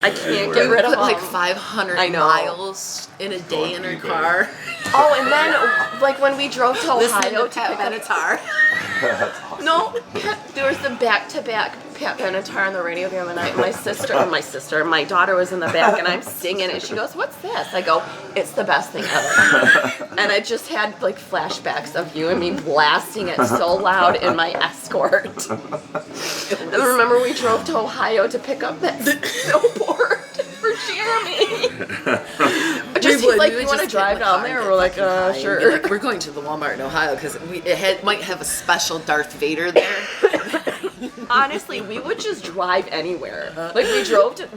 I can't get rid of them. Like 500 miles in a day in her car. Oh, and then like when we drove to Ohio to Pat Benatar. No, there was the back-to-back Pat Benatar on the radio the other night. My daughter was in the back, and I'm singing, and she goes, "What's this?" I go, "It's the best thing ever." And I just had like flashbacks of you and me blasting it so loud in my Escort. And I remember we drove to Ohio to pick up that snowboard for Jeremy. He's like, "You want to drive down there?" We're like, "Sure." Like, we're going to the Walmart in Ohio because it might have a special Darth Vader there. Honestly, we would just drive anywhere. Like we drove to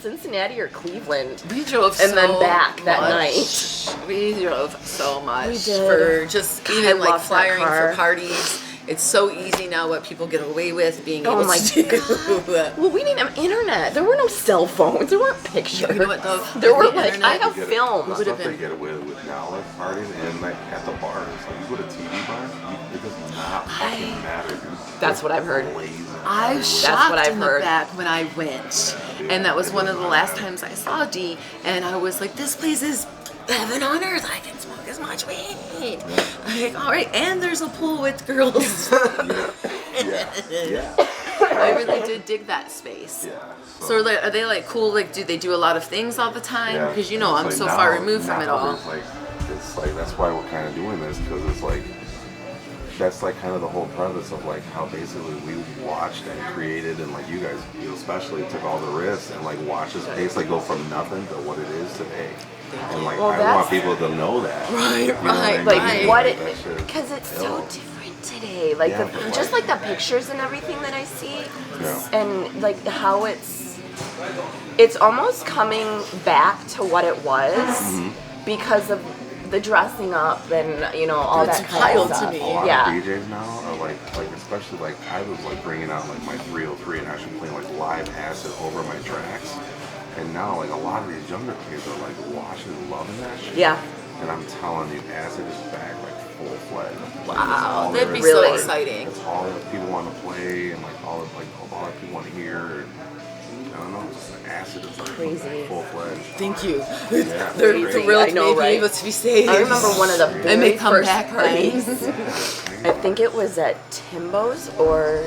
Cincinnati or Cleveland. We drove and then back that night. We drove so much. We did. For just even like flyering for parties. It's so easy now what people get away with being able to do. Well, we didn't have internet. There were no cell phones. There weren't pictures. You know what though? There were like, I have films. The stuff they get away with now, like parties and like at the bars. Like you go to TV bar, it does not fucking matter. That's what I've heard. I was shocked in the back when I went. And that was one of the last times I saw Dee. And I was like, this place is heaven on earth. I can smoke as much weed. I'm like, all right. And there's a pool with girls. Yeah. I really did dig that space. Yeah. So are they like cool? Like, do they do a lot of things all the time? Yeah. Because you know, I'm like so now, far removed from it all. It's like that's why we're kind of doing this, because it's like that's like kind of the whole premise of like how basically we watched and created, and like you guys, especially took all the risks and like watched this pace like go from nothing to what it is today. And like I want people to know that. Right. Like what it, because it's so different today. Like just like the pictures and everything that I see, and like how it's almost coming back to what it was because of the dressing up and all that kind of stuff. To me. A lot of DJs now are like especially like I was like bringing out like my 303 and actually playing like live acid over my tracks. And now, like, a lot of these younger kids are, like, watching and loving that shit. Yeah. And I'm telling you, acid is back, like, full-fledged. Wow, that'd be so exciting. It's all that people want to play and, like, all that people want to hear. And, I don't know, just acid is, like, crazy. Full-fledged. Thank you. Yeah, They're thrilled to be able to be saved. I remember one of the very first parties. Yeah. I think it was at Timbo's or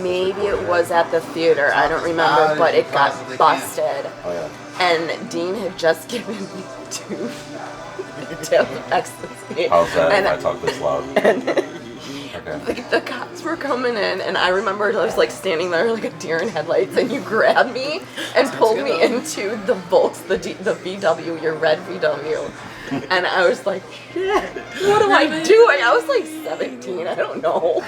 maybe it was at the theater. I don't remember, but it got busted. Oh, yeah. And Dean had just given me 2 tails of ecstasy. How's that if I talk this loud? And like the cops were coming in, and I remember I was like standing there like a deer in headlights, and you grabbed me and pulled me into the Volks, the VW, your red VW. And I was like, shit, what am I doing? I was like 17, I don't know.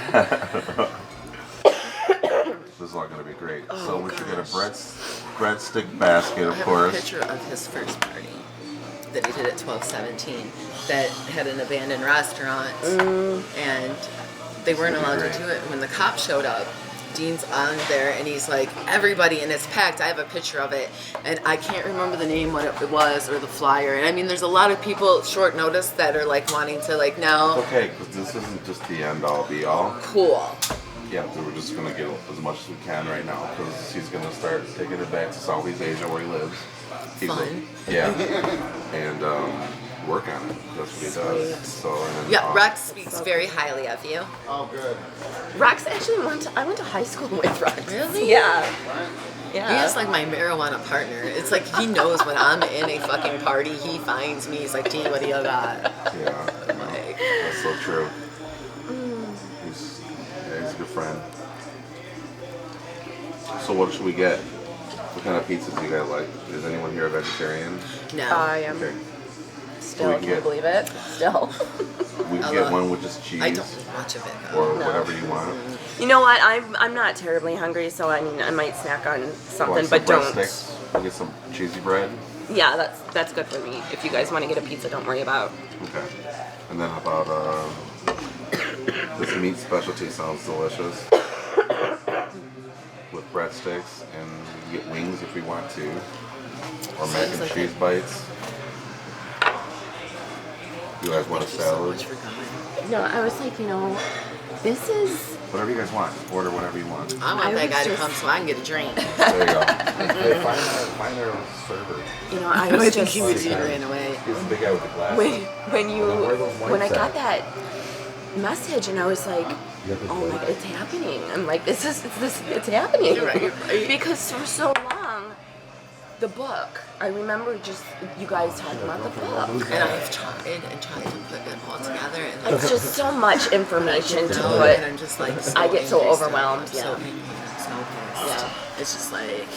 This is all going to be great. So we should get a breadstick basket, of course. I have a picture of his first party that he did at 1217 that had an abandoned restaurant, and they weren't allowed to do it. When the cop showed up, Dean's on there, and he's like, everybody, and it's packed. I have a picture of it, and I can't remember the name, what it was, or the flyer. And I mean, there's a lot of people, short notice, that are like wanting to like now. Okay, because this isn't just the end-all, be-all. Cool. Yeah, so we're just going to get as much as we can right now, because he's going to start taking it back to Southeast Asia where he lives. Fun. And work on it. That's what he does. So, Rex speaks very highly of you. Oh, good. Rex actually I went to high school with Rex. Really? Yeah. Yeah. He is like my marijuana partner. It's like he knows when I'm in a fucking party, he finds me. He's like, Gee, what do you got? Yeah, Like, that's so true. He's a good friend. So what should we get? What kind of pizzas do you guys like? Is anyone here a vegetarian? No. I am. Okay. Still, can you believe it? Still. We can get one with just cheese. I don't eat much of it though. Or whatever you want. You know what? I'm not terribly hungry, so I mean I might snack on something, Want but some don't. breadsticks? We'll get some cheesy bread. Yeah, that's good for me. If you guys want to get a pizza, don't worry about. Okay. And then how about this meat specialty sounds delicious. With breadsticks, and you get wings if we want to. Or mac and cheese bites. You guys want a salad? No, I was like, this is Whatever you guys want. Order whatever you want. I want I that was guy to just- come so I can get a drink. There you go. Hey, find their server. You know, I I was think just he was ran away. He's the big guy with the glasses. when I got that message and I was like, oh my god, it's happening. I'm like, it's happening. Right. Because for so long, the book, I remember just you guys talking about the book. And I've tried to put it all together. And It's just so much information to no, put. and I'm just like, I get so angry, overwhelmed, I'm so yeah. angry, I'm so pissed. Yeah. It's just like,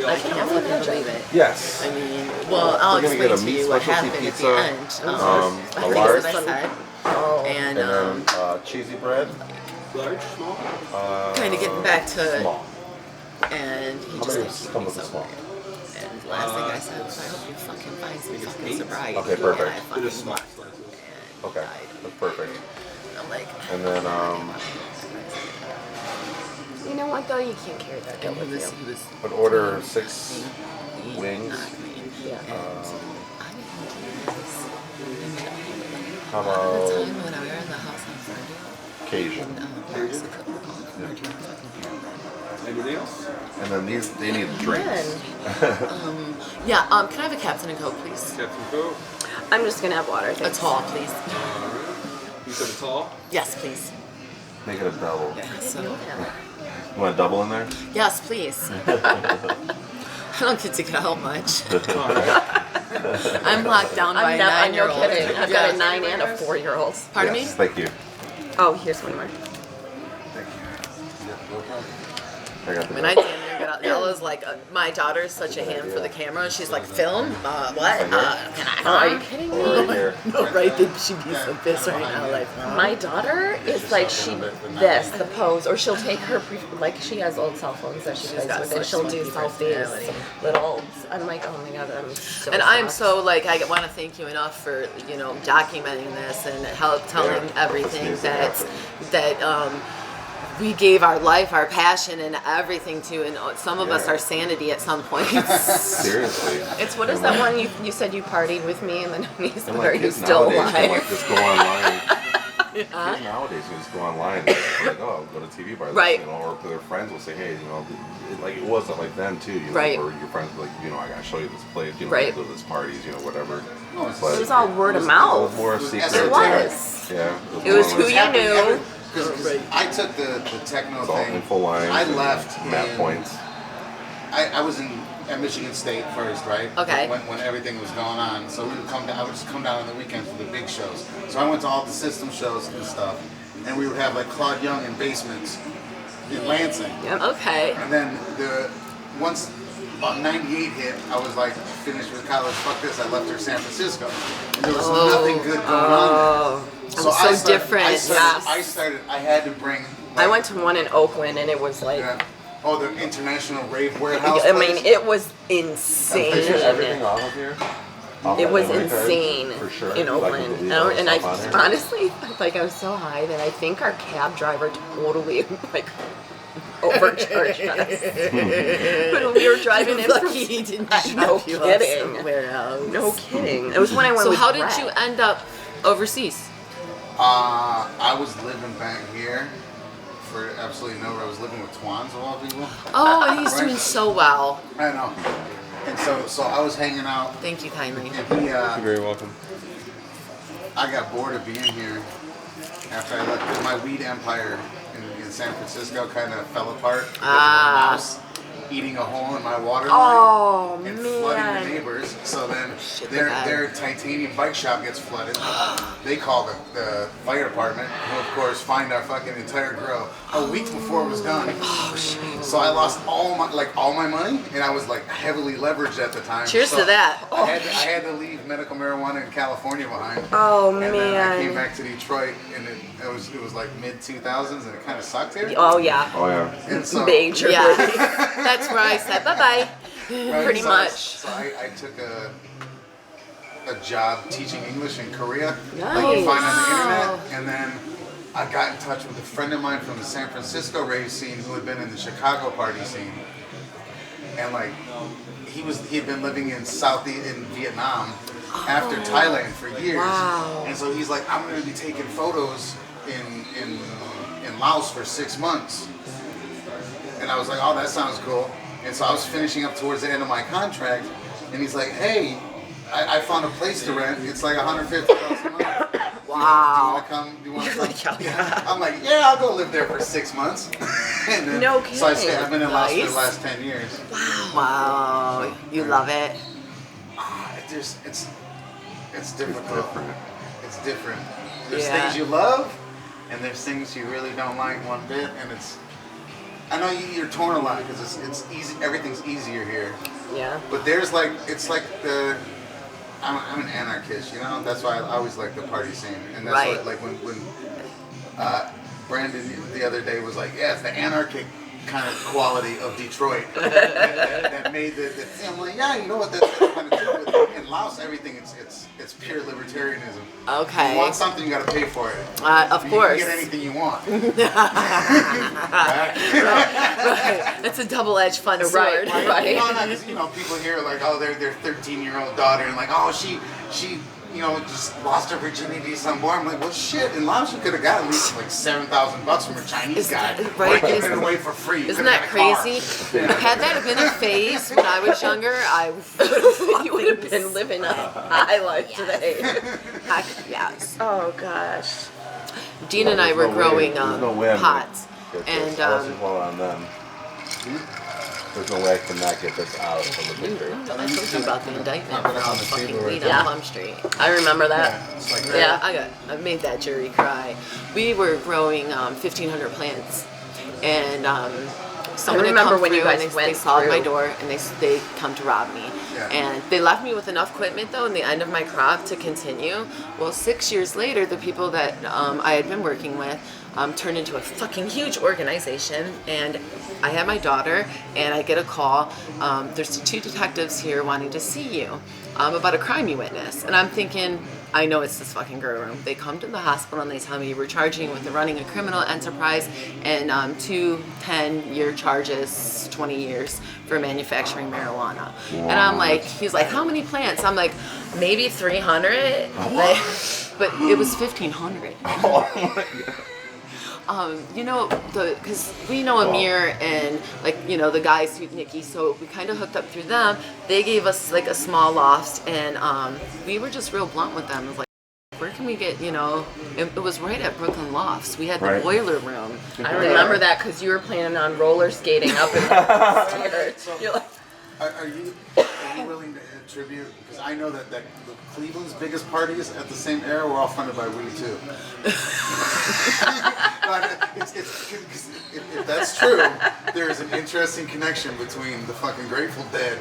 I can't fucking believe it. Yes. I mean, well, I'll We're gonna get explain a to meat you what specialty happened pizza, at the end. a I large, think that's what I said. Oh. And and then cheesy bread. Large, small? kind of getting back to, Small. and he How just many like, come me with the so small? weird. And the last thing I said was, I hope you fucking find some fucking sobriety. Okay, perfect. And I It fucking is small. and Okay, died. that's perfect. I'm like, And then You know what though? You can't carry that guilt he with was, you. he was would order 6 clean, wings. not clean. Yeah. And I didn't do this. I mean, How at the about time when we were in the house on Friday, Cajun? Paris the cook was on. Anything else? And then they need drinks. Yeah, can I have a Captain and Coke, please? Captain Coke. I'm just gonna have water. A Thanks. tall, please. You said a tall? Yes, please. Make it a double. I didn't So, know that. You want a double in there? yes, please. I don't get to get out much. I'm locked down by a I'm no 9-year-old. kidding. I've got a 9 and a 4-year-old. Pardon Yes, me? thank you. Oh, here's one more. I got the When I damn near got out, Ella's like, my daughter's such a ham for the camera. She's like, film? What? Can I? Oh, are you kidding me? right here. No, right? Then she'd be so pissed right now. Like, My daughter is like the pose, or she'll take her like she has old cell phones that she plays got with, and such she'll do funky personality. selfies, little. I'm like, oh my god, I'm so. and I'm shocked. so like, I want to thank you enough for documenting this and help telling everything that we gave our life, our passion, and everything to, and some of us our sanity at some point. Seriously. It's what is that one you said you partied with me in the 90s, And but are like you kids still nowadays can alive? like just go online. Kids nowadays can just go online and like, oh, go to TV bars, Right. or their friends will say, hey, like it wasn't like then too, Right. or your friends were like, I gotta show you this place, Right. go to this parties, whatever. It was all word of It mouth. was more secret. It was. Yeah. It was more who you knew. Because I took the techno It's all thing. info lines. I and left. map in- points. I was at Michigan State first, right? Okay. When everything was going on, so we would come down. I would just come down on the weekends for the big shows. So I went to all the Syst3m shows and stuff, and we would have like Claude Young in basements in Lansing. Okay. And then once about '98 hit, I was like finished with college. Fuck this! I left for San Francisco, and there was nothing good going on there. So I'm so different, I had to bring. I went to one in Oakland, and it was like. Yeah. Oh, the International Rave Warehouse. I mean, place? it was insane. Picture everything off of here. Off It that was memory card, insane for sure. in Like, Oakland. with the And Levi's and I stuff on here. honestly, like, I was so high that I think our cab driver totally, like, overcharged us. But we were driving in from... Lucky he didn't No drop you off kidding. somewhere else. No kidding. It was when I went So with how did Brett. you end up overseas? I was living back here for absolutely nowhere. I was living with Twans of all people. Oh, and he's Right. doing so well. I know. And so I was hanging out, Thank you kindly. and You're very welcome. I got bored of being here after I left. 'Cause my weed empire in San Francisco kind of fell apart because of a mouse eating a hole in my water line. Oh, And flooding the man. neighbors, so then Shit, their bad. their titanium bike shop gets flooded. They call the fire department, who of course find our fucking entire grow a week before it was done. Oh, shit. So I lost all my money, and I was like heavily leveraged at the time. Cheers So to that. I had to leave medical marijuana in California behind. Oh, and then I came man. back to Detroit, and it was like mid 2000s, and it kind of sucked here. Oh, yeah. Oh yeah. And so, Major. Yeah. That's where I said bye-bye. right, pretty so- much. So I took a job teaching English in Korea, like Nice. you find on the internet, and then I got in touch with a friend of mine from the San Francisco rave scene who had been in the Chicago party scene, and like he had been living in in Vietnam after Thailand for years, Wow. and so he's like, I'm going to be taking photos in Laos for 6 months. And I was like, oh, that sounds cool. And so I was finishing up towards the end of my contract, and he's like, hey, I found a place to rent. It's like $150 a month. Wow. Do you want to come? Yeah. I'm like, yeah, I'll go live there for 6 months. And then, No kidding. So I've been in Laos for the Nice. last 10 years. Wow. You love it. It's difficult. It's different. There's Yeah. things you love, and there's things you really don't like one bit. And I know you're torn a lot because it's easy. Everything's easier here. Yeah. But there's it's like I'm an anarchist, you know. That's why I always like the party scene, and that's Right. why, like when Brandon the other day was like, yeah, it's the anarchic kind of quality of Detroit that made the thing. I'm like, yeah, you know what? That's kind of true. But in Laos, everything it's pure libertarianism. Okay. You want something, you got to pay for it. Of course. You can get anything you want. Right. It's a double-edged fun sword. Right. No, because people hear like, oh, their 13-year-old daughter, and like, oh, she just lost her virginity to some boy. I'm like, well, shit. In Laos, you could have got at least like $7,000 from a Chinese guy. Right. Like, giving it away for free. You Isn't could've that got a car. crazy? Had that been a phase when I was younger, I You would have been living a high life today. Heck, yes. Oh gosh. Dean and I were growing There's no way I'm pots, gonna get and this. I'll just hold on them. There's no way I cannot get this out of the picture. I told you about the indictment Put it for on the fucking table right weed there. on Plum Street. I remember that. Yeah, it's like Yeah, I made that jury cry. We were growing 1,500 plants, and someone had remember come when you through guys and they went called my through. door and they come to rob me. Yeah. And they left me with enough equipment though in the end of my crop to continue. Well, 6 years later, the people that I had been working with turned into a fucking huge organization, and I had my daughter, and I get a call. There's 2 detectives here wanting to see you about a crime you witnessed, and I'm thinking, I know it's this fucking girl room. They come to the hospital and they tell me we're charging you with running a criminal enterprise and 2 10-year charges, 20 years for manufacturing marijuana. And I'm like, he's like, how many plants? I'm like, maybe 300. Like, but it was 1,500. Because we know Amir and the guys who Nikki, so we kind of hooked up through them. They gave us like a small loft, and we were just real blunt with them. It was like, where can we get, it was right at Brooklyn Lofts. We had the Right. boiler room. I remember that because you were planning on roller skating up in the stairs. You're like, Are you willing to attribute? Because I know that Cleveland's biggest parties at the same era were all funded by weed too. If that's true, there is an interesting connection between the fucking Grateful Dead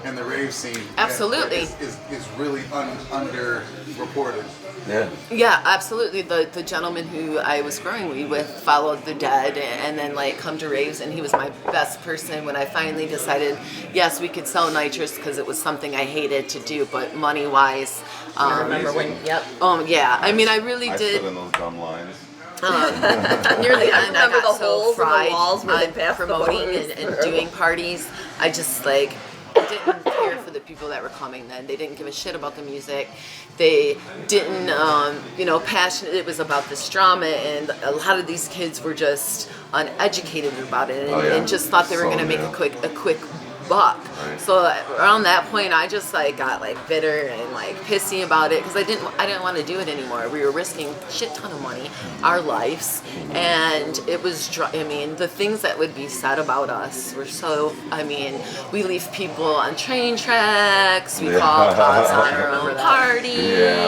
and the rave scene. Absolutely. That is really underreported. Yeah. Yeah, absolutely. The gentleman who I was growing weed with followed the Dead and then come to raves, and he was my best person when I finally decided, yes, we could sell nitrous because it was something I hated to do, but money-wise. I remember when, yep. Yeah, I mean, I really I did. stood in those dumb lines. Near the end, I remember got the so holes in the fried walls where they on passed the promoting bars and through. doing parties. I just I didn't care for the people that were coming then. They didn't give a shit about the music. They didn't, passionate. It was about this drama, and a lot of these kids were just uneducated about it and just thought they were going to make a quick buck. Right. So around that point, I just got bitter and pissy about it because I didn't want to do it anymore. We were risking a shit ton of money, our lives, and it was. The things that would be said about us were so. We leave people on train tracks. We call cops on our own parties. Yeah.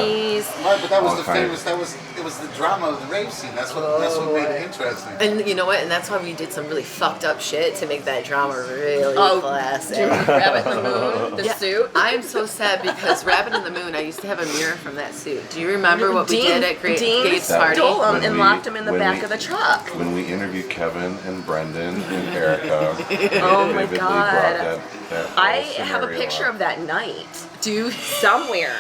Right, but that was All the kinds. famous. It was the drama of the rave scene. That's what made it interesting. And you know what? And that's why we did some really fucked up shit to make that drama really classic. Rabbit in the Moon, the suit. I'm so sad because Rabbit in the Moon, I used to have a mirror from that suit. Do you remember what we did at Dean Gabe's party? stole him When and we- locked him in the when back we- of the truck. When we interviewed Kevin and Brendan and Erica, they Oh my vividly God. brought that I whole have a scenario picture up. of that night Do somewhere.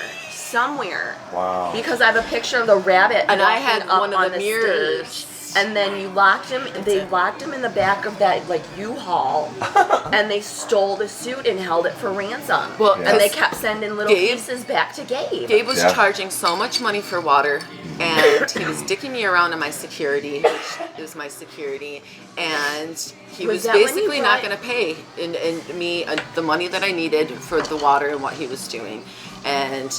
Wow. Because I have a picture of the rabbit And I walking had up one of on the mirrors. stage. And then you locked him. They locked him in the back of that U-Haul, and they stole the suit and held it for ransom. Well, Yeah. and they kept sending little Gabe- pieces back to Gabe. Gabe was Yeah. charging so much money for water and he was dicking me around in my security, which is my security, and he was that when you basically not brought- going to pay in me the money that I needed for the water and what he was doing, and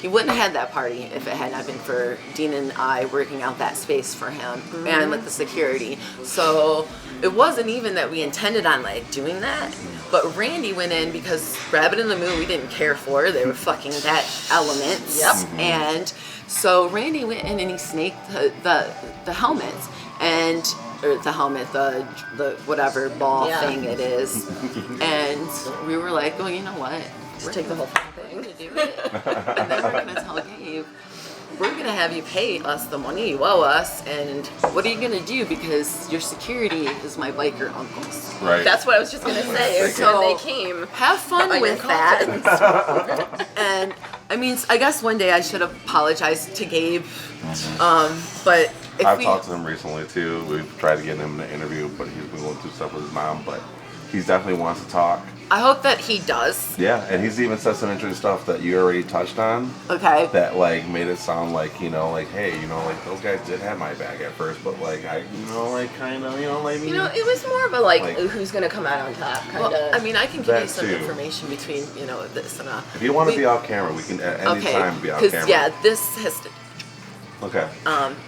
he wouldn't have had that party if it had not been for Dean and I working out that space for him and with the security. So it wasn't even that we intended on like doing that, but Randy went in because Rabbit in the Moon we didn't care for. They were fucking that elements. Yep. And so Randy went in and he snaked the helmets or the helmet, the whatever ball Yeah. thing it is. And we were like, well, you know what? Just take the whole thing. We're gonna do it. And then we're gonna tell Gabe, we're gonna have you pay us the money you owe us, and what are you gonna do? Because your security is my biker uncles. Right. That's what I was just gonna say. So- When they came, Have fun on your with that. And I mean, I guess one day I should apologize to Gabe. But if I've we, talked to him recently too. We've tried to get him in the interview, but he's been going through stuff with his mom. But he definitely wants to talk. I hope that he does. Yeah, and he's even said some interesting stuff that you already touched on. Okay. That like made it sound like, you know, like, hey, you know, like those guys did have my back at first, but like I, you know, like kind of, you know, like it was more of a like Like- who's gonna come out on top kind of. Well, I mean, I can give That you some too. information between, this and if you want to we- be off camera, we can at any time be off camera. yeah, this has to, Okay.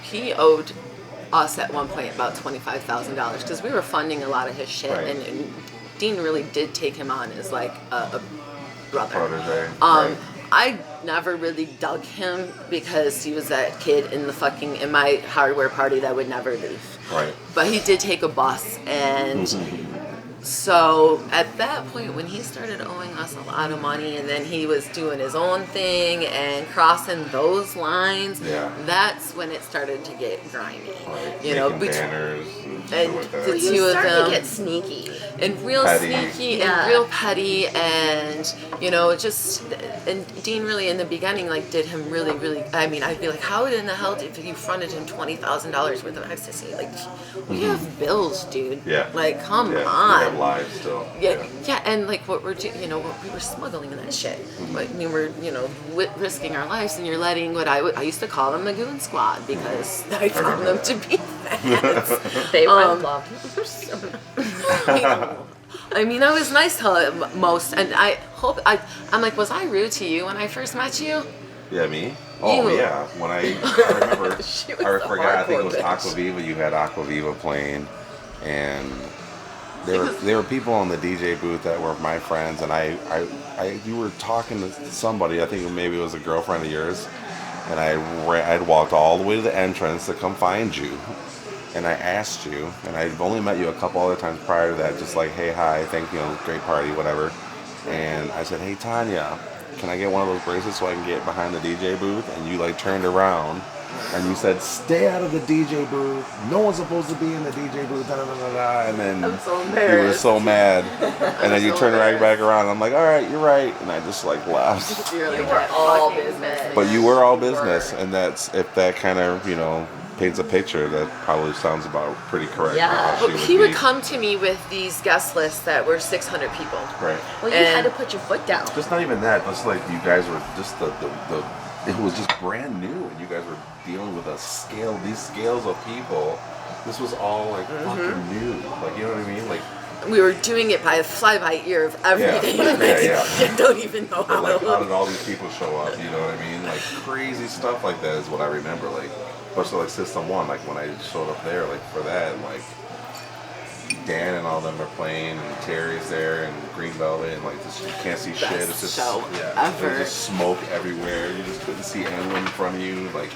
he owed us at one point about $25,000 because we were funding a lot of his shit, Right. and Dean really did take him on as like a brother. Protege. Right. I never really dug him because he was that kid in my hardware party that would never leave. Right. But he did take a bus, and so at that point when he started owing us a lot of money and then he was doing his own thing and crossing those lines, Yeah. that's when it started to get grimy. Like You know, making between banners and and stuff like the that. two he of started them. to get sneaky. And real Petty. sneaky Yeah. and real petty, and and Dean really in the beginning like did him really, really. I mean, I'd be like, how in the hell did you fronted him $20,000 worth of ecstasy? Like, we have bills, dude. Yeah. Like, come Yeah, on. we have lives still. Yeah, and like what we're doing, we were smuggling that shit. But I mean, we're, risking our lives, and you're letting I used to call them the Goon Squad because I found them to be fat. They were loved. I mean, I was nice to most, and I'm like, was I rude to you when I first met you? Yeah, me? Oh, You. yeah. When I remember, She was I the forgot, I think it was hardcore bitch. Aquaviva. You had Aquaviva playing, and there were people on the DJ booth that were my friends, and you were talking to somebody, I think maybe it was a girlfriend of yours, and I'd walked all the way to the entrance to come find you, and I asked you, and I'd only met you a couple other times prior to that, just like, hey, hi, thank you, great party, whatever, and I said, hey, Tanya, can I get one of those bracelets so I can get behind the DJ booth? And you like turned around and you said, stay out of the DJ booth. No one's supposed to be in the DJ booth. Da, da, da, da, da. And then I'm so you were embarrassed. so mad. And then you turned right back around. I'm like, all right, you're right. And I just like laughed. You're You like, were all business. But you were all business. And that's, if that kind of, paints a picture, that probably sounds about pretty correct. Yeah. How But she he would be. come to me with these guest lists that were 600 people. Right. Well, you had to put your foot down. Just not even that. Just like you guys were just it was just brand new, and you guys were dealing with these scales of people. This was all like fucking new. Like, you know what I mean? Like, We were doing it by a fly-by-ear of everything. Yeah. I don't even know but how like, it how looked. did all these people show up? You know what I mean? Like crazy stuff like that is what I remember. Like, especially like Syst3m, like when I showed up there, like for that, and like Dan and all them are playing, and Terry's there, and Green Velvet, and like just you can't see shit. Best It's just show There's ever. just smoke everywhere. You just couldn't see anyone in front of you. Like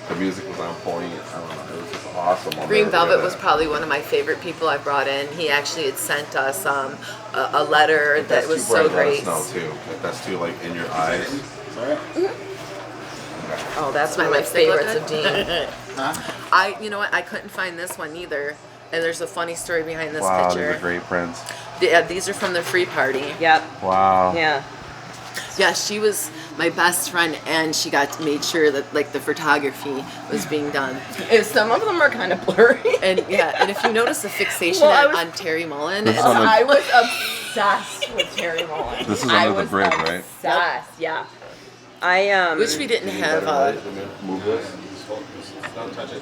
the music was on point. I don't know. It was just awesome. I'll Green never Velvet forget was that. probably one of my favorite people I brought in. He actually had sent us a letter If that that's was too bright, so great. let us know too. If that's too like in your eyes. Oh, that's My one of my lipstick look favorites of good? Dean. You know what? I couldn't find this one either. And there's a funny story behind this Wow, these picture. are great prints. These are from the free party. Yep. Wow. Yeah. Yeah, she was my best friend, and she made sure that like the photography was being done. Some of them are kind of blurry. And and if you notice the fixation Well, I was- on Terry Mullen, This is it's- on the- I was obsessed with Terry Mullen. This is I under the was bridge, right? obsessed. Yeah. I which we didn't You need have. better light. Let me move this. Don't touch it.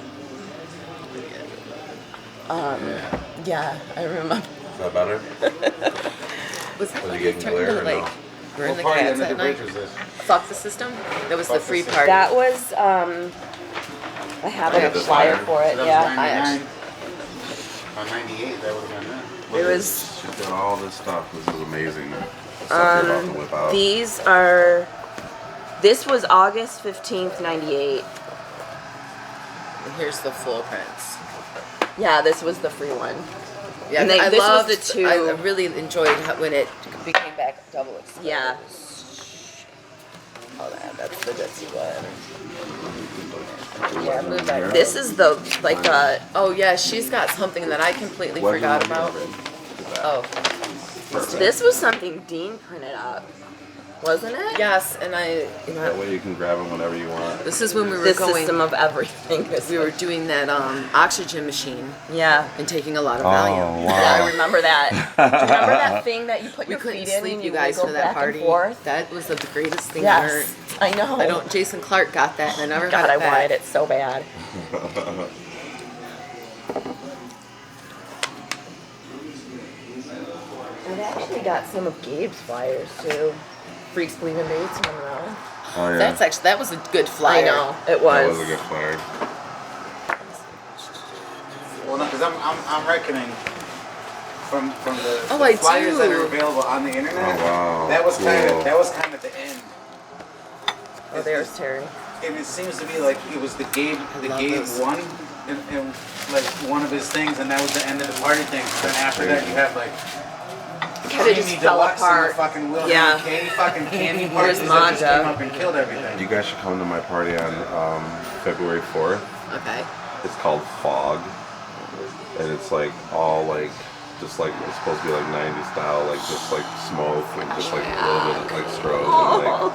Yeah, I remember. Is that better? Was that Was when you you getting turned glare to or like no? burn the What party cats under at the night? bridge was this? Fuck the system? That was the Fuck the free system. part. That was I have Yeah, a the flyer flyer. for it. So that Yeah, was 99. On 98, that would have been that. it was. She's got all this stuff. This is amazing. Stuff you're about to whip out. These are. This was August 15th, 98. And here's the full prints. Yeah, this was the free one. Yeah, And they- I this was loved the two- I really enjoyed when it became back double exposed. Yeah. Oh, that's the Ditsy one. Yeah, move that. This is the like the. Oh yeah, she's got something that I completely Wasn't forgot on about. here, babe. Look at that. Oh, Perfect. This was something Dean printed up, wasn't it? yes, and That way you can grab them whenever you want. this is when we were The going. system of everything. We were doing that oxygen machine Yeah. and taking a lot of Oh, Valium. Yeah, I remember that. Do you remember that thing that you put We your couldn't feet in sleep, and you guys, wiggle for that back party. and forth? That was the greatest thing ever. Yes, I know. I don't. Jason Clark got that, and I never God, got I it back. wanted it so bad. We've actually got some of Gabe's flyers too. Freaks Believe in Bates, Monroe. Oh yeah. That was a good flyer. I know it That was. was a good flyer. Well, no, because I'm reckoning from the, Oh, the I flyers do. that are available on the internet. Oh, wow. That was Cool. that was kind of the end. Oh, there's Terry. And it seems to be like it was the Gabe love those. one, and like one of his things, and that was the end of the party thing. So then after that, you had like Kind of just Creamy fell Deluxe and the apart. fucking Wilhelm Yeah. K fucking candy Here's parties that just Manja. came up and killed everything. You guys should come to my party on February 4th. Okay. It's called Fog, and it's like all like just like it's supposed to be like 90s style, like just like smoke and just like a little bit of like strobe and like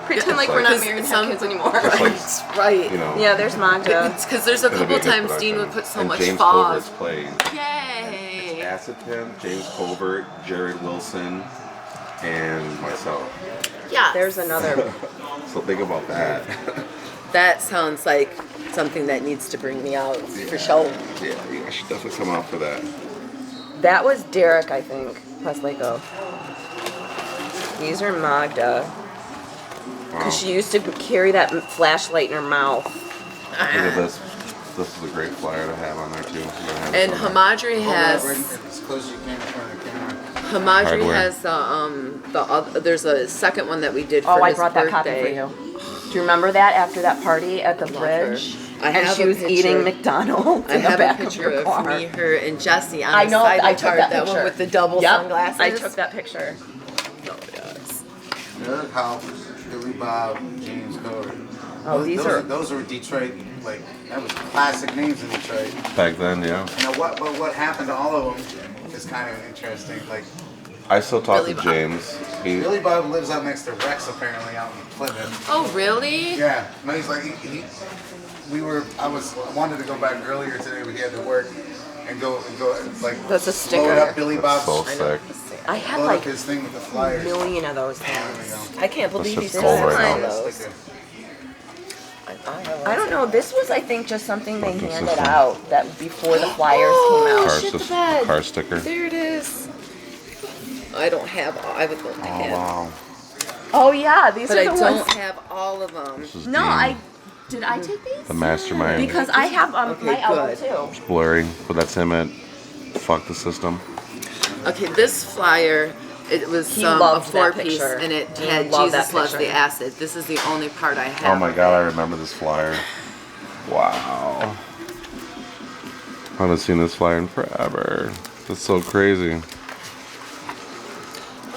Pretend like It's we're like- not married and have kids anymore. just like Right. you know. Yeah, there's Manja. Because there's a it's gonna be couple a good times Dean would production. put so And much James fog. Covert's playing. Yay. Acid Pimp, James Covert, Jared Wilson, and myself. Yeah. There's another. So think about that. That sounds like something that needs to bring me out for sure. Yeah, you guys should definitely come out for that. That was Derek, I think. Pasleko. These are Magda. Wow. Because she used to carry that flashlight in her mouth. Look at this. This is a great flyer to have on there too. I'm gonna have And this on there. Hamadri Hold that right has as close as you can in front of the camera. Hamadri Hardware. has the other, there's a second one that we did for Oh, I his brought that copy for birthday. you. Do you remember that after that party at the Love bridge? her. I and have she a was picture. eating McDonald's I in the have a back picture of her car. me, her, and Jesse on I the know, side I of took card, that that picture. one with the double Yep, sunglasses. I took that picture. Oh, yes. Doug House, Billy Bob, James Covert. Oh, these are- those were Detroit, like that was classic names in Detroit. Back then, yeah. Now what happened to all of them is kind of interesting. Like I still talk Billy to Bob. James. He, Billy Bob lives out next to Rex apparently out in Plymouth. Oh, really? Yeah, no, he's like I wanted to go back earlier today, but he had to work and go like That's a load sticker. up Billy That's Bob's so sick. I had load like up his thing with the a flyers. million of those There we things. go. I can't believe That's he just still gold has right all now. those. Sticker. I don't know. This was, I think, just something they handed out that before the flyers came out. Car, shit, the stis- bed. car sticker. There it is. I don't have all. I would love to Oh have. wow. Oh yeah, these But are I the don't ones. have all of them. This is No, Dean, did I take these? the mastermind. Because I have Okay, my album good. too. It's blurry, but that's him at Fuck the System. Okay, this flyer, it was He a loved that 4-piece, picture. and it He had loved that Jesus Loves the picture. Acid. This is the only part I have. Oh my god, I remember this flyer. Wow. I haven't seen this flyer in forever. That's so crazy.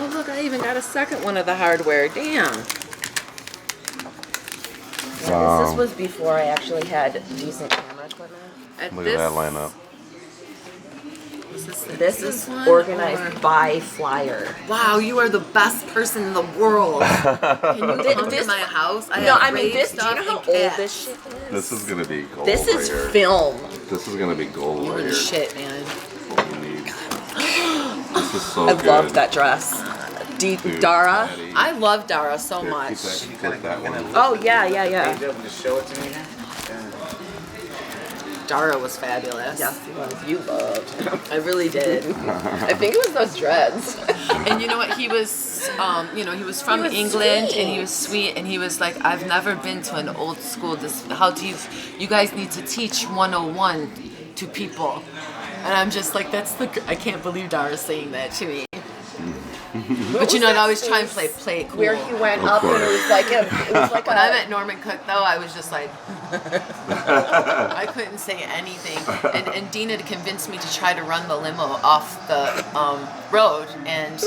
Oh look, I even got a second one of the hardware. Damn. Yeah, Wow. this was before I actually had decent camera equipment. Look at that lineup. This is one, organized or- by flyer. Wow, you are the best person in the world. Can you come This- to my house? I No, have I mean rave this. Do you stuff know how and old cats. this shit is? This is gonna be gold. This is right here. film. This is gonna be gold You right were the here. shit, man. What you need. This is so I good. loved that dress. Dude, Dara. Patty. I love Dara so Here, much. keep that, click that one. Oh yeah, yeah, yeah. Page up and just show it to me here. Yeah. Dara was fabulous. Yes, he was. You loved. I really did. I think it was those dreads. And you know what? He was, he was from was England, sweet. and he was sweet, and he was like, I've never been to an old school. How do you guys need to teach 101 to people? And I'm just like, I can't believe Dara's saying that to me. But I'd always try and play it cool. Where he went Of up and it course. was like When I met Norman Cook, though, I was just like, I couldn't say anything. And Dean had convinced me to try to run the limo off the road, and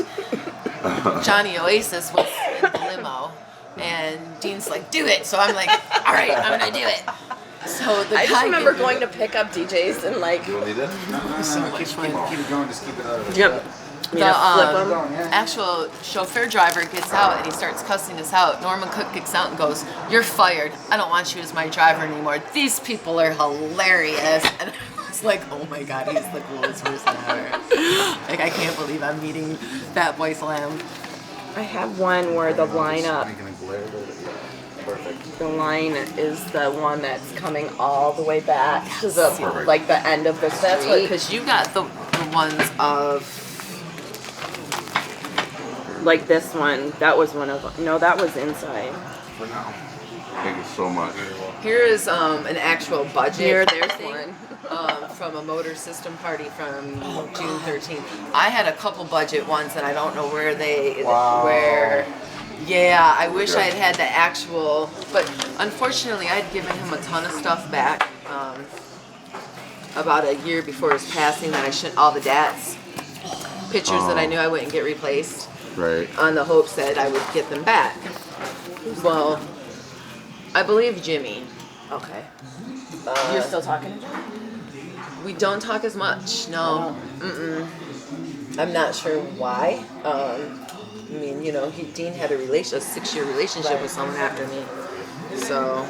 Johnny Oasis was in the limo, and Dean's like, do it. So I'm like, all right, I'm gonna do it. So the I just guy remember gave going me- to pick up DJs and like, You don't need it? so much fun. Keep it going. Just keep it out of yep. The flip 'em. actual chauffeur driver gets out and he starts cussing us out. Norman Cook gets out and goes, "You're fired. I don't want you as my driver anymore. These people are hilarious." And I was like, "Oh my god, he's the coolest person ever!" Like, I can't believe I'm meeting that boy slam. I have one where the lineup, Making a glare. Perfect. the line is the one that's coming all the way back to the Perfect. like the end of the That's what, street. because you got the ones of. Like this one, that was one of them. No, that was inside. For now. Thank you so much. Here is an actual budget. Here, there's thing, one. from a motor system party from June 13th. I had a couple budget ones, and I don't know where they. Wow. Where. Yeah, I wish Okay. I had had the actual, but unfortunately, I'd given him a ton of stuff back about a year before his passing. That I shouldn't. All the DATs pictures that I knew I wouldn't get replaced. Right. On the hopes that I would get them back. Well, I believe Jimmy. Okay. Uh, You're still talking to John? We don't talk as much. No. I'm not sure why. I mean, Dean had a 6-year relationship with someone after me. So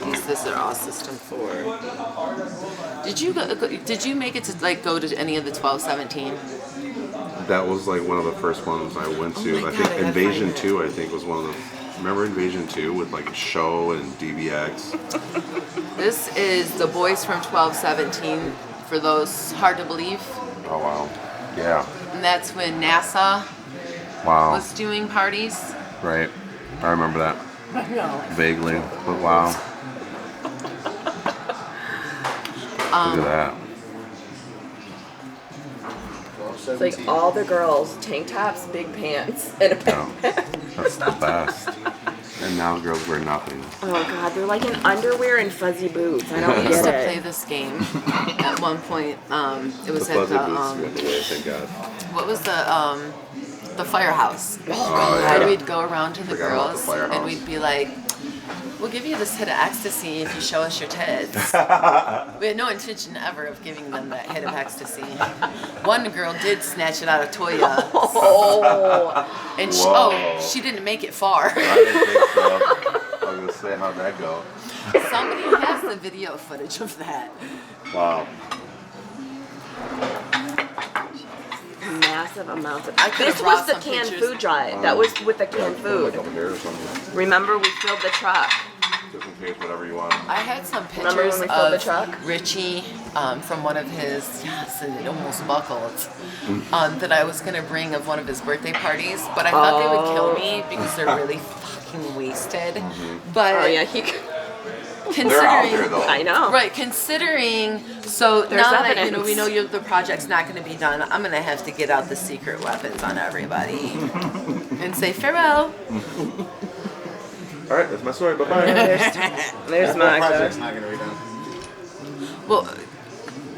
these are all System 4. Did you make it to go to any of the 12-17? That was like one of the first ones I went to. my I God, think I gotta Invasion find it. 2, I think, was one of the. Remember Invasion 2 with like Show and DBX? This is the boys from 12-17. For those hard to believe, Oh, wow. Yeah. and that's when NASA Wow. was doing parties. Right. I remember that. Vaguely. But wow. Look at that. It's like all the girls, tank tops, big pants, and a Yeah. backpack. That's the best. And now girls wear nothing. Oh god, they're like in underwear and fuzzy boots. I I don't used get to play it. this game at one point. It was The at fuzzy the boots went away, thank God. what was the firehouse. Oh, And yeah. we'd go around to the Forgot about the girls firehouse. and we'd be like, "We'll give you this hit of ecstasy if you show us your tits." We had no intention ever of giving them that hit of ecstasy. One girl did snatch it out of Toya, Oh, and Whoa. she didn't make it far. I didn't think so. I was gonna say, how'd that go? Somebody has the video footage of that. Wow. massive amounts of. I could've This brought was the some canned pictures. food drive. That was with the canned food. Like over here or something. Remember, we filled the truck. Just in case, whatever you want. I had some Remember pictures when we filled the of truck? Richie from one of his, yes, and it almost buckled, that I was going to bring of one of his birthday parties, but I thought they would kill me because they're really fucking wasted. But Oh yeah, he. considering, They're out there though. I know. right, considering, so There's now that evidence. we know the project's not going to be done, I'm going to have to get out the secret weapons on everybody and say farewell. All right, that's my story. Bye bye. There's That Magda. project's not gonna be done. Well,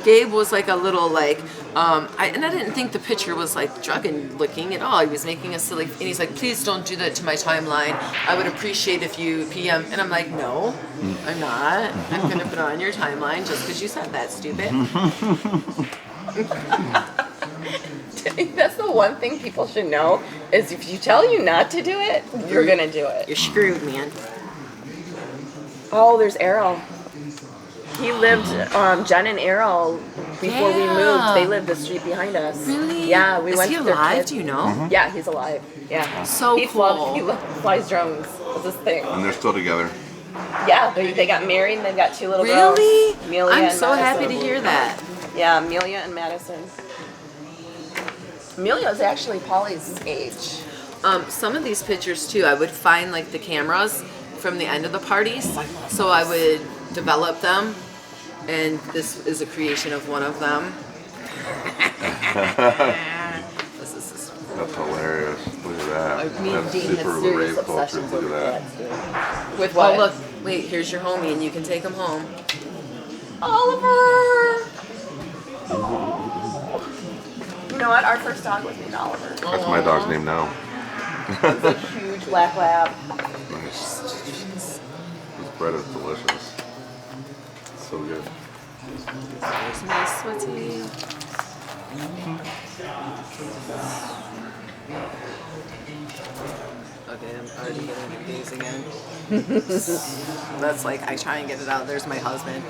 Gabe was like a little like, and I didn't think the picture was like drug and looking at all. He was making a silly, and he's like, "Please don't do that to my timeline. I would appreciate if you PM." And I'm like, "No, I'm not. I'm gonna put it on your timeline just because you said that, stupid." That's the one thing people should know is if you tell you not to do it, you're gonna do it. You're screwed, man. Oh, there's Errol. He lived, Jen and Errol, before we moved, they lived the street behind us. Really? Yeah, we Is went he to their alive? kids. Do you know? Yeah, he's alive. Yeah. So he cool. He flies drones. It's his thing. And they're still together. Yeah, they got married and they've got 2 little Really? girls. Amelia I'm and so happy Madison. to hear that. Yeah, Amelia and Madison. Amelia's actually Polly's age. Some of these pictures too, I would find like the cameras from the end of the parties, so I would develop them, and this is a creation of one of them. This is That's hilarious. Look at that. Me and That's Dean had super serious rave culture. obsessions Look over at that. that. Too. With what? Oh look, wait, here's your homie, and you can take him home. Oliver! You know what? Our first dog was named Oliver. That's my dog's name now. He's a huge black lab. Nice. This bread is delicious. So good. There's my sweaty. Okay, I'm already getting these again. That's like, I try and get it out. There's my husband.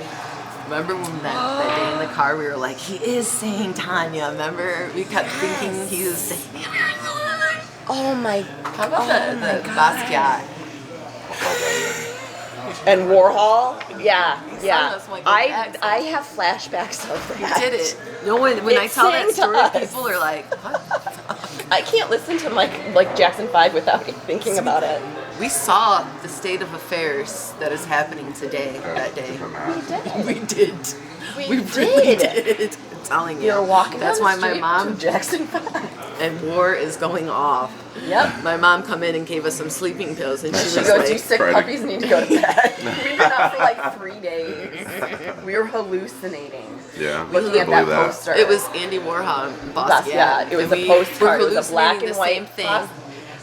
Remember when that day in the car we were like, he is saying Tanya. Remember? We kept thinking he was saying. Oh my. How about the Basquiat? And Warhol? Yeah, Son yeah. us Michael Jackson. I have flashbacks of You that. did it. No one. When I It tell that sang to story, us. people are like, "What?" I can't listen to like Jackson 5 without thinking about it. We saw the state of affairs that is happening today. That day, we did. We really did. did. I'm telling you. You're walking That's down why the my street mom to Jackson 5. and war is going off. Yep. My mom come in and gave us some sleeping pills, and she She was goes, you like, sick Friday. puppies need to go to bed. We've been out for like 3 days. We were hallucinating. Yeah, Looking I at that believe that. poster. it was Andy Warhol, Basquiat. Yeah, it was And a we postcard. were It was a black and hallucinating white the same thing.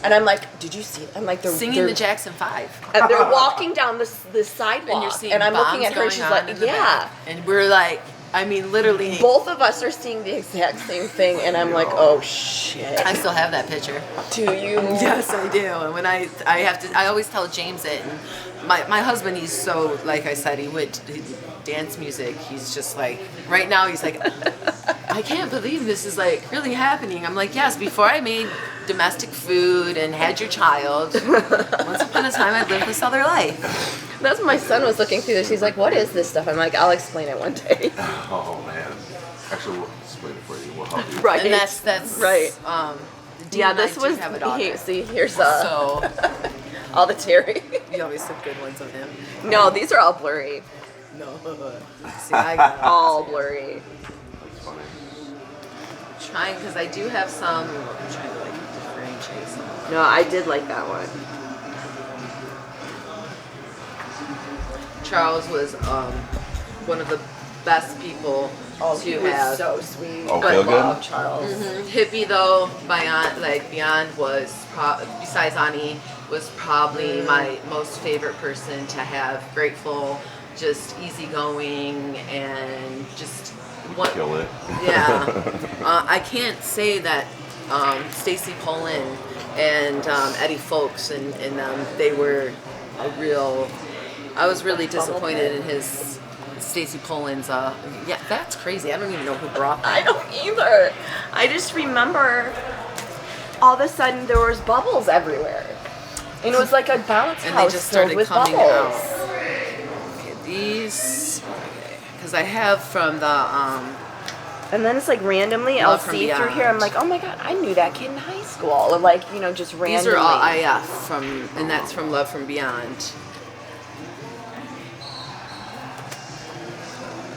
And I'm like, did you see it? I'm like, they're Singing the Jackson 5. and they're walking down this sidewalk, And you're seeing I'm bombs looking at her. going She's on like, in the yeah. back. And we're like, I mean, literally. Both of us are seeing the exact same thing, and I'm like, oh shit. I still have that picture. Do you? Yes, I do. And when I always tell James it. And my husband, he's so, like I said, he dance music. He's just like, right now he's like, I can't believe this is like really happening. I'm like, yes, before I made domestic food and had your child, once upon a time I lived this other life. That's what my son was looking through this. He's like, what is this stuff? I'm like, I'll explain it one day. Oh man. Actually, we'll explain it for you. We'll help you. Right. And that's right. Dean Yeah, and I this do was. have a daughter. See, here's So all the Terry. we always took good ones of him. No, these are all blurry. No. See, I got All blurry. That's funny. trying because I do have some. I'm trying to like differentiate some. No, I did like that one. Charles was one of the best people He to was have. so sweet. Oh, I feel good? love Charles. Hippie though, Beyond was besides Ani was probably my most favorite person to have. Grateful, just easygoing, and just what. Kill it. Yeah, I can't say that Stacy Poland and Eddie Folks and them, they were a real. I was really disappointed in his Stacy Poland's. Yeah, that's crazy. I don't even know who brought that. I don't either. I just remember all of a sudden there was bubbles everywhere. And it was like a bounce And they house just filled started with coming bubbles. out. Okay, these, because I have from the And then it's like randomly Love I'll from see through Beyond. here. I'm like, oh my god, I knew that kid in high school. Or like, just randomly. these are all IF from, and that's from Love from Beyond.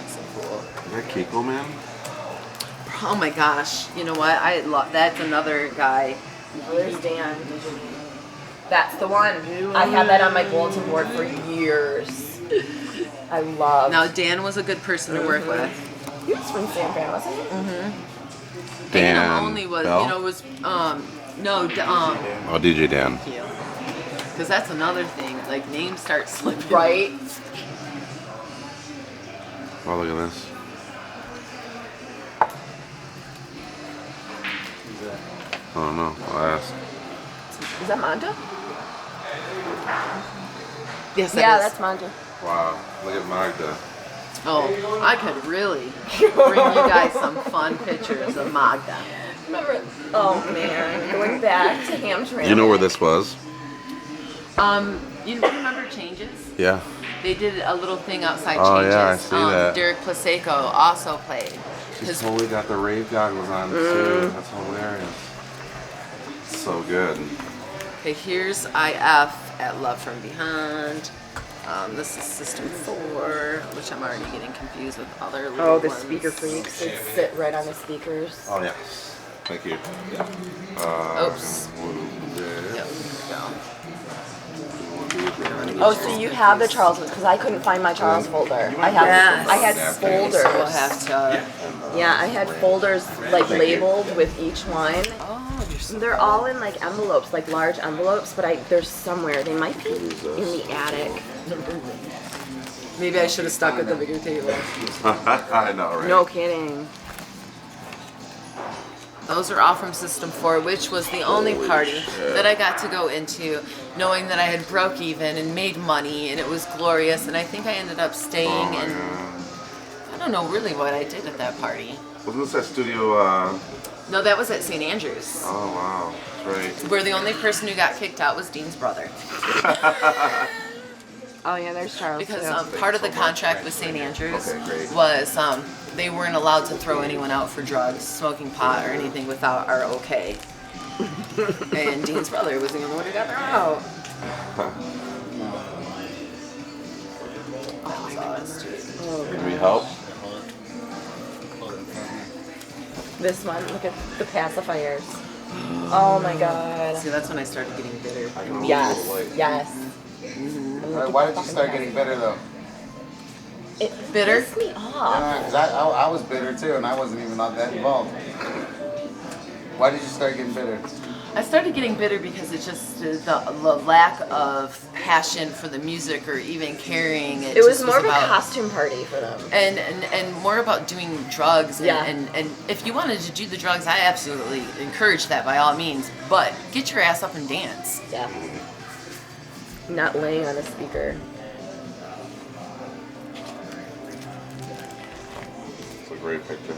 So cool. Is that Kiko, man? Oh my gosh, you know what? I love that's another guy. Oh, there's Dan. That's the one. I had that on my bulletin board for years. I love. Now Dan was a good person to work with. He was from San Fran, wasn't he? Dan Dan only was, Bell? was Oh, DJ Dan. because that's another thing. Like names start slipping. Right. Oh, look at this. Oh no, I'll ask. Is that Manta? Yes, that Yeah, is. that's Manta. Wow, look at Magda. Oh, I could really bring you guys some fun pictures of Magda. Remember? Oh man, going back to Hamtramck. You know where this was? You remember Changes? Yeah. They did a little thing outside Oh, Changes. yeah, I see that. Derek Plaseco also played. She's totally got the rave goggles on too. That's hilarious. So good. Okay, here's IF at Love From Behind. This is System 4, which I'm already getting confused with other little Oh, the ones. speaker freaks. They sit right on the speakers. Oh yeah. Thank you. Oops. Yeah. Yep, Oh, so you have the Charles ones because I couldn't find my Charles folder. I have. Yes. I had so folders. we'll have to. Yeah, I had folders like labeled with each one. Oh, you're so They're all in like envelopes, like large envelopes, but they're somewhere. They might be in the attic. Maybe I should have stuck with the bigger table. I know, right? No kidding. Those are all from System 4, which was the only party that I got to go into, knowing that I had broke even and made money, and it was glorious. And I think I ended up staying, and I don't know really what I did at that party. Wasn't this that studio? No, that was at St. Andrews, Oh wow, that's right. where the only person who got kicked out was Dean's brother. Oh yeah, there's Charles. Because too. part of the contract with St. Andrews Okay, great. was they weren't allowed to throw anyone out for drugs, smoking pot, or anything without our okay. And Dean's brother was the only one who got thrown out. That was us, too. Did we help? This one, look at the pacifiers. Oh my god. See, that's when I started getting bitter. I can Yes, like, yes. Why did you start getting bitter though? It Bitter? pissed me off. Because I was bitter too, and I wasn't even not that involved. Why did you start getting bitter? I started getting bitter because it's just the lack of passion for the music or even caring. It was just more of a about- costume party for them. and more about doing drugs and, Yeah. and if you wanted to do the drugs, I absolutely encourage that by all means, but get your ass up and dance. Yeah. Not laying on a speaker. It's a great picture.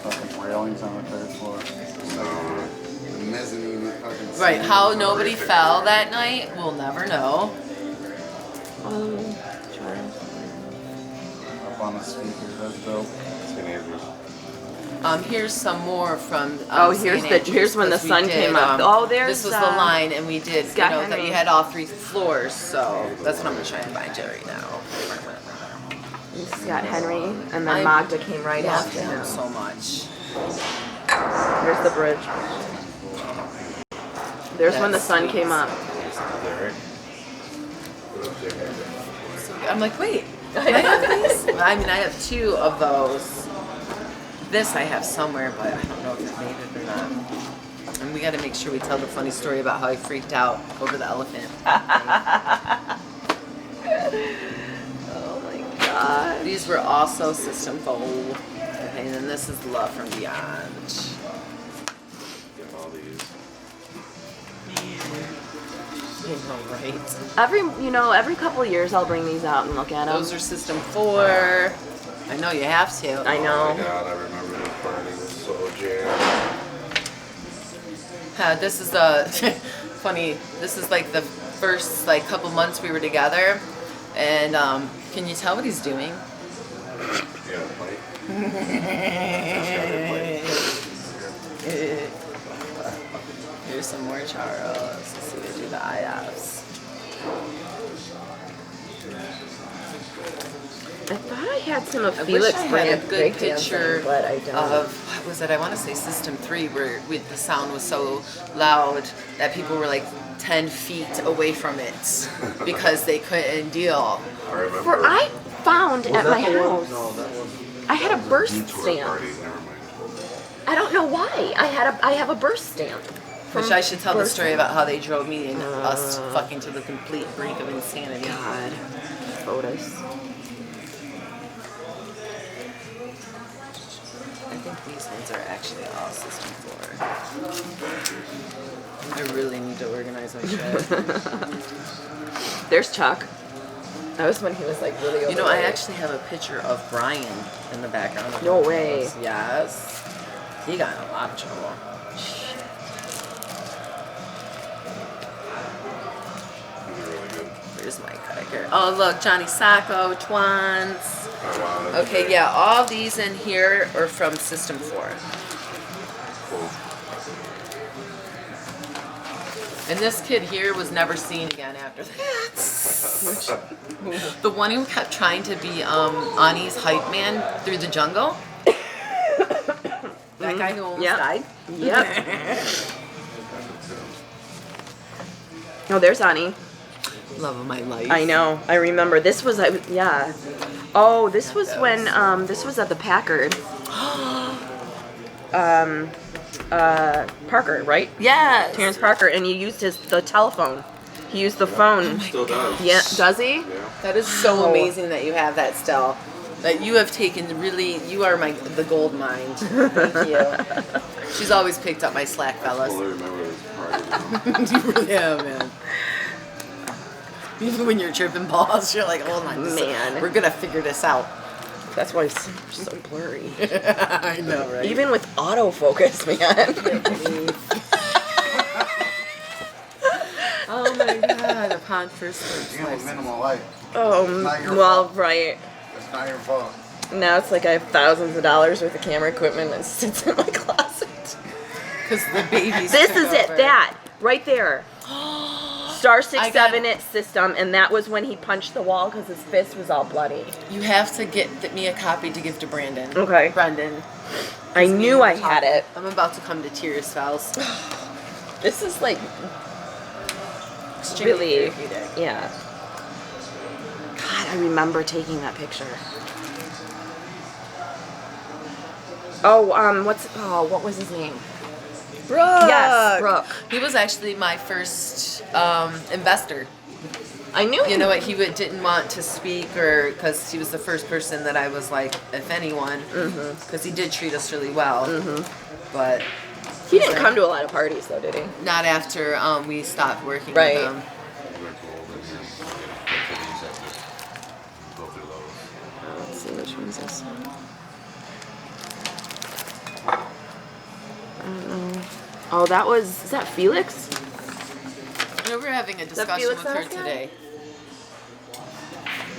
Fucking railings on the third floor. The mezzanine fucking. Right, how nobody fell that night, we'll never know. Charles. Up on the speaker, that's dope. St. Andrews. Here's some more from Oh, St. here's Andrews, here's when the 'cause we sun did, came up. Oh, there's this was the line, and we did, Scott that Henry. you had all 3 floors, so that's what I'm gonna try and find you right now. Scott Henry, and then I Magda came right love after him him. so much. Here's the bridge. There's when the That's sun sweet. came up. So I'm like, wait, I have these? I mean, I have 2 of those. This I have somewhere, but I don't know if it made it or not. And we got to make sure we tell the funny story about how I freaked out over the elephant. Oh my god. These were also System 4. Okay, and then this is Love From Beyond. Get all these. You know, right? Every couple of years I'll bring these out and look at them. Those are System 4. I know you have to. I Oh know. my god, I remember this party. It was so jammed. This is funny. This is like the first couple months we were together, and can you tell what he's doing? Yeah, plate. Here's some more Charles. Let's see what do the IFs. I thought I had some of I Felix wish I had a Brand good breakdancing, picture but I don't. of, what was it? I want to say System 3, where the sound was so loud that people were like 10 feet away from it because they couldn't deal. I remember. I found at my house. No, that was I had a burst detour stamp. party. Never mind. I don't know why. I have a burst stamp. Which I should tell the story about how they drove me and us Uh. fucking to the complete brink of insanity. God. Otis. I think these ones are actually all System 4. I really need to organize my shit. There's Chuck. That was when he was like really You know, I overweight. actually have a picture of Brian in the background. Of No one of way. those. Yes. He got in a lot of trouble. is my cracker. Oh, look, Johnny Sacco, Twans. Oh, wow, that's Okay, great. yeah, all these in here are from System 4. Cool. And this kid here was never seen again after that. The one who kept trying to be Ani's hype man through the jungle. That guy who almost died. Yep. Oh, there's Ani. Love of my life. I know. I remember. This was, yeah. Oh, this was when, this was at the Packard. Parker, right? Yes. Terrence Parker, and he used the telephone. He used the phone. Still does. Yeah, does he? Yeah. That is so Wow. amazing that you have that still. That you have taken really, you are the gold mine. Thank you. She's always picked up my slack, I fellas. totally remember this part. You really have, man. Even when you're tripping balls, you're like, hold on, Man. we're gonna figure this out. That's why it's so blurry. I know, right? Even with autofocus, man. Oh my god, upon first You know, glimpse. minimal light. Oh, Not your well, fault. right. It's not your fault. Now it's like I have thousands of dollars worth of camera equipment that sits in my closet. Because the baby's This took is it, over. that, right there. Star I 6-7 got- at Syst3m, and that was when he punched the wall because his fist was all bloody. You have to get me a copy to give to Brandon. Okay. Brendan. I knew I had it. I'm about to come to tears, Fouls. This is like, Extremely really, therapeutic. yeah. God, I remember taking that picture. Oh, what was his name? Brooke. Yes, Brooke. He was actually my first investor. I knew You know what? He didn't want to speak, or because he was the first person that I was like, if anyone, because he did treat us really well. But He didn't come to a lot of parties, though, did he? not after we stopped working Right. with him. We went to Old and activities have to go through those. Let's see, which one is this? I don't know. Oh, is that Felix? And we were having a that discussion Felix with her House guy? today.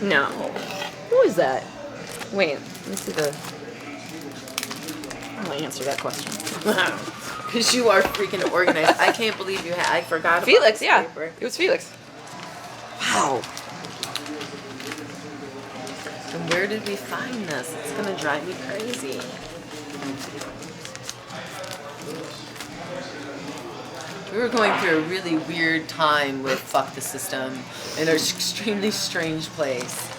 No. Who is that? Wait, let me see the. I'll answer that question. Because you are freaking organized. I can't believe you had. I forgot about Felix, this yeah. paper. It was Felix. Wow. And where did we find this? It's gonna drive me crazy. We were going through a really weird time with Fuck the System in an extremely strange place.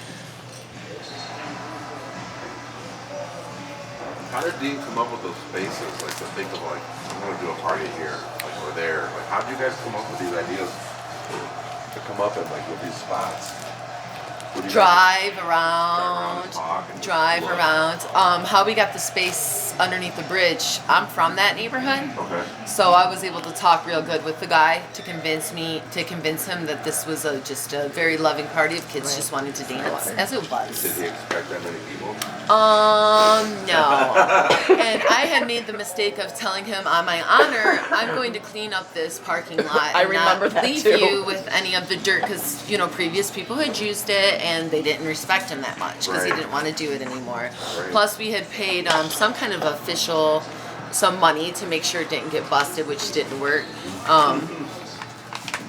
How did Dean come up with those spaces? Like to think of like, I'm gonna do a party here, like or there. Like how did you guys come up with these ideas to come up and like with these spots? What do you Drive guys around. talk and Drive look? around. How we got the space underneath the bridge. I'm from that neighborhood. Okay. So I was able to talk real good with the guy to convince him that this was just a very loving party of kids just wanted to dance, as it Did was. he expect that many people? No. And I had made the mistake of telling him on my honor, I'm going to clean up this parking lot I and remember not that leave too. you with any of the dirt because, previous people had used it and they didn't respect him that much because he Right. didn't want to do it anymore. Right. Plus we had paid some kind of official, some money to make sure it didn't get busted, which didn't work.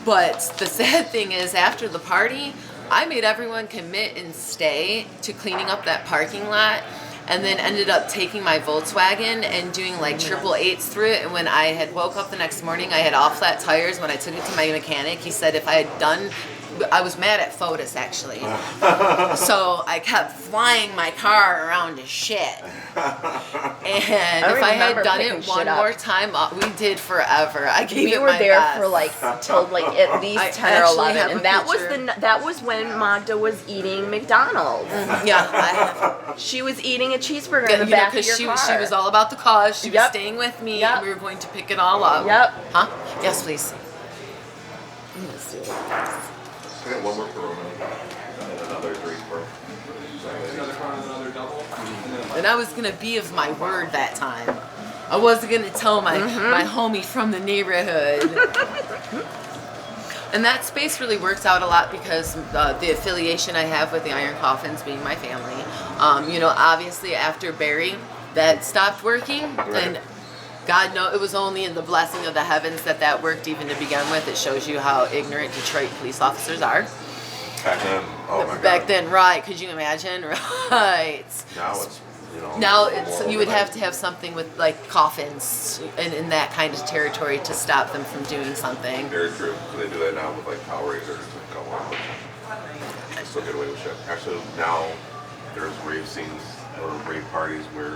But the sad thing is after the party, I made everyone commit and stay to cleaning up that parking lot, and then ended up taking my Volkswagen and doing like 888s through it. And when I had woke up the next morning, I had all flat tires. When I took it to my mechanic, he said if I had done, I was mad at Fotis actually. So I kept flying my car around to shit. And if I had remember done picking it shit one up. more time, we did forever. I gave We it were my there best. for like till like at least I 10 or actually 11, have a and that picture. that was when Magda was eating McDonald's. Yeah, I have. She was eating a cheeseburger Yeah, in the back of because your she car. was all about the cause. She was Yep. staying with me, Yep. and we were going to pick it all up. Yep. Huh? Yes, please. Let's see. I got one more Corona and another drink for. Another Corona, another double. And I was gonna be of my word that time. I wasn't gonna tell my homie from the neighborhood. And that space really works out a lot because the affiliation I have with the Iron Coffins being my family. You know, obviously after Barry, that stopped working, and God knows it was only in the blessing of the heavens that worked even to begin with. It shows you how ignorant Detroit police officers are. Back then, oh my God. Back then, right? Could you imagine? Right. Now it's, you know. Now it's you would have to have something with like coffins and in that kind of territory to stop them from doing something. Very true. They do that now with like Power Rangers and go on. They still get away with shit. Actually, now there's rave scenes or rave parties where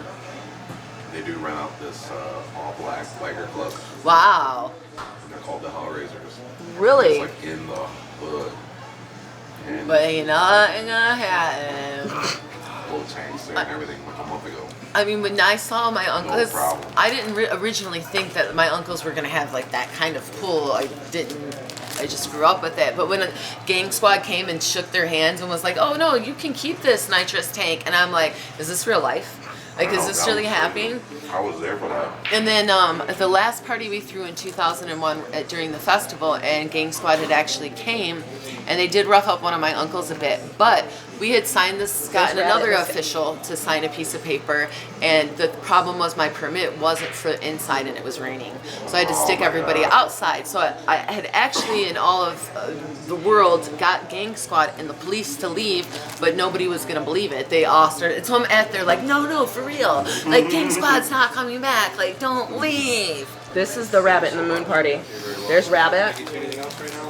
they do rent out this all black biker club. Wow. And they're called the Hellraisers. Really? It's like in the hood. And But ain't nothing gonna happen. little tanks there and everything like a month ago. I mean, when I saw my uncles, problem. I didn't originally think that my uncles were gonna have like that kind of pool. I just grew up with it. But when a gang squad came and shook their hands and was like, "Oh no, you can keep this nitrous tank," and I'm like, "Is this real life? Like, is this really happening?" I was there for that. And then at the last party we threw in 2001 during the festival, and Gang Squad had actually came, and they did rough up one of my uncles a bit, but we had signed this, gotten another official to sign a piece of paper, and the problem was my permit wasn't for inside and it was raining. So I had to stick everybody outside. So I had actually in all of the world got Gang Squad and the police to leave, but nobody was gonna believe it. They all started, so I'm at there like, no, for real. Like, Gang Squad's not coming back. Like, don't leave. This is the Rabbit in the Moon Party. There's Rabbit,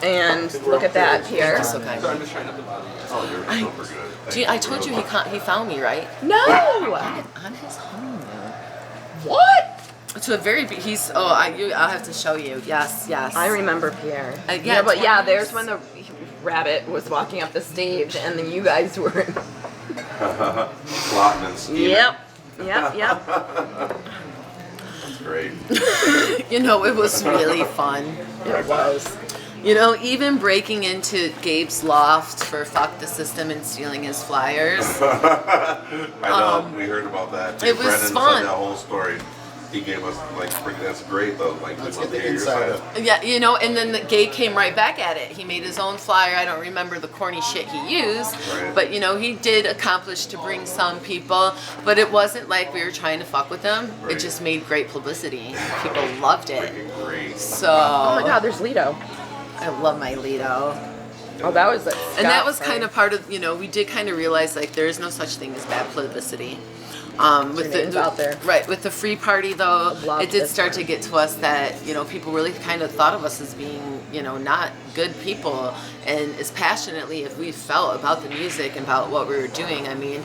and look at that here. So kind. So I'm just trying to bother you. Oh, you're super good. Gee, I told you he found me, right? No! On his honeymoon. What? To a very he's I'll have to show you. Yes. I remember Pierre. Yeah, but yeah, 20 there's when the Rabbit was walking up the stage, and then you guys were. Plotting and scheming. Yep. That's great. You know, it was really fun. It was. You know, even breaking into Gabe's loft for Fuck the System and stealing his flyers. I know, we heard about that. It was Brendan fun. said that whole story. He gave us, like, that's great, though. Like, Let's we love get to the hear your inside side. of Yeah, you know, and then Gabe came right back at it. He made his own flyer. I don't remember the corny shit he used, Right. but you know, he did accomplish to bring some people, but it wasn't like we were trying to fuck with them. Right. It just made great publicity. People loved it. Freaking great. So, Oh my God, there's Lido. I love my Lido. Oh, that was. And that was kind of part of, you know, we did kind of realize like there is no such thing as bad publicity. With name's out there. Right, with the free party though, Loved it did this start one. to get to us that, you know, people really kind of thought of us as being, you know, not good people, and as passionately as we felt about the music and about what we were doing. I mean,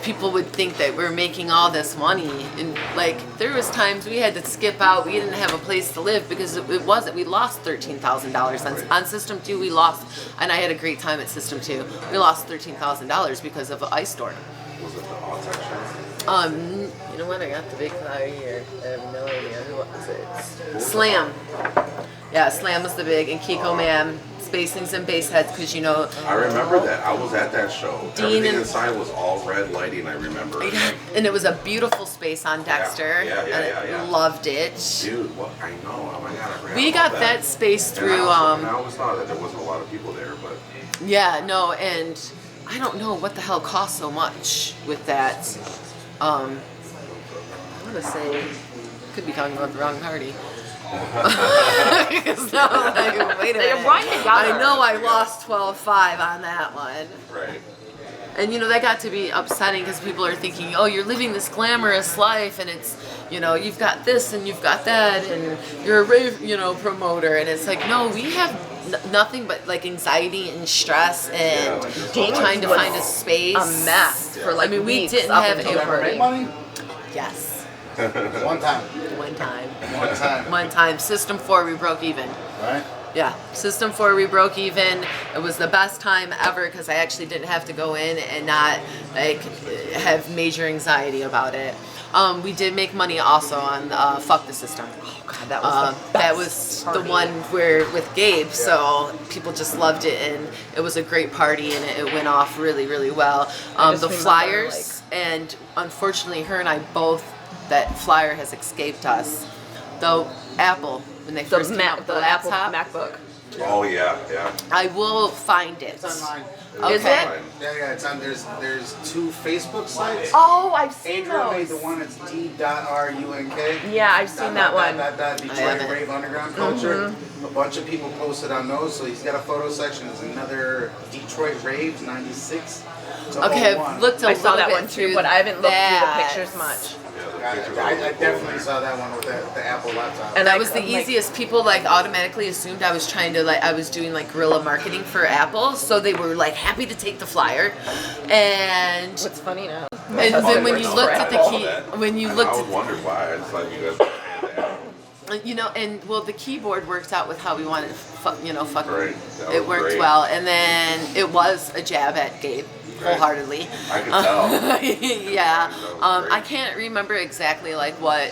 people would think that we're making all this money, and like there was times we had to skip out. We didn't have a place to live because it wasn't. We lost $13,000 on System 2. We lost, and I had a great time at System 2. We lost $13,000 because of an ice storm. Was it the Autech show? You know what? I got the big flyer here. I have no idea. Who was it? Slam. Yeah, Slam was the big, and Kiko Man, Spacings and Bassheads, because you know. I remember that. I was at that show. Dean Everything and- inside was all red lighting, I remember. Yeah, and it was a beautiful space on Dexter. Yeah, and yeah. loved it. Dude, what? I know. Oh my God, I forgot We about got that space And through. I always thought that there wasn't a lot of people there, but Yeah, no, and I don't know what the hell cost so much with that. I want to say, could be talking about the wrong party. Because now I'm like, wait a They're minute. right together. I know I lost 12-5 on that one. right. And you know, that got to be upsetting because people are thinking, oh, you're living this glamorous life, and it's, you know, you've got this and you've got that, and you're a rave, you know, promoter, and it's like, no, we have nothing but like anxiety and stress and trying to find a space. A mess for like I mean, we weeks didn't up have until a Ever make party. money? Yes, One time. one time. One time. One time, System 4, we broke even. Right? Yeah, System 4, we broke even. It was the best time ever because I actually didn't have to go in and not like have major anxiety about it. We did make money also on Fuck the System. Oh God, that was the best That was the party. one where with Gabe, so people just loved it, and it was a great party, and it went off really, really well. I just The remember, flyers, and unfortunately, her and I both, that flyer has escaped us. Though Apple, when they The first came out with the Apple laptop, MacBook. Oh yeah, yeah. I will find it. It's online. Okay. Is it? Yeah, it's on. There's 2 Facebook sites. Oh, I've seen Andrew made the those. one that's D.RUNK. Yeah, I've seen that one. Detroit haven't. Rave Underground Culture. A bunch of people posted on those, so he's got a photo section. There's another Detroit Raves '96. Okay, I've looked a I little saw that bit one too, through but I haven't looked through the that. pictures much. I definitely saw that one with the Apple laptop. And That was the easiest. People like automatically assumed I was trying to I was doing like guerrilla marketing for Apple, so they were like happy to take the flyer. And What's funny now? and then when you looked at the key, when you I looked always wondered why. I just thought you guys were fans of Apple. you know, and well, the keyboard worked out with how we wanted, fucking, Great. That it was worked great. well. And then it was a jab at Gabe, wholeheartedly. I could tell. Yeah. Great. I can't remember exactly like what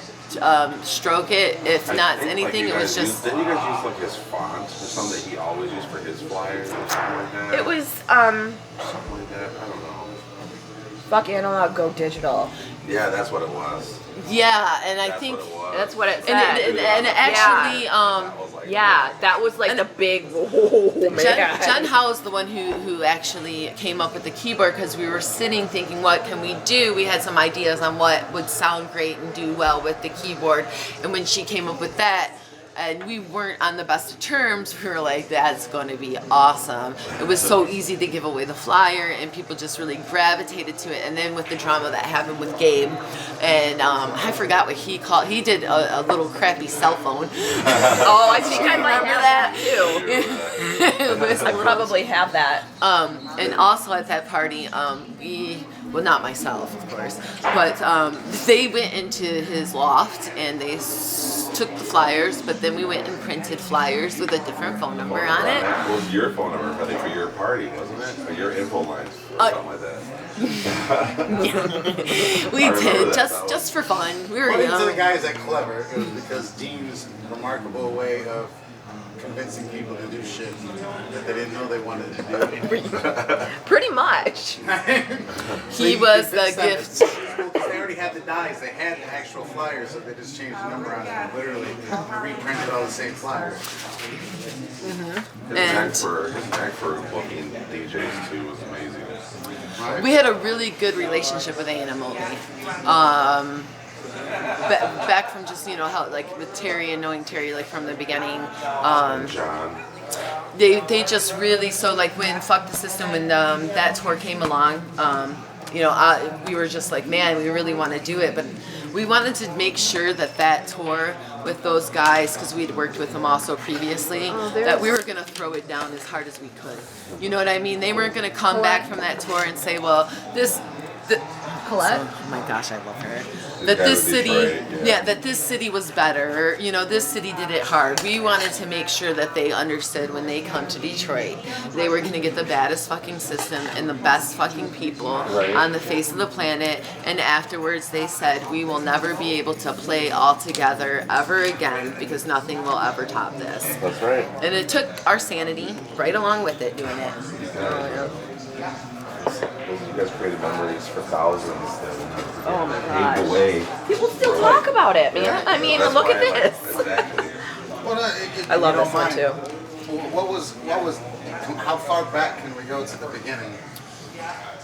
stroke it. If I not think, anything, you it was guys just. Didn't you guys use like his font or something that he always used for his flyers or something like that? It was something like that. I don't know. fuck analog, go digital. Yeah, that's what it was. Yeah, and I That's think. what it was. That's what it And, said. and actually, That was like, Yeah, that was like And the big. Oh man. Jen Howe is the one who actually came up with the keyboard because we were sitting thinking, what can we do? We had some ideas on what would sound great and do well with the keyboard. And when she came up with that, and we weren't on the best of terms, we were like, that's going to be awesome. It was so easy to give away the flyer, and people just really gravitated to it. And then with the drama that happened with Gabe, and I forgot what he called. He did a little crappy cell phone. Oh, I think I might have that too. It was I probably have that. and also at that party, well, not myself, of course, but they went into his loft and they took the flyers, but then we went and printed flyers with a different phone number on it. What was your phone number? I think for your party, wasn't it? Or your info lines, or something like that. We I remember did, that just for fun. We were According to the young. guys at Clever, it was because Dean's remarkable way of convincing people to do shit that they didn't know they wanted to do. Pretty much. He was the gift. Because they already had the dies, they had the actual flyers, so they just changed the number on it and literally reprinted all the same flyers. His knack for booking DJs too was amazing. Right? We had a really good relationship with A&M only. Back from just, how, like, with Terry and knowing Terry, like, from the beginning. John. They just really, so, like, when Fuck the System, when that tour came along, we were just like, man, we really want to do it. But we wanted to make sure that tour with those guys, because we'd worked with them also previously, that we were going to throw it down as hard as we could. You know what I mean? They weren't going to come back from that tour and say, well, Colette? oh my gosh, I love her. These That guys this in city, Detroit, that this city was better. Or, this city did it hard. We wanted to make sure that they understood when they come to Detroit, they were gonna get the baddest fucking system and the best fucking people on the face of the planet. And afterwards, they said, we will never be able to play all together ever again because nothing will ever top this. That's right. And it took our sanity right along with it doing it. You guys created memories for thousands that Oh my paved the gosh. way. People still talk about it, man. I mean, That's look why at I like- this. Exactly. Well, I love you this know, one too. What was, how far back can we go to the beginning?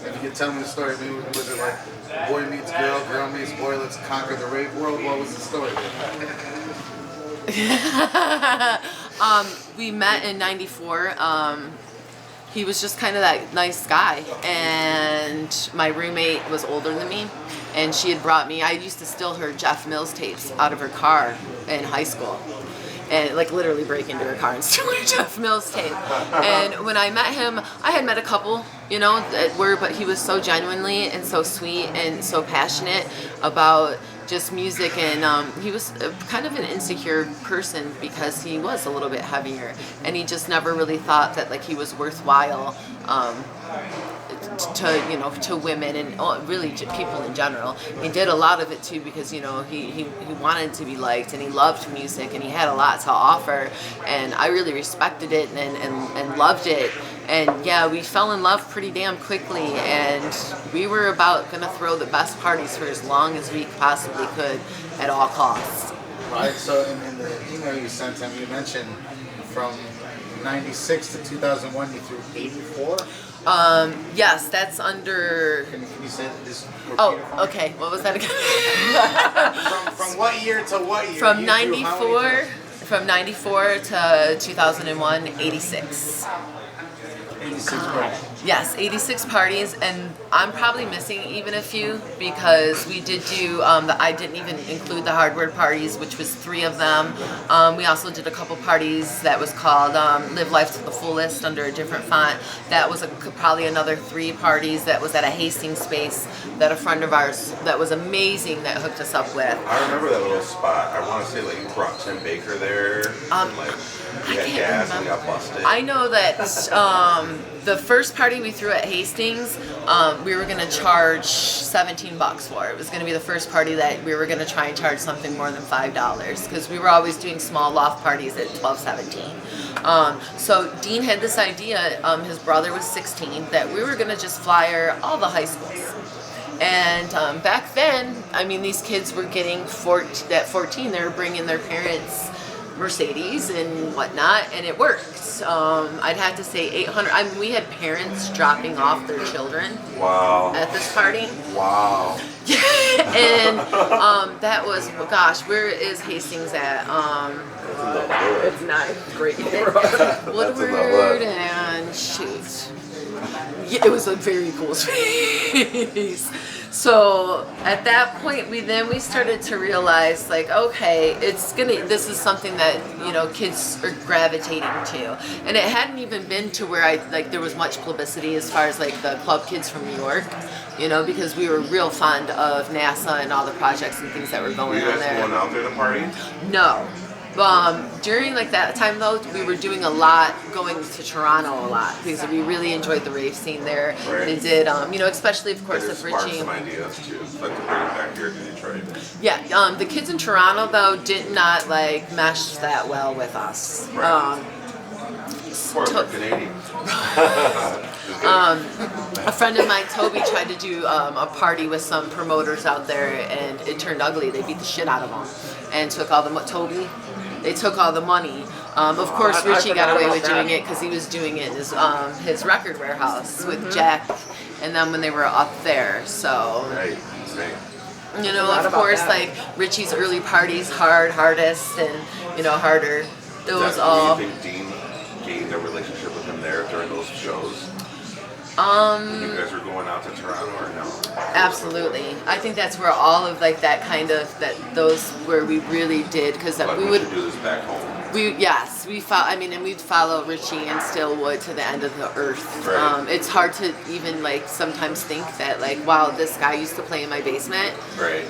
If you could tell me the story, maybe was it like boy meets girl, girl meets boy, let's conquer the rave world? What was the story? We met in '94. He was just kind of that nice guy, and my roommate was older than me, and she had brought me, I used to steal her Jeff Mills tapes out of her car in high school, and like literally break into her car and steal her Jeff Mills tape. And when I met him, I had met a couple, that were, but he was so genuinely and so sweet and so passionate about just music, and he was kind of an insecure person because he was a little bit heavier, and he just never really thought that like he was worthwhile to women and really people in general. He did a lot of it too because he wanted to be liked, and he loved music, and he had a lot to offer, and I really respected it and loved it. And yeah, we fell in love pretty damn quickly, and we were about gonna throw the best parties for as long as we possibly could at all costs. Right, so in the email you sent him, you mentioned from 96 to 2001, you threw 84. Yes, that's under. Can you say this? Oh, okay. What was that again? From what year to what year? From You threw how many 94. times? From 94 to 2001, 86. 86 parties. Yes, 86 parties, and I'm probably missing even a few because we did do, I didn't even include the hardware parties, which was 3 of them. We also did a couple parties that was called Live Life to the Fullest under a different font. That was probably another 3 parties that was at a Hastings space that a friend of ours that was amazing that hooked us up with. I remember that little spot. I want to say like you brought Tim Baker there. And, like you had gas and we got busted. I know that the first party we threw at Hastings, we were going to charge $17 for. It was going to be the first party that we were going to try and charge something more than $5 because we were always doing small loft parties at $12.17. So Dean had this idea, his brother was 16, that we were going to just flyer all the high schools. And back then, I mean, these kids were getting at 14, they were bringing their parents Mercedes and whatnot, and it worked. I'd have to say 800. I mean, we had parents dropping off their children Wow. at this party. Wow. And that was, gosh, where is Hastings at? It's not a great neighborhood. Woodward and shoot. Yeah, it was a very cool space. So at that point, we started to realize, like, okay, this is something that, you know, kids are gravitating to, and it hadn't even been to where there was much publicity as far as like the club kids from New York, you know, because we were real fond of NASA and all the projects and things that were Were going you on guys there. going out there to party? No. During like that time though, we were doing a lot, going to Toronto a lot because we really enjoyed the rave scene there. Right. And did, you know, especially of course There's with sparked Richie. some ideas too. Like to bring it back here to Detroit. Yeah, the kids in Toronto though did not like mesh that well with us. Right. Of course, we're Canadian. A friend of mine, Toby, tried to do a party with some promoters out there, and it turned ugly. They beat the shit out of them and took all the They took all the money. Of course, I Richie got forgot away about with doing it because he was doing it in his record warehouse with Jack, and then when they were up there. So, Right. Right. you know, Forgot of about course, that. like Richie's early parties, hardest, and you know, harder. Those Do all. you think Dean gained a relationship with him there during those shows? You guys were going out to Toronto or no? Absolutely. I think that's where all of like that kind of those where we really did because Like, we we would should do this back home. and we'd follow Richie and still would to the end of the earth. Right. It's hard to even like sometimes think that like wow, this guy used to play in my basement. Right.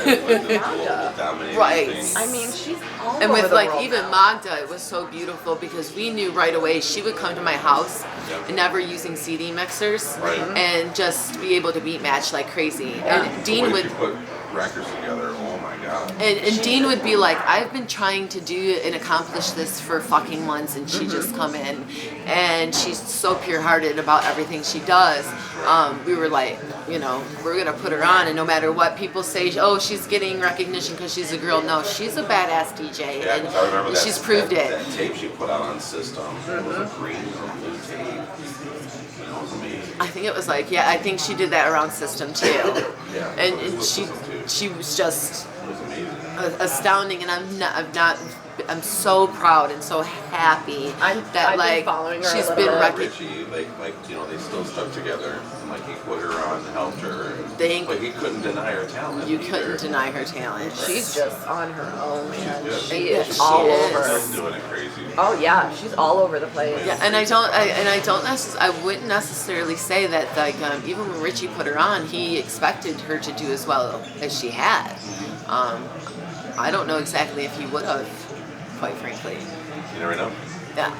And, like, the global dominating Right. thing. I mean, she's all And over with the like world even now. Magda, it was so beautiful because we knew right away she would come to my house, Yep. never using CD mixers, Right. and just be able to beat match like crazy. Yeah. And The Dean way would. she put records together, oh my god. And Dean would be like, I've been trying to do and accomplish this for fucking months, and she just come in, and she's so pure-hearted about everything she does. We were like, you know, we're gonna put her on, and no matter what people say, oh, she's getting recognition because she's a girl. No, she's a badass DJ, Yeah, 'cause I remember and that, she's proved that, it. That tape she put out on Syst3m. It was a green or blue tape. It was amazing. I think it was like, yeah, I think she did that around Syst3m too, Yeah. and it was she Syst3m too. she was just It was amazing. astounding, and I'm so proud and so happy I've that been like following her a she's little been bit. recognized. Richie, like you know, they still stuck together, and like he put her on, and helped her. Thank- He couldn't deny her talent. You either. couldn't deny her talent. She's just on her own, man. good. She Yeah, is she all is. over. Still doing it crazy. Oh yeah, she's all over the place. Yeah, and I wouldn't necessarily say that like even when Richie put her on, he expected her to do as well as she had. I don't know exactly if he would have, quite frankly. You never know. Yeah.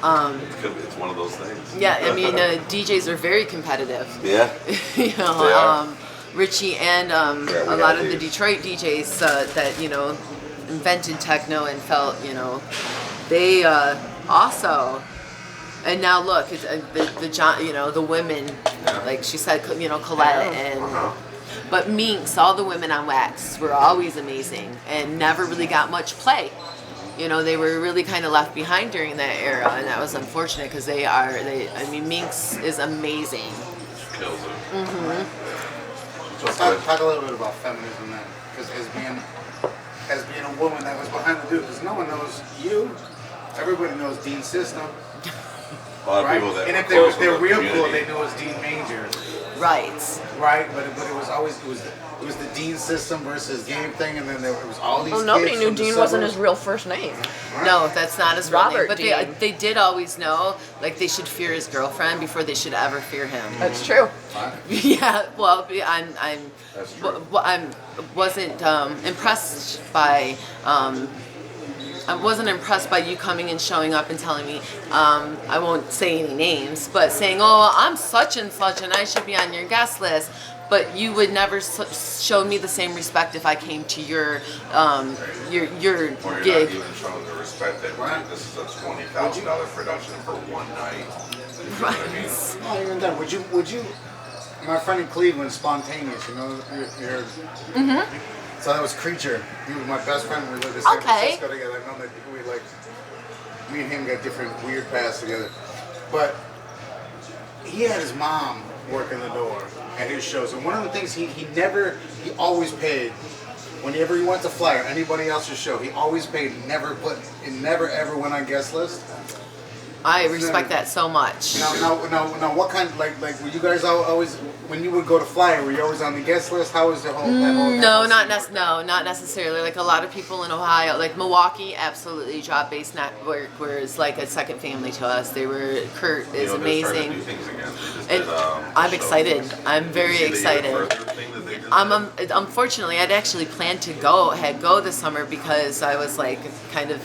It's one of those things. Yeah. I mean, DJs are very competitive. Yeah. You know, They are. Richie and we a got lot of the these. Detroit DJs that you know invented techno and felt they also. And now look, it's, the John, you know, the women, Yeah. like she said, you know, Colette and. Uh-huh. But Minx, all the women on Wax were always amazing and never really got much play. you know, they were really kind of left behind during that era, and that was unfortunate because I mean, Minx is amazing. She kills it. Mm-hmm. So talk a little bit about feminism then, because as being a woman that was behind the dude, because no one knows you. Everybody knows Dean Syst3m. A lot of right? people that and were if close they're with the real cool, community. they knew it was Dean Manger. Right. Right, but it was always it was the Dean Syst3m versus game thing, and then there was all these. Well, nobody kids knew from the Dean wasn't suburbs. his real first name. Right? No, that's not his real name. Robert But Dean. they did always know, like, they should fear his girlfriend before they should ever fear him. That's true. Yeah, well, That's true. I wasn't impressed by. I wasn't impressed by you coming and showing up and telling me, I won't say any names, but saying, oh, I'm such and such and I should be on your guest list. But you would never show me the same respect if I came to your Or you're gig. not even showing the respect that this is a $20,000 production for one night. You know what I mean? Not even that. Would you? My friend in Cleveland, Spontaneous. You know, you heard. Mm-hmm. So that was Creature. He was my best friend. We lived in San Okay. Francisco together. I know that we like. Me and him got different weird paths together, but he had his mom working the door at his shows, and one of the things he always paid. Whenever he went to fly or anybody else's show, he always paid. Never ever went on guest list. I respect that so much. Now, what kind like were you guys always when you would go to Flyer? Were you always on the guest list? How was the whole? No, not necessarily. Like a lot of people in Ohio, like Milwaukee, absolutely job-based network, whereas like a second family to us. Kurt is You know, they're starting amazing, to do things again. They just and did, I'm show. excited. I'm very See the excited. further thing that they did there? Unfortunately, I'd actually planned to go this summer because I was like kind of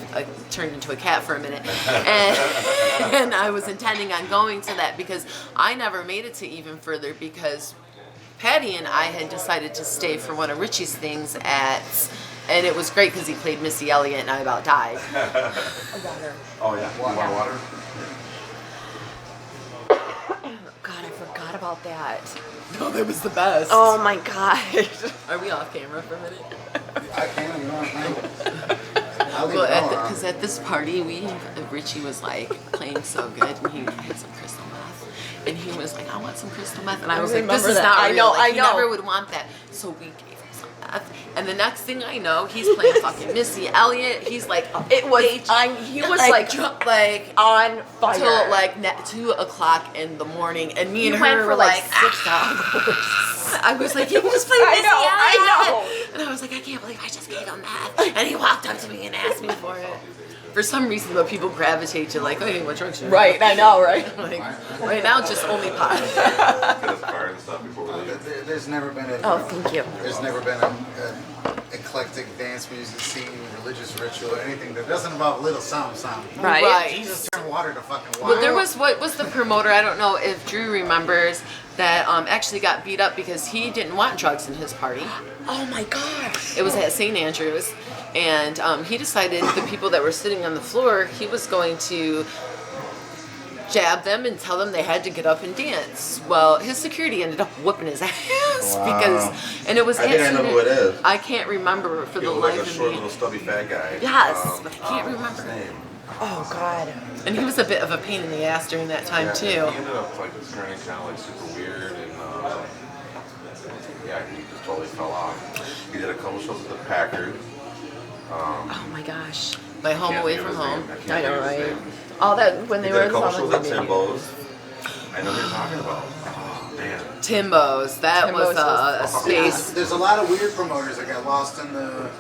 turned into a cat for a minute, and I was intending on going to that because I never made it to Even Further because Patty and I had decided to stay for one of Richie's things and it was great because he played Missy Elliott and I about died. Oh yeah. You want water? God, I forgot about that. No, that was the best. Oh my God. Are we off camera for a minute? I can. You know. I'll leave Well, it all because at this party, Richie was like playing so good, and he had some crystal meth, and he was like, "I want some crystal meth," and I was like, "This remember is that. not I real. know, Like, I he know. never would want that." So we gave him some meth, and the next thing I know, he's playing fucking Missy Elliott. He's like, It was. He was like on fire. till like 2:00 in the morning, and me and You went her for were like like 6 hours. I was like, he was playing I Missy know, Elliott. I know. And I was like, I can't believe I just gave him that. And he walked up to me and asked me for it. For some reason, though, people gravitate to like, hey, what drugs? Right, I know, right? Like, right now, just only pot. Get us fire and stuff before we leave. There's never been a. Oh, thank you. There's never been a eclectic dance music scene, religious ritual, or anything that doesn't involve little something. Right. Right. Jesus turned water to fucking wine. Well, there was what was the promoter? I don't know if Dru remembers that actually got beat up because he didn't want drugs in his party. Oh my gosh. It was at St. Andrews, and he decided the people that were sitting on the floor, he was going to jab them and tell them they had to get up and dance. Well, his security ended up whooping his ass because, and it was. I think I know who it is. I can't remember for He the looked like life a of short me. little stubby fat guy. Yes, but I can't What's his remember. name? Oh God. And he was a bit of a pain in the ass during that time Yeah, too. He ended up like turning kind of like super weird and yeah, he just totally fell off. He did a couple shows at the Packard. Oh my gosh. My home Can't away think from of his home. name. can't I know, think of his right? name. All that when He they did were a couple on shows the at video. Timbo's. I know what you're talking about. Oh, damn. Timbo's. That was a space. There's a lot of weird promoters that got lost in the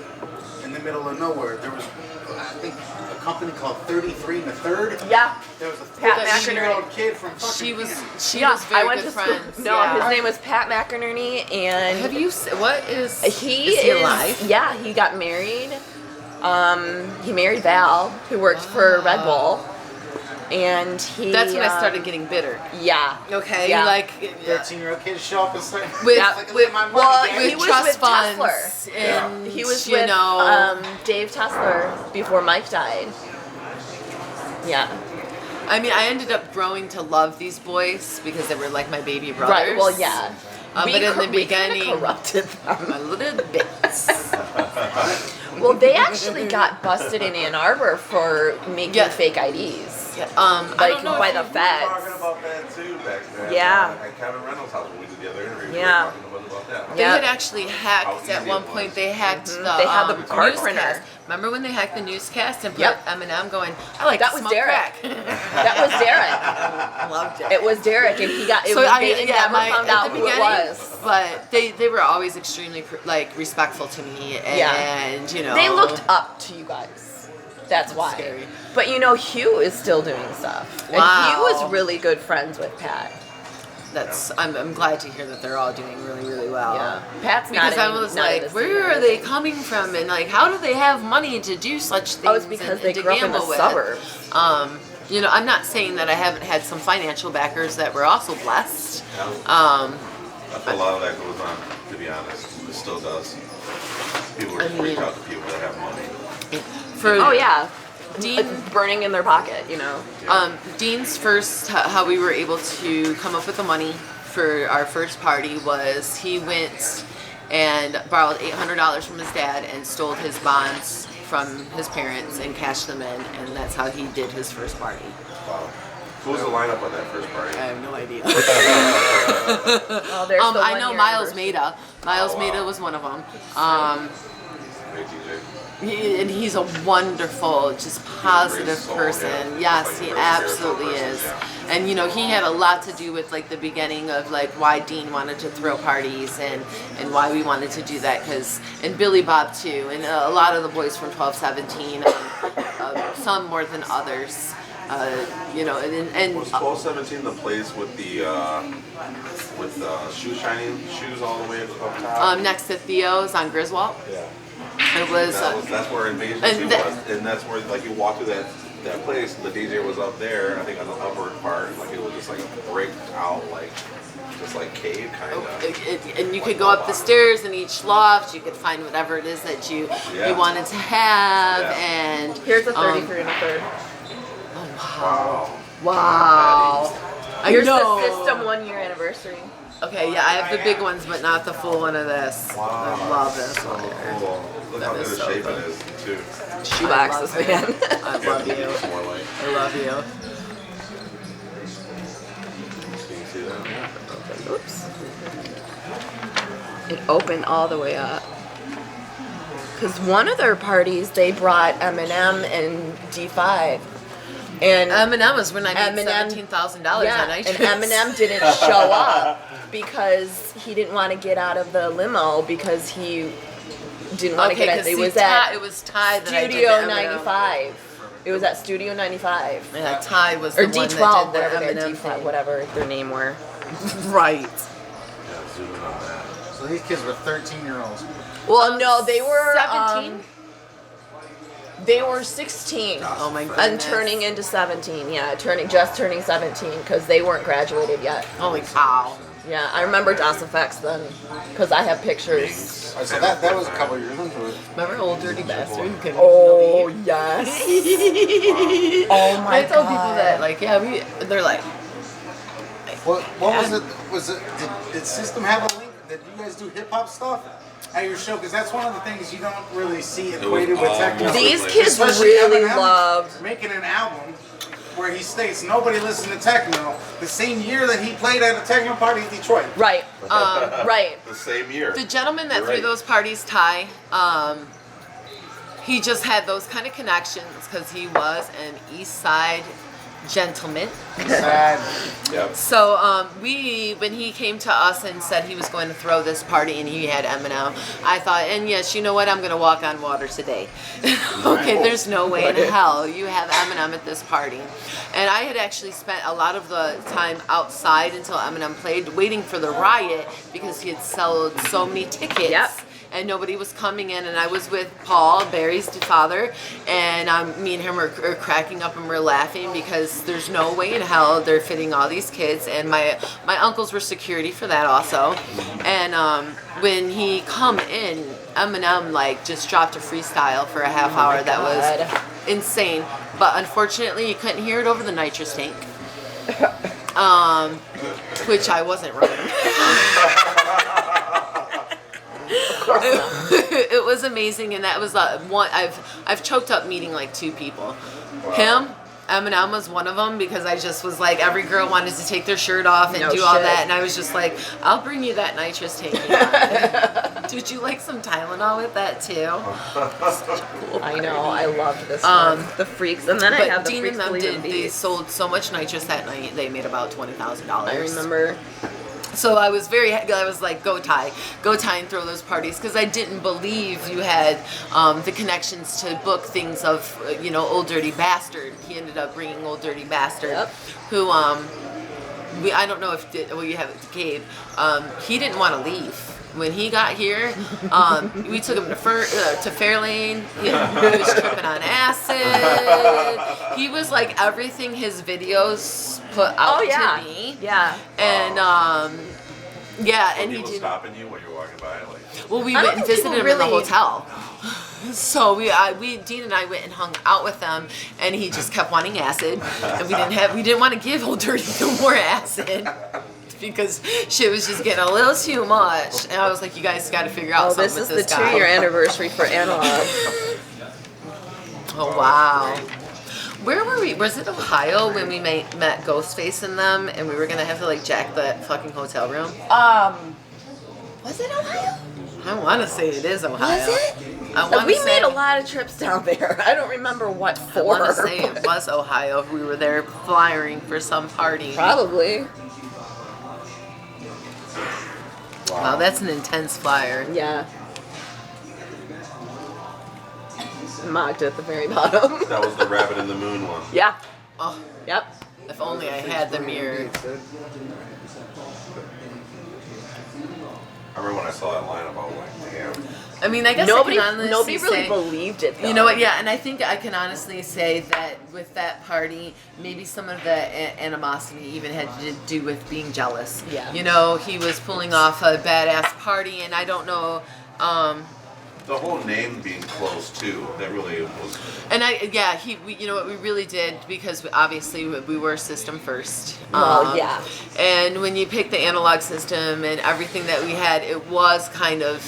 middle of nowhere. There was, I think, a company called 33 and the Third. Yeah. There was a Pat 13-year-old kid from fucking She was Canada. Yeah, was very I went good to friends. school. No, yeah. his name was Pat McInerney, and Have you? What is? he is he alive? Yeah, he got married. He married Val, who worked for Red Bull, and he. That's when I started getting bitter. Yeah. Okay, Yeah. like 13-year-old kid show up and say, with Yeah. with, my money, Well, Dad. he with was trust with funds Tesla. and He was you with know. Dave Tesler before Mike died. Yeah. I mean, I ended up growing to love these boys because they were like my baby brothers. Right. Well, yeah. But in the we kinda beginning, corrupted them. a little bit. Well, They actually got busted in Ann Arbor for making Yeah. fake IDs. Yeah, I Like don't know by if the We were talking feds. about that too back then. Yeah. At Kevin Reynolds' house when we did the other interview. Yeah. We were talking about that. They Yeah. had actually hacked How at easy one it point. was. They hacked the They had the card newscast. printer. Remember when they hacked the newscast and put Yep. Eminem going? I like That to was smoke Derek. crack. That was Derek. Loved it. It was Derek, and he got. It was, they never found out who it was. But they were always extremely respectful to me, and you know They looked up to you guys. That's why. Scary. But you know, Hugh is still doing stuff. And Wow. he was really good friends with Pat. I'm glad to hear that they're all doing really, really well. Yeah. Pat's Because not I was not like, in the where scene are they or coming from, and like, how do they have money to do such things? Oh, it's because they to grew up in the gamble with? suburbs. You know, I'm not saying that I haven't had some financial backers that were also blessed. Yeah. That's a lot of that goes on, to be honest. It still does. People just reach out to people that have money. Oh yeah. Dean, It's burning in their pocket, you know. Dean's first, how we were able to come up with the money for our first party was he went and borrowed $800 from his dad and stole his bonds from his parents and cashed them in, and that's how he did his first party. Wow. Who was the lineup on that first party? I have no idea. Oh, there's the I 1 know year Miles anniversary. Maida. Miles Oh, Maida wow. was one of them. Great DJ. And he's a wonderful, just positive soul, person. yeah. Yes, Like a he very absolutely spiritual is. person, yeah. And you know, he had a lot to do with like the beginning of like why Dean wanted to throw parties and why we wanted to do that. Because and Billy Bob too, and a lot of the boys from 1217, some more than others. You know, and Was 1217 the place with the shoe shining shoes all the way up top? next to Theo's on Griswold. Yeah. It was. That's where Invasion and 2 that- was, and that's where like you walk through that place. The DJ was up there, I think on the upper part, like it was just like a bricked out just like cave kind of. And you could go up the stairs in each loft. You could find whatever it is that you wanted to have, Yeah. and Here's a 33 and a third. Wow. wow. Here's I the know. Syst3m 1 year anniversary. Okay, yeah, I have the big ones, but not the full one of this. Wow. I love this So one here. cool. Look That how good is a so shape good. it is too. Shoeboxes, man. I love Yeah, you. it's more like. I love you. Can you see that? Oops. It opened all the way up. Because one of their parties, they brought Eminem and D5. And Eminem was when I made Eminem- $17,000 yeah, on and iTunes. Eminem didn't show up because he didn't want to get out of the limo because he didn't want to Okay, get out. because It was at it was Ty that I did Studio the Eminem. 95. It was at Studio 95. Yeah, Ty was Or the one D12, that whatever did the their Eminem D5, thing. whatever their name were. Right. Yeah, zoom in on that. So these kids were 13-year-olds. Well, no, they were 17? They were 16 Oh my goodness. and turning into 17. Yeah, just turning 17 because they weren't graduated yet. Holy cow. Yeah, I remember DOS Effects then because I have pictures. All right, so that was a couple years into it. Remember Old Dirty Bastard? Oh yes. Oh my I tell god. people that, like, yeah, they're like, What was it? Did Syst3m have a link? Did you guys do hip hop stuff at your show? Because that's one of the things you don't really see equated with all techno. music. These kids Especially really Eminem loved. making an album where he states nobody listened to techno the same year that he played at a techno party in Detroit. Right. Right. The same year. the gentleman that You're threw right. those parties, Ty, he just had those kind of connections because he was an East Side gentleman. Sad. Yep. So when he came to us and said he was going to throw this party and he had Eminem, I thought, and yes, you know what, I'm going to walk on water today. Okay, there's no way in hell you have Eminem at this party. And I had actually spent a lot of the time outside until Eminem played, waiting for the riot because he had sold so many tickets. Yep. And nobody was coming in, and I was with Paul, Barry's father, and me and him were cracking up and we're laughing because there's no way in hell they're fitting all these kids, and my uncles were security for that also. And when he come in, Eminem like just dropped a freestyle for a half hour that was insane, but unfortunately you couldn't hear it over the nitrous tank, which I wasn't running. It was amazing, and that was one. I've choked up meeting like 2 people. Him, Eminem was one of them, because I just was like, every girl wanted to take their shirt off and No do all shit. that, and I was just like, I'll bring you that nitrous tank. Would you like some Tylenol with that too? I know. I loved this one. The Freaks, and then I have But the Dean Freaks and them Believe in did. They Beats. sold so much nitrous that night. They made about $20,000. I remember. So I was like, go Ty and throw those parties, because I didn't believe you had the connections to book things of, Old Dirty Bastard. He ended up bringing Old Dirty Bastard, Yep. who, I don't know if, you have it to Gabe, he didn't want to leave. When he got here, we took him to Fairlane. He was tripping on acid. He was like everything his videos put out to be. Yeah. And and he People did. stopping you when you're walking by, like. Well, we I went don't and think visited people him in the really- hotel. So Dean and I went and hung out with him, and he just kept wanting acid, and we didn't want to give Old Dirty no more acid. Because shit was just getting a little too much, and I was like, "You guys got to figure out something This is with this the guy." 2-year anniversary for Analog. Oh wow! Where were we? Was it Ohio when we met Ghostface and them, and we were gonna have to like jack that fucking hotel room? Was it Ohio? I want to say it is Ohio. Was it? I want We to say. made a lot of trips down there. I don't remember what I for. want to say it was Ohio. We were there flying for some party. Probably. Wow, that's an intense flyer. Yeah. Mocked at the very bottom. That was the Rabbit in the Moon one. Yeah. Oh, Yep. if only I had the mirror. I remember when I saw that line about like, damn. I mean, I guess Nobody I can honestly really say, believed it, though. You know what? Yeah, and I think I can honestly say that with that party, maybe some of the animosity even had to do with being jealous. Yeah. He was pulling off a badass party, and I don't know. The whole name being close too, that really was. And you know what, we really did, because obviously we were system first. Well, yeah. And when you pick the analog system and everything that we had, it was kind of,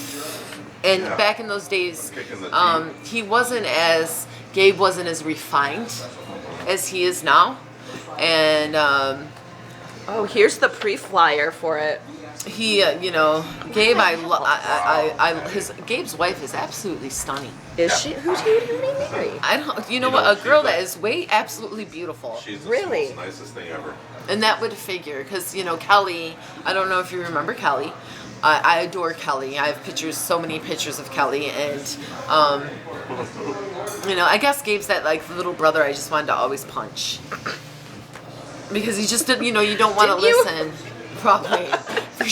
and Yeah. back in those days, Kicking the Gabe wasn't as refined as he is now. And Oh, here's the pre-flyer for it. he, Gabe, Gabe's wife is absolutely stunning. Is she? Who did he marry? I don't, You know, what, a girl she's that is absolutely beautiful. She's the Really? most nicest thing ever. And that would figure, because, Kelly, I don't know if you remember Kelly. I adore Kelly. I have so many pictures of Kelly, and, I guess Gabe's that, little brother I just wanted to always punch. Because he just didn't, you don't want to Didn't you? listen. Probably, for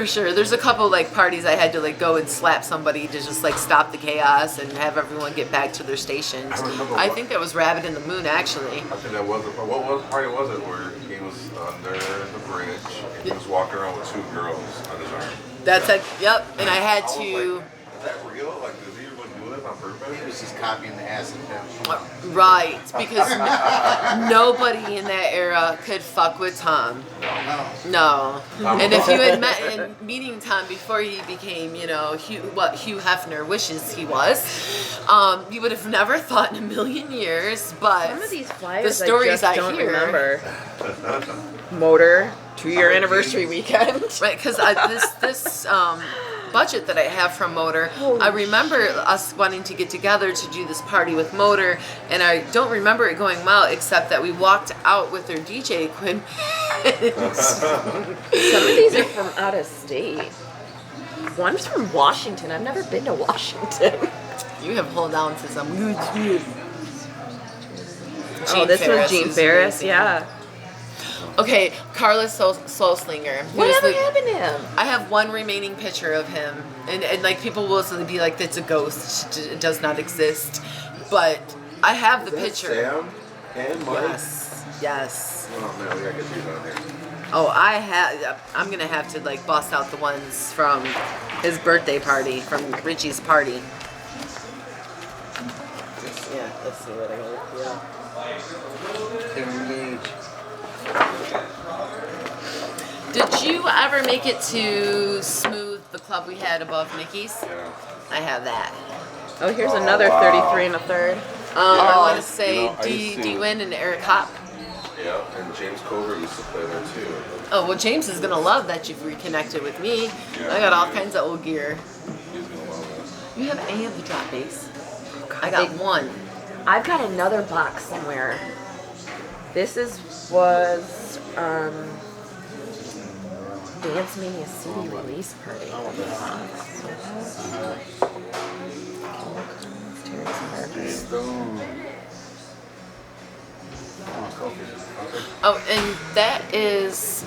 sure. There's a couple parties I had to go and slap somebody to just stop the chaos and have everyone get back to their stations. I remember I what- think that was Rabbit in the Moon, actually. I think that was what party was it where he was under the bridge and he was walking around with 2 girls on his arm? That's yep. And I had I was to. like, is that real? Like, is he really doing this on purpose? He was just copying the acid pill. Right, because nobody in that era could fuck with Tom. No. And if you had met in meeting Tom before he became, Hugh Hefner wishes he was, you would have never thought in a million years. But Some of these flyers the stories I just don't hear, remember. Motor 2-year Oh, anniversary weekend. right? Because this budget that I have from Motor, I remember us wanting to get together to do this party with Motor, and I don't remember it going well, except that we walked out with their DJ equipment. Some of these are from out of state. One's from Washington. I've never been to Washington. You have hold on to some good. Oh, this was Gene who's Ferris, amazing. yeah. Okay, Carlos Soulslinger. Whatever happened to him? I have one remaining picture of him, and people will be like, "That's a ghost. It does not exist." But I have the picture. Sam and Mike. Yes. Oh man, we gotta get these on here. Oh, I'm gonna have to bust out the ones from his birthday party, from Richie's party. Yeah, let's see what I got. Yeah. They're engaged. Did you ever make it to Smooth the club we had above Mickey's. Yeah. I have that. Oh, here's another wow. 33 1/3. I want to say I used to- D. Wynn and Eric Hop. Yeah, and James Covert used to play there too. Oh, well, James is going to love that you've reconnected with me. Yeah. I got all kinds of old gear. He's gonna love You have any of the drop bass? I got one. I've got another box somewhere. This was Dance Mania CD release party. Oh, and that is,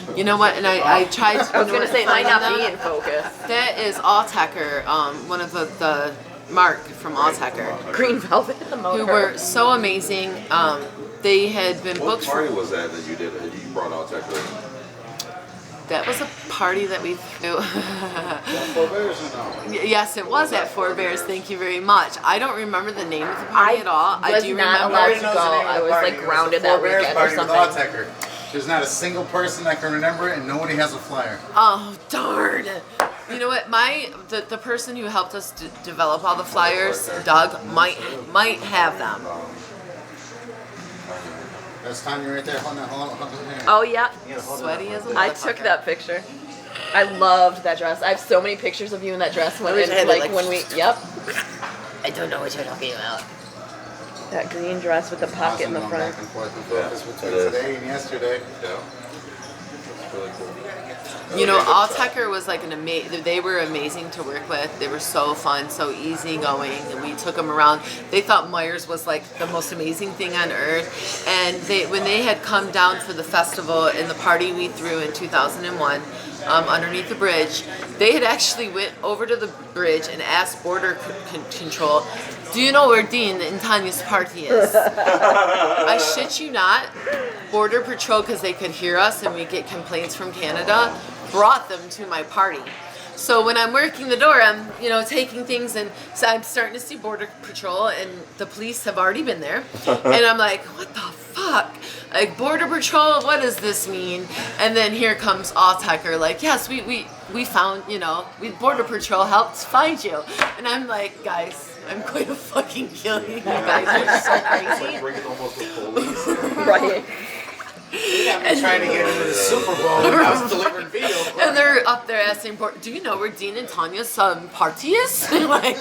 it. you know what? And I tried. I was gonna say it might not be in focus. That is Alltecker, one of the Mark from Alltecker, Green Velvet in the motor. who were so amazing. They had been What booked party for. was that you did? You brought out Tech Ring? That was a party that we threw. Four Bears or no? Yes, it was at Four Bears. Thank you very much. I don't remember the name of the party at all. I was do not remember. allowed Nobody to knows go. the name of I the was party. like It was grounded the that Four Bears weekend or party with something. Alltecker. There's not a single person that can remember it, and nobody has a flyer. Oh darn! You know what? The person who helped us develop all the flyers, Doug, might have them. That's Tanya right there. Hold on. Oh yeah, Sweaty as a I took motherfucker. that picture. I loved that dress. I have so many pictures of you in that dress when wish I had it, like- when we yep. I don't know what you're talking about. That green dress with the pocket in the front. Back and forth Yeah, between it is. today and yesterday. Yeah. It's really cool. You know, Alltecker was like they were amazing to work with. They were so fun, so easygoing, and we took them around. They thought Myers was like the most amazing thing on earth. And when they had come down for the festival and the party we threw in 2001 underneath the bridge, they had actually went over to the bridge and asked Border Control, "Do you know where Dean and Tanya's party is?" I shit you not. Border Patrol, because they could hear us and we get complaints from Canada, brought them to my party. So when I'm working the door, I'm taking things, and so I'm starting to see Border Patrol, and the police have already been there, and I'm like, what the fuck? Like, Border Patrol, what does this mean? And then here comes Alltecker, like, yes, we found, Border Patrol helped find you, and I'm like, guys, I'm going to fucking kill you. You guys are so crazy. Bringing almost the police. Right. I'm trying to get into the Super Bowl. And I was delivering video. And they're up there asking, do you know where Dean and Tanya's party is? Like,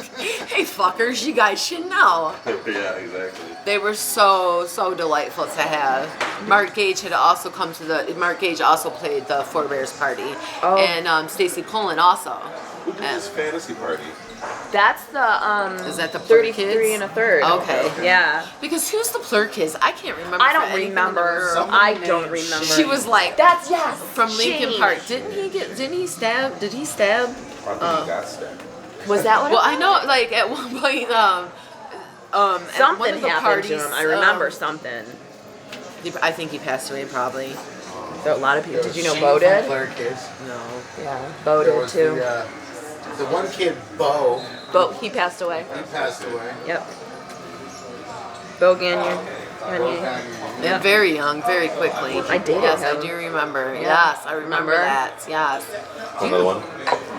hey fuckers, you guys should know. Yeah, exactly. They were so delightful to have. Mark Gage had also come to Mark Gage also played the Four Bears party. Oh. And Stacy Pullen also. Who did this fantasy party? That's the Is that the Plur 33 kids? 1/3. Okay. Yeah. Because who's the Plur kids? I can't remember. I for don't anything in the remember. world. I don't remember. She was like That's yes. from Lincoln she. Park. Did he stab? Did he stab? I think he got stabbed. Was that what? Well, it I know, like at one point, at one something of the happened parties, to him. I remember something. I think he passed away, probably. There are a lot of people. Did you know Bo did? Kids. No. Yeah, Bo There did was too. the one kid, Bo, Bo, he passed away. he passed away. Yep. Bo Gagnon. Yeah. Very young, very quickly. I dated Yes, him. I do remember. Yeah. Yes, I remember Remember? that. Yes. Another one?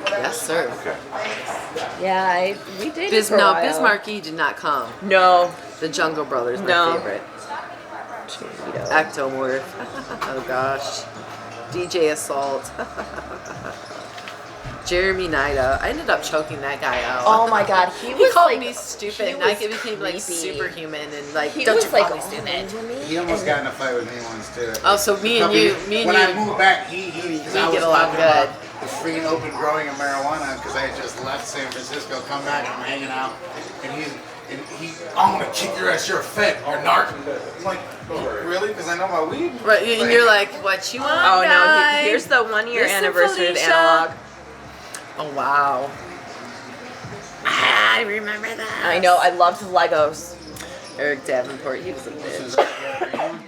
Yes, sir. Okay. Yeah, we dated for a No, while. Bismarcky did not come. No. The Jungle Brothers, my No. favorite. Cheeto. Ectomorph. Oh gosh. DJ Assault. Jeremy Nida. I ended up choking that guy out. Oh my God, he He was called like me stupid, he and I was became like creepy. superhuman and like, He don't was you like call me stupid. into me. He almost got in a fight with me once too. Oh, so me and you, When I moved back, he we I get was along talking good. about the free and open growing of marijuana because I had just left San Francisco, come back, and I'm hanging out, and I'm gonna kick your ass. You're a fed, you're narc. I'm like, really? Because I know my weed. Right, and you're like, what you want? Oh no, guy? here's the 1 year Listen, anniversary of Felicia. Analog. Oh wow. I remember that. I know, I loved Legos. Eric Davenport, he was a bitch.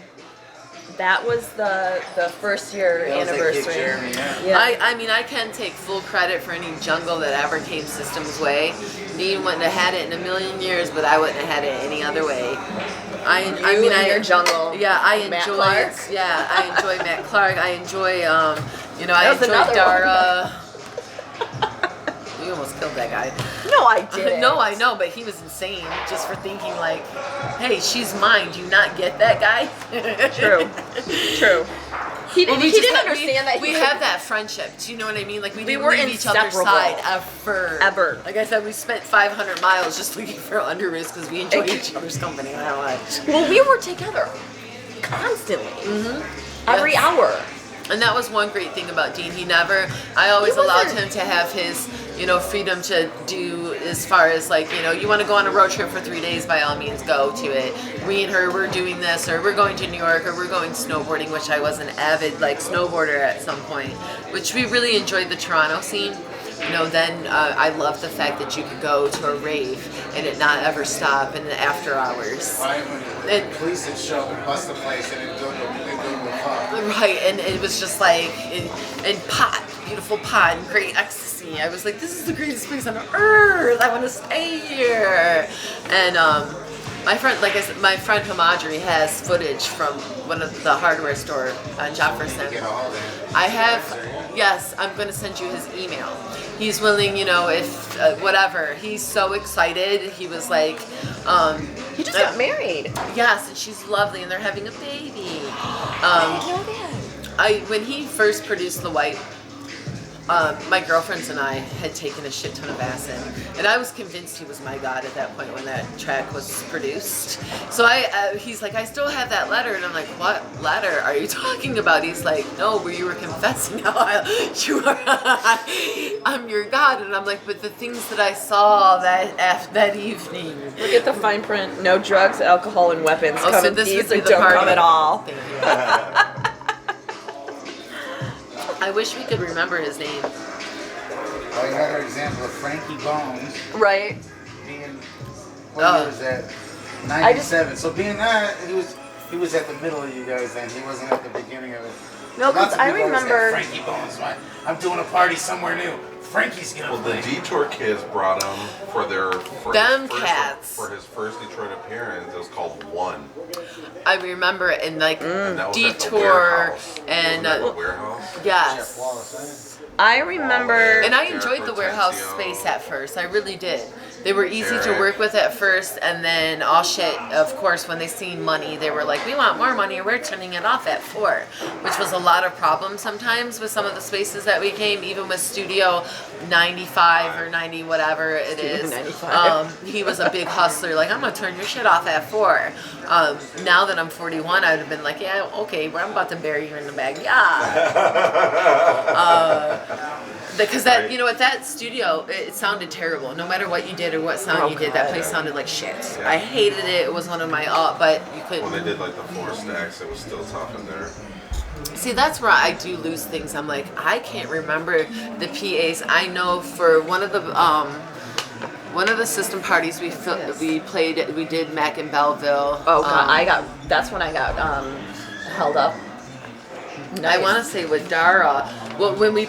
That was the first year anniversary. Yeah. I mean, I can take full credit for any jungle that ever came System's way. Dean wouldn't have had it in a million years, but I wouldn't have had it any other way. I You mean, and your jungle. Yeah, I Matt enjoy. Clark. Yeah, I enjoy Matt Clark. I enjoy. You know, I That was enjoy another Dara. You almost killed that guy. No, I didn't. No, I know, but he was insane just for thinking like, "Hey, she's mine. Do you not get that guy?" True. True. He didn't understand that. We have that friendship. Do you know what I mean? Like we didn't were leave each other's inseparable. side ever. Ever. Like I said, we spent 500 miles just looking for underwears because we enjoy each other's company that much. Well, we were together constantly. Every hour. And that was one great thing about Dean. I always allowed him to have his, freedom to do as far as like, you want to go on a road trip for 3 days, by all means, go to it. Me and her, we're doing this, or we're going to New York, or we're going snowboarding, which I was an avid like snowboarder at some point, which we really enjoyed the Toronto scene. Then I loved the fact that you could go to a rave and it not ever stop in the after hours. Right when the police would show up and bust the place and then go to a pub. Right, and it was just like, and pot, beautiful pot, and great ecstasy. I was like, this is the greatest place on earth. I want to stay here. And my friend, like I said, my friend Hamadri has footage from one of the hardware store on Jefferson. I have, yes, I'm going to send you his email. He's willing, if whatever. He's so excited. He was like, He just got married. yes, and she's lovely, and they're having a baby. I didn't know that. When he first produced The White, my girlfriends and I had taken a shit ton of acid, and I was convinced he was my god at that point when that track was produced. So he's like, I still have that letter, and I'm like, what letter are you talking about? He's like, no, where you were confessing how I'm your god, and I'm like, but the things that I saw that evening. Look at the fine print. No drugs, alcohol, and weapons. Oh, Come so in this peace would be or the don't party. come at all. Thank you. I wish we could remember his name. Oh, you got our example of Frankie Bones Right. being, what year was that? 97. So being that, he was at the middle of you guys then. He wasn't at the beginning of it. No, Lots because of I people always say, remember. Frankie Bones, right? I'm doing a party somewhere new. Frankie's gonna Well, play. the Detour Kids brought him for his first Detroit appearance. It was called One. I remember it in like And that was at the Detour warehouse. and Wasn't that the warehouse? yes. I remember. And I enjoyed the warehouse space at first. I really did. They were easy to Eric. work with at first, and then all shit. Of course, when they seen money, they were like, "We want more money. We're turning it off at 4," which was a lot of problems sometimes with some of the spaces that we came. Even with Studio 95 or 90, whatever it is. 95. He was a big hustler. Like, I'm gonna turn your shit off at 4. Now that I'm 41, I would have been like, "Yeah, okay, well, I'm about to bury you in the backyard." Because that, at that studio, it sounded terrible. No matter what you did or what sound you did, that place sounded like shit. Yeah. I hated it. It was one of my, but you couldn't. When they did like the 4 stacks, it was still tough in there. See, that's where I do lose things. I'm like, I can't remember the PAs. I know for one of the system parties we did Mac in Belleville. Oh God, that's when I got held up. I want to say with Dara. Well, when we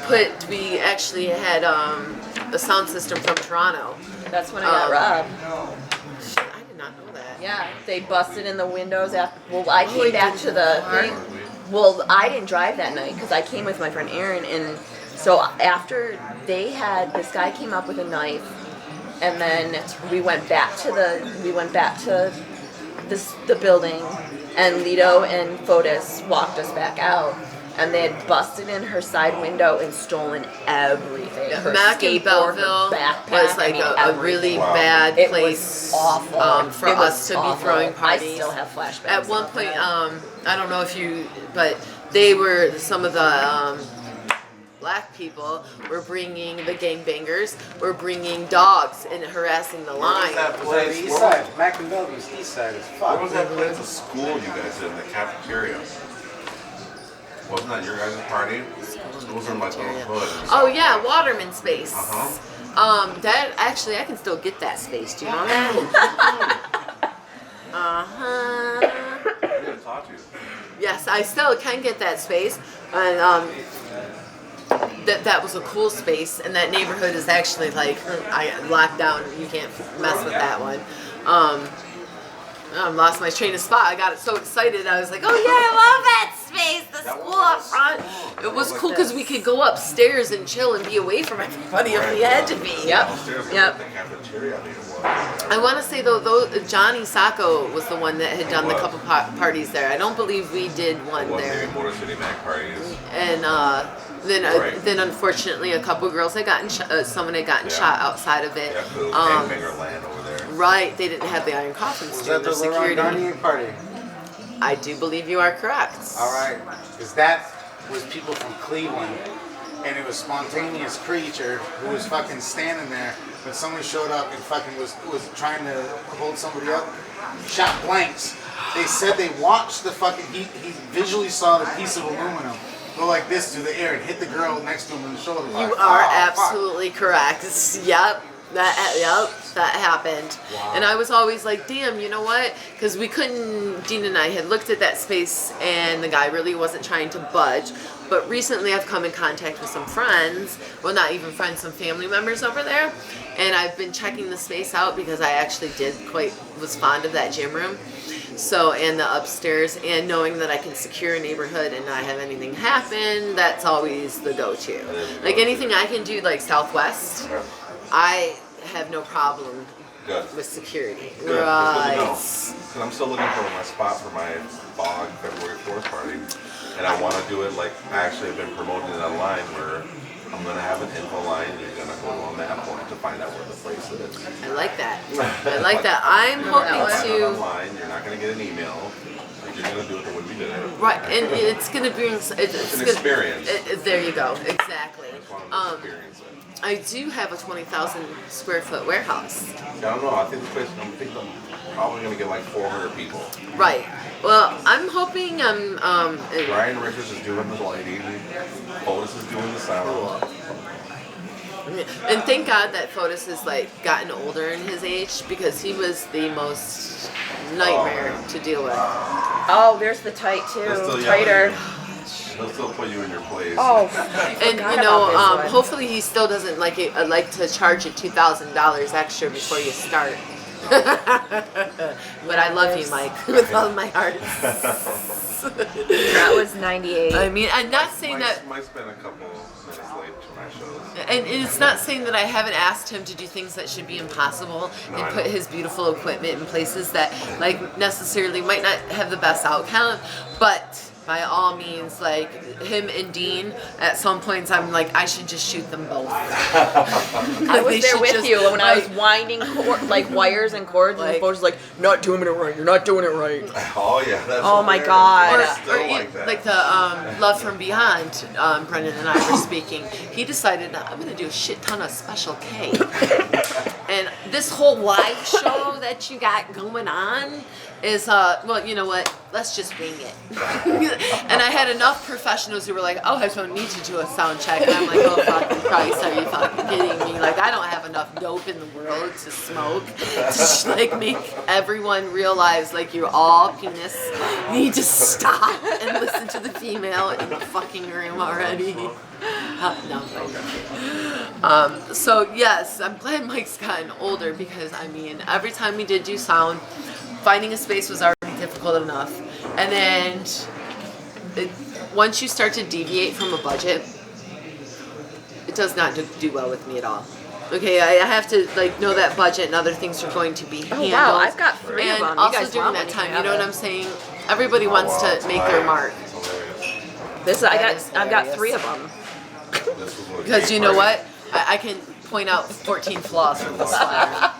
actually had a sound system from Toronto. That's when I got robbed. I did not know that. Yeah, they busted in the windows after. Well, I came back to the thing. Well, I didn't drive that night because I came with my friend Aaron, and so after this guy came up with a knife, and then we went back to the building, and Lido and Fotis walked us back out. And they had busted in her side window and stolen everything. Her Mac in skateboard, Belleville her backpack, was like a really bad It place was awful. for It was us to awful. be throwing parties. I still have flashbacks. At one about point, that. I don't know if but they were some of the black people were bringing the gangbangers were bringing dogs and harassing the line. That The place? east side. Mac and Belleville's east side is fucked. Where was that place of school you guys did in the cafeteria? Wasn't that your guys' party? It was in like a hood. Oh yeah, Waterman space. Uh-huh. That actually I can still get that space. Do you know that? I didn't talk to you. Yes, I still can get that space, and that was a cool space. And that neighborhood is actually like I locked down. You can't mess with that one. Lost my train of thought. I got so excited. I was like, oh yeah, I love that space. The school up front. It was cool because we could go upstairs and chill and be away from everybody if we had to be. Yep. The cafeteria, I think it was. I want to say though, Johnny Sacco was the one that had done the couple parties there. I don't believe we did one there. Maybe Motor City Mac parties. And then unfortunately a couple girls had gotten someone had gotten shot outside of it. Yeah, Gangbanger Land over there. Right, they didn't have the iron coffins. Was that the Laurent Garnier party? I do believe you are correct. All right, because that was people from Cleveland, and it was Spontaneous Creature who was fucking standing there, but someone showed up and fucking was trying to hold somebody up, shot blanks. They said they watched the fucking, he visually saw the piece of aluminum go like this through the air and hit the girl next to him in the shoulder. You are absolutely correct. Yep. That happened. Wow. And I was always like, damn, you know what? Because Dean and I had looked at that space and the guy really wasn't trying to budge. But recently I've come in contact with some friends, well not even friends, some family members over there. And I've been checking the space out because I actually was fond of that gym room. So, and the upstairs, and knowing that I can secure a neighborhood and not have anything happen, that's always the go-to. Like anything I can do, like Southwest, I have no problem with security. Good. Right. Because I'm still looking for my spot for my Fog February 4th party. And I want to do it like, I actually have been promoting it online where I'm going to have an info line. You're going to go on that point to find out where the place is. I like that. I like that. I'm hoping to... Online, you're not going to get an email. You're going to do it the way we did it. Right, and it's going to be... It's an experience. There you go. Exactly. I just want to experience it. I do have a 20,000 square foot warehouse. I don't know. I think this place, I'm probably going to get like 400 people. Right. Well, I'm hoping Brian Richards is doing the lighting. Fotis is doing the sound. And thank God that Fotis has like gotten older in his age because he was the most nightmare to deal with. Oh, there's the tight too. Tighter. They'll still put you in your place. Oh, and you know, hopefully he still doesn't like to charge you $2,000 extra before you start. But I love you, Mike, with all my heart. That was 98. I mean, I'm not saying that. Mike's been a couple minutes late to my shows. And it's not saying that I haven't asked him to do things that should be impossible and put his beautiful equipment in places that like necessarily might not have the best outcome, but by all means, like him and Dean, at some points I'm like, I should just shoot them both. I was there with you when I was winding wires and cords, and the folks like, not doing it right. You're not doing it right. Oh yeah. That's oh my God. Like the Love from Beyond, Brendan and I were speaking. He decided I'm going to do a shit ton of Special K. And this whole live show that you got going on is, well, you know what? Let's just wing it. And I had enough professionals who were like, oh, I don't need to do a sound check. And I'm like, oh, fucking Christ, are you fucking kidding me? Like, I don't have enough dope in the world to smoke. To, like, make everyone realize, like, you're all penis. You need to stop and listen to the female in the fucking room already. No. So, yes, I'm glad Mike's gotten older because, I mean, every time we did do sound, finding a space was already difficult enough. And then once you start to deviate from a budget, it does not do well with me at all. Okay, I have to like know that budget and other things are going to be handled. Oh, wow, I've got 3 and of them. also during that time, you know what I'm saying? Everybody wants to make their mark. I've got 3 of them. Because you know what? I can point out 14 flaws with this flyer.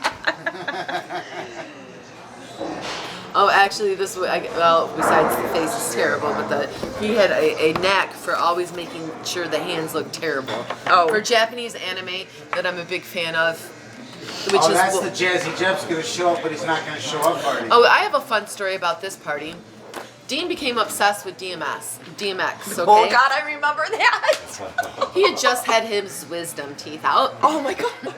Oh, actually, this well, besides the face is terrible, but he had a knack for always making sure the hands look terrible. Oh. For Japanese anime that I'm a big fan of, which is that's the Jazzy Jeff's gonna show up, but he's not gonna show up party. Oh, I have a fun story about this party. Dean became obsessed with DMX, okay? Oh God, I remember that. He had just had his wisdom teeth out. Oh my God.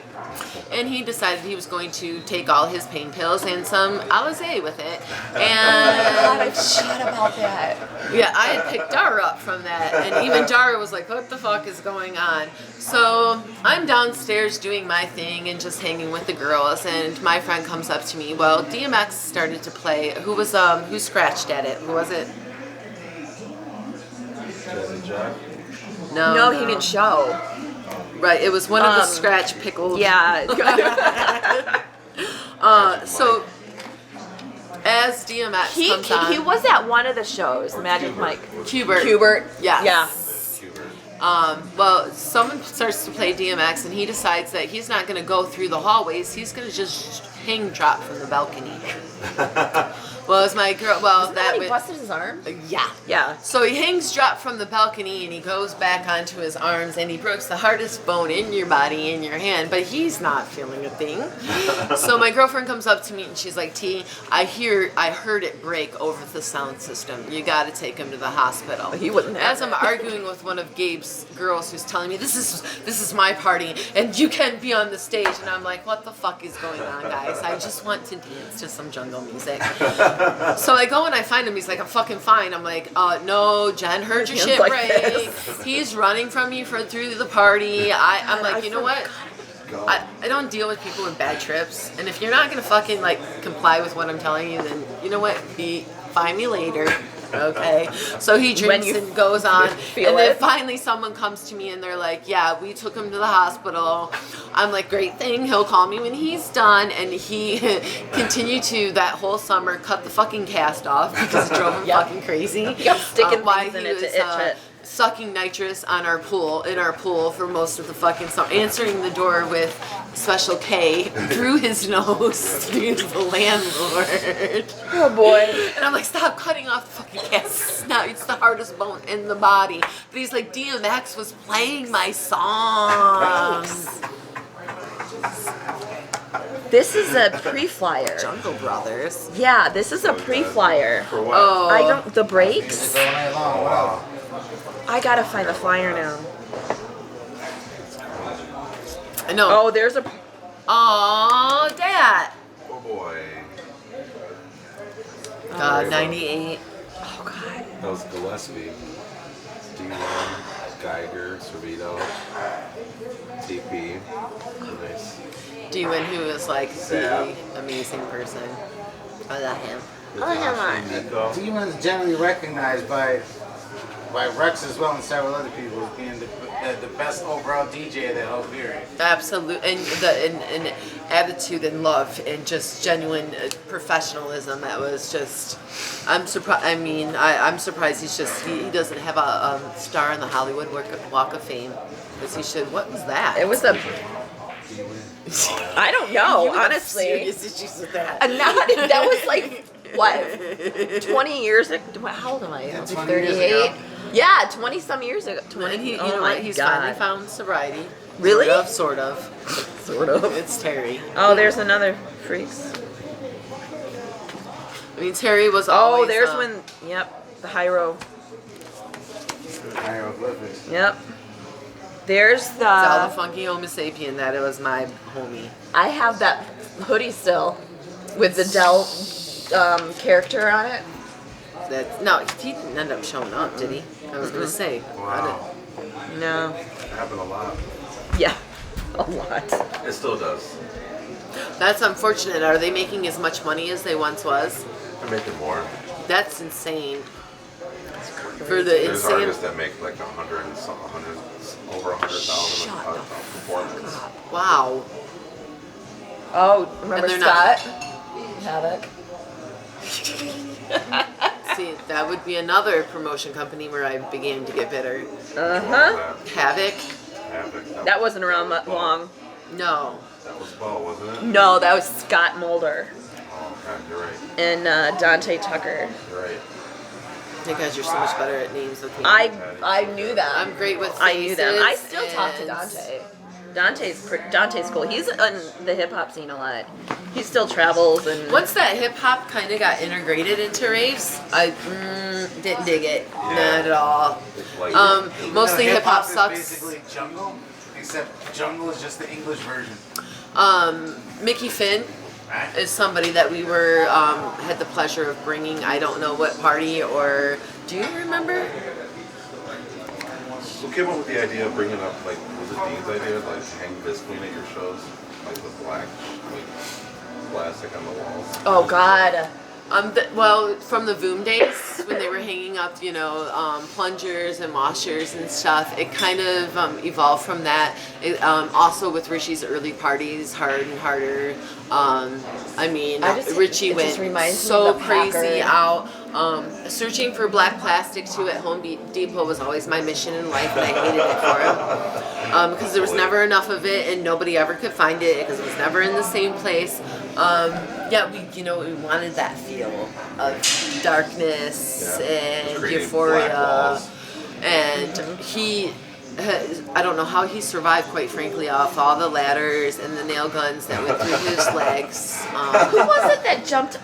And and he decided he was going to take all his pain pills and some Alizé with it. And God, I forgot about that. yeah, I had picked Dara up from that, and even Dara was like, what the fuck is going on? So I'm downstairs doing my thing and just hanging with the girls, and my friend comes up to me. Well, DMX started to play. Who scratched at it? Who was it? Jazzy Jack. No, he didn't show. Right, it was one of the scratch pickled. Yeah. So as DMX he comes on, he was at one of the shows, Magic Mike. Hubert. Yes. Yeah. Hubert. Well, someone starts to play DMX, and he decides that he's not going to go through the hallways. He's going to just hang drop from the balcony. Well, as my girl, Isn't that when he busted his arm? yeah. Yeah. So he hangs drop from the balcony, and he goes back onto his arms, and he breaks the hardest bone in your body, in your hand, but he's not feeling a thing. So my girlfriend comes up to me, and she's like, T, I heard it break over the sound system. You got to take him to the hospital. He wouldn't have As I'm arguing with one of Gabe's girls who's telling me, this is my party, and you can't be on the stage, and I'm like, what the fuck is going on, guys? I just want to dance to some jungle music. So I go and I find him. He's like, I'm fucking fine. I'm like, no, Jen heard your shit like break. this. He's running from you through the party. I'm like, I you know what? Go. I don't deal with people with bad trips. And if you're not gonna fucking like comply with what I'm telling you, then you know what? Find me later. Okay. So he drinks you and goes on. feel And then it. finally someone comes to me and they're like, yeah, we took him to the hospital. I'm like, great thing. He'll call me when he's done. And he continued to that whole summer cut the fucking cast off because it drove him Yep. fucking crazy. He kept sticking While things in he it to was, itch it. sucking nitrous on our pool for most of the fucking summer, answering the door with special K through his nose through the landlord. Oh boy. And I'm like, stop cutting off the fucking cast. Now it's the hardest bone in the body. But he's like, DMX was playing my songs. This is a pre-flyer. Jungle Brothers. Yeah, this is a pre-flyer. For what? Oh, I don't. The breaks. All night long. Wow. I gotta find the flyer now. I know. Oh, there's a. Oh, Dad. Oh boy. God, 98. Oh god. That was Gillespie. D1, Geiger, Servito, TP. Nice. D-Win, who is like Yeah. the amazing person. I love him. Nico. Demon is generally recognized by Rex as well and several other people as being the best overall DJ of that whole period. Absolutely, and attitude and love and just genuine professionalism. That was just. I'm surprised. I mean, I'm surprised he doesn't have a star on the Hollywood Walk of Fame because he should. What was that? It was a. I don't know, You have honestly. serious issues with that. That was like what? 20 years ago. How old am I? Yeah, I'm 20 years 38. ago. Yeah, 20 some years ago. 20. And he, you oh know my what? He's god. finally found sobriety. Really? Sort of. Sort of. It's Terry. Oh, there's another freaks. I mean, Terry was always. Oh, there's when. Yep, the Hyro. Hieroglyphics. Yep. There's It's all the the. funky Homo sapien that it was my homie. I have that hoodie still, with the Dell character on it. No, he didn't end up showing up, did he? I was gonna say. Wow. No. It happened a lot. Yeah, a lot. It still does. That's unfortunate. Are they making as much money as they once was? They're making more. That's insane. For the There's insane. artists that make like 100 and some, 100, over 100,000 Shut a the performance. Wow. Oh, remember And they're not- Scott? Havoc. See, that would be another promotion company where I began to get bitter. Uh-huh. Havoc? Havoc. That wasn't around that long. No. That was Bo, wasn't it? No, that was Scott Mulder Oh, okay, you're right. and Dante Tucker. You're right. Because you're so much better at names with me. I knew that. I'm great with I knew them. I faces still talk to and- Dante. Dante's cool. He's in the hip hop scene a lot. He still travels and. Once that hip hop kind of got integrated into raves, I didn't dig it. Yeah. Not at all. Like, Mostly hip hop is sucks. basically jungle, except jungle is just the English version. Mickey Finn is somebody that we were had the pleasure of bringing. I don't know what party or do you remember? Who came up with the idea of bringing up, like, was it Dean's idea, like, hang this queen at your shows? Like, the black, like, plastic on the walls? Oh God. Well, from the Voom days when they were hanging up, you know, plungers and washers and stuff, it kind of evolved from that. Also with Richie's early parties, Hard and Harder. Richie went so crazy out. Searching for black plastic too at Home Depot was always my mission in life, and I hated it for him because there was never enough of it, and nobody ever could find it because it was never in the same place. We wanted that feel of darkness and euphoria, and I don't know how he survived, quite frankly, off all the ladders and the nail guns that went through his legs. Who was it that jumped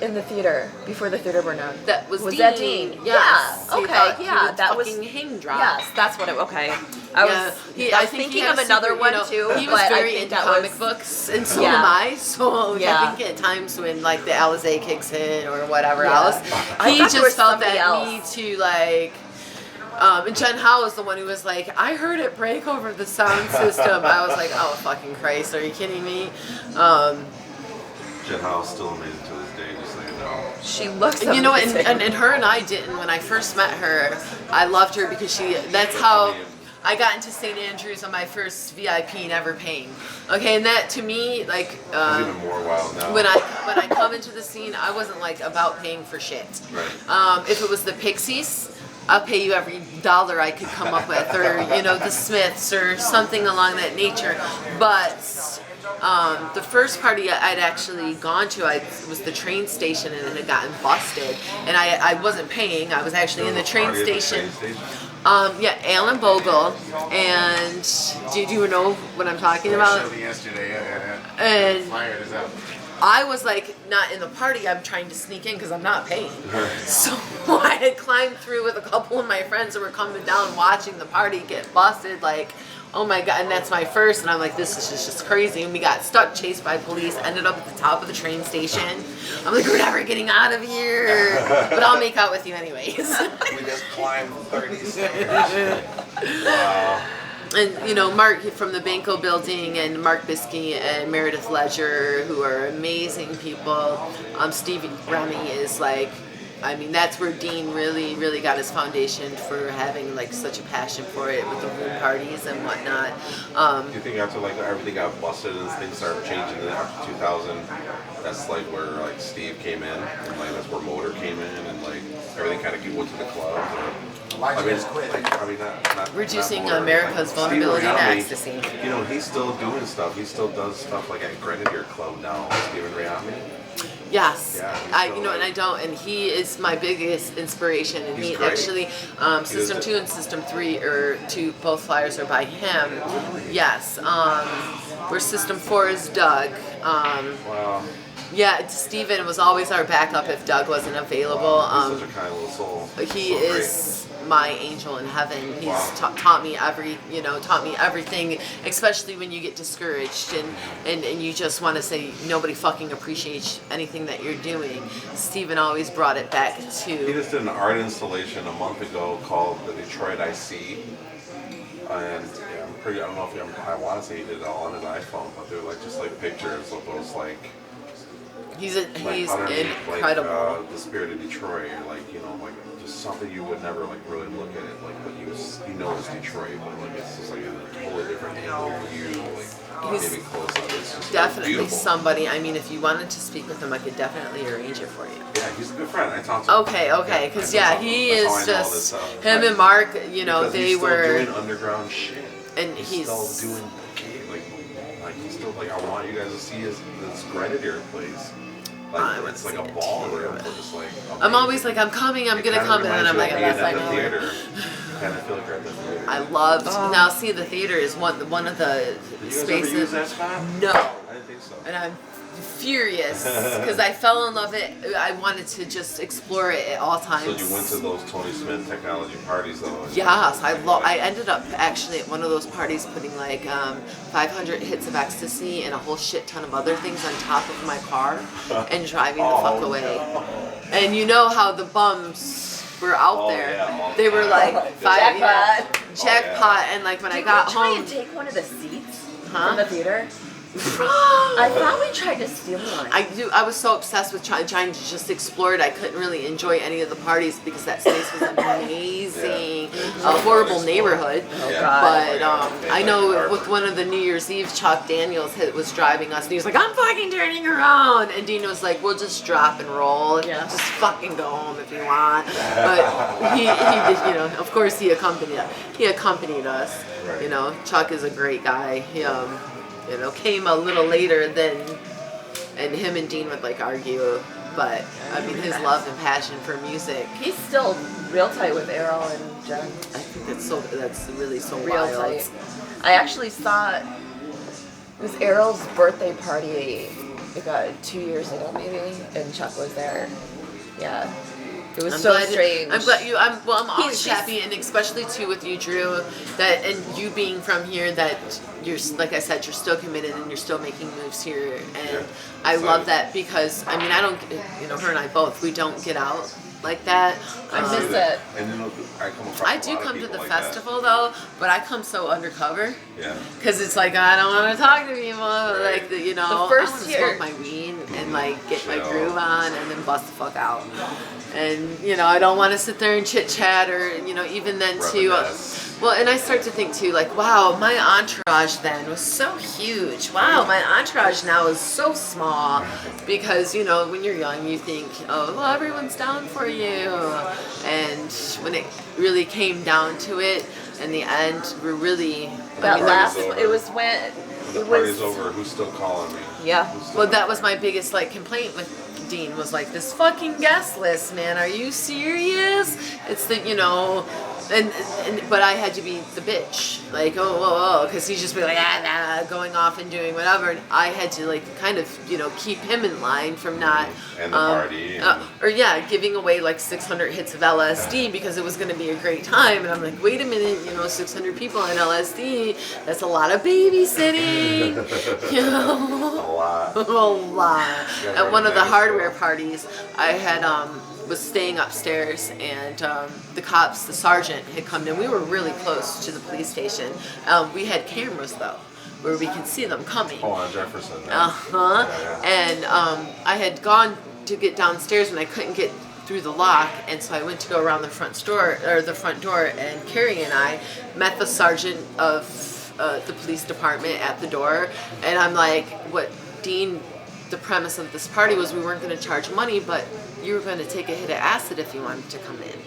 in the theater before the theater burned down? That was Dean. That Dean? Yes. Yeah. Okay. Yeah. That was hang drop. Yes, that's what it. Okay. I was thinking of another one too. He was very into comic books, and so am I. So I think at times when like the Alizé kicks in or whatever else, he just felt that need to like. And Jen Howe was the one who was like, I heard it break over the sound system. I was like, oh, fucking Christ, are you kidding me? Jen Howe's still amazing to this day, just so you know. She looks amazing. You know, and her and I didn't. When I first met her, I loved her because that's how I got into St. Andrews on my first VIP, never paying. Okay, and that to me, like, it's even more wild now. When I come into the scene, I wasn't like about paying for shit. Right. If it was the Pixies, I'll pay you every dollar I could come up with, or the Smiths or something along that nature. But the first party I'd actually gone to, was the train station, and it had gotten busted, and I wasn't paying. I was actually in the train station. Alan Bogle, and do you know what I'm talking about? And I was like not in the party. I'm trying to sneak in because I'm not paying. So I had climbed through with a couple of my friends that were coming down watching the party get busted. Like, oh my God, and that's my first. And I'm like, this is just crazy. And we got stuck, chased by police, ended up at the top of the train station. I'm like, we're never getting out of here. But I'll make out with you anyways. We just climbed 30 stairs. Wow. And Mark from the Banco building, and Mark Biskey and Meredith Ledger, who are amazing people. Steve Remy is like, that's where Dean really, really got his foundation for having like such a passion for it with the room parties and whatnot. Do you think after like everything got busted and things started changing after 2000, that's like where like Steve came in, and like that's where Motor came in, and like everything kind of went to the club? Reducing America's vulnerability to ecstasy. He's still doing stuff. He still does stuff like at Grenadier Club now. Stephen Riami. Yes, yeah, and he is my biggest inspiration. And he great. actually, System 2 and System 3 both flyers are by him. Yes, where System 4 is Doug. Wow. Yeah, Steven was always our backup if Doug wasn't available. Wow, he's such a kind little soul. He is my angel in heaven. He's taught me everything, especially when you get discouraged and you just want to say nobody fucking appreciates anything that you're doing. Steven always brought it back to. He just did an art installation a month ago called the Detroit IC. And I don't know if I want to say he did it all on his iPhone, but they're like just like pictures of those like. He's underneath, incredible. Like, the spirit of Detroit, or like just something you would never like really look at it, like, but it's Detroit, but like it's just like a totally different angle view, like maybe close up. It's just definitely beautiful. somebody. If you wanted to speak with him, I could definitely arrange it for you. Yeah, he's a good friend. I talked to him. Okay, because he is just him and Mark. Because they he's were still doing underground shit, and he's still doing like he's still like, I want you guys to see this Grenadier place. Like, it's like a ballroom. Just like I'm always like, I'm coming, I'm gonna come, and then I'm like, unless I know. Kind of feel like we're at the theater. I loved. Now, see, the theater is one of the Did you guys ever spaces. use that spot? No, I didn't think so. and I'm furious because I fell in love it. I wanted to just explore it at all times. So you went to those Tony Smith technology parties though? Yes, I ended up actually at one of those parties putting like 500 hits of ecstasy and a whole shit ton of other things on top of my car and driving the fuck away. No. And you know how the bums were out there. Yeah, all the They were time. like jackpot, and like when I got Try home, and take one of the seats Huh? from the theater. I thought we tried to steal one. I was so obsessed with trying to just explore it. I couldn't really enjoy any of the parties because that space was amazing. A horrible neighborhood. Oh, Yeah. God. But I know with one of the New Year's Eve, Chuck Daniels was driving us, and he was like, "I'm fucking turning around," and Dean was like, "We'll just drop and roll. Yeah. Just fucking go home if you want." But he did, you know. Of course, he accompanied us. Right. You know, Chuck is a great guy. He you know, came a little later than, and him and Dean would like argue, but I mean his love and passion for music. He's still real tight with Errol and Jen. I think that's really so Real wild. tight. I actually saw it was Errol's birthday party like 2 years ago maybe, and Chuck was there. Yeah. It was so strange. I'm glad I'm always He's- happy, and especially too with you, Drew, that and you being from here, that you're, like I said, you're still committed and you're still making moves here, and Yeah. I love that because I mean I don't, you know, her and I both, we don't get out like that. I see miss that. it. And you know, I come across I a do lot of come to people the like that. festival though, but I come so undercover. Yeah. Cause it's like I don't want to talk to people, like you know. The first I wanna year- smoke my weed and like get my Chill. groove on and then bust the fuck out. And you know I don't want to sit there and chit chat or you know even then too. Reminisce. Well, and I start to think too, like, wow, my entourage then was so huge. Wow, my entourage now is so small because you know when you're young you think, oh, well, everyone's down for you, and when it really came down to it, in the end, we're really. That last, over. it was when The it party's was. over. Who's still calling me? Yeah. Who's still- Well, that was my biggest like complaint with Dean was like this fucking guest list, man. Are you serious? It's the and but I had to be the bitch, like because he's just be like going off and doing whatever, and I had to like kind of keep him in line from not And the party. And giving away like 600 hits of LSD because it was going to be a great time, and I'm like, wait a minute, 600 people on LSD, that's a lot of babysitting, a lot. a lot. Yeah, At one of the very hardware nice, parties, I had was staying upstairs, and the cops, the sergeant, had come in. We were really close to the police station. We had cameras though, where we could see them coming. Oh, on Jefferson. Uh-huh. And I had gone to get downstairs and I couldn't get through the lock, and so I went to go around the front door, and Carrie and I met the sergeant of the police department at the door, and I'm like, what, Dean, the premise of this party was we weren't going to charge money, but you were going to take a hit of acid if you wanted to come in.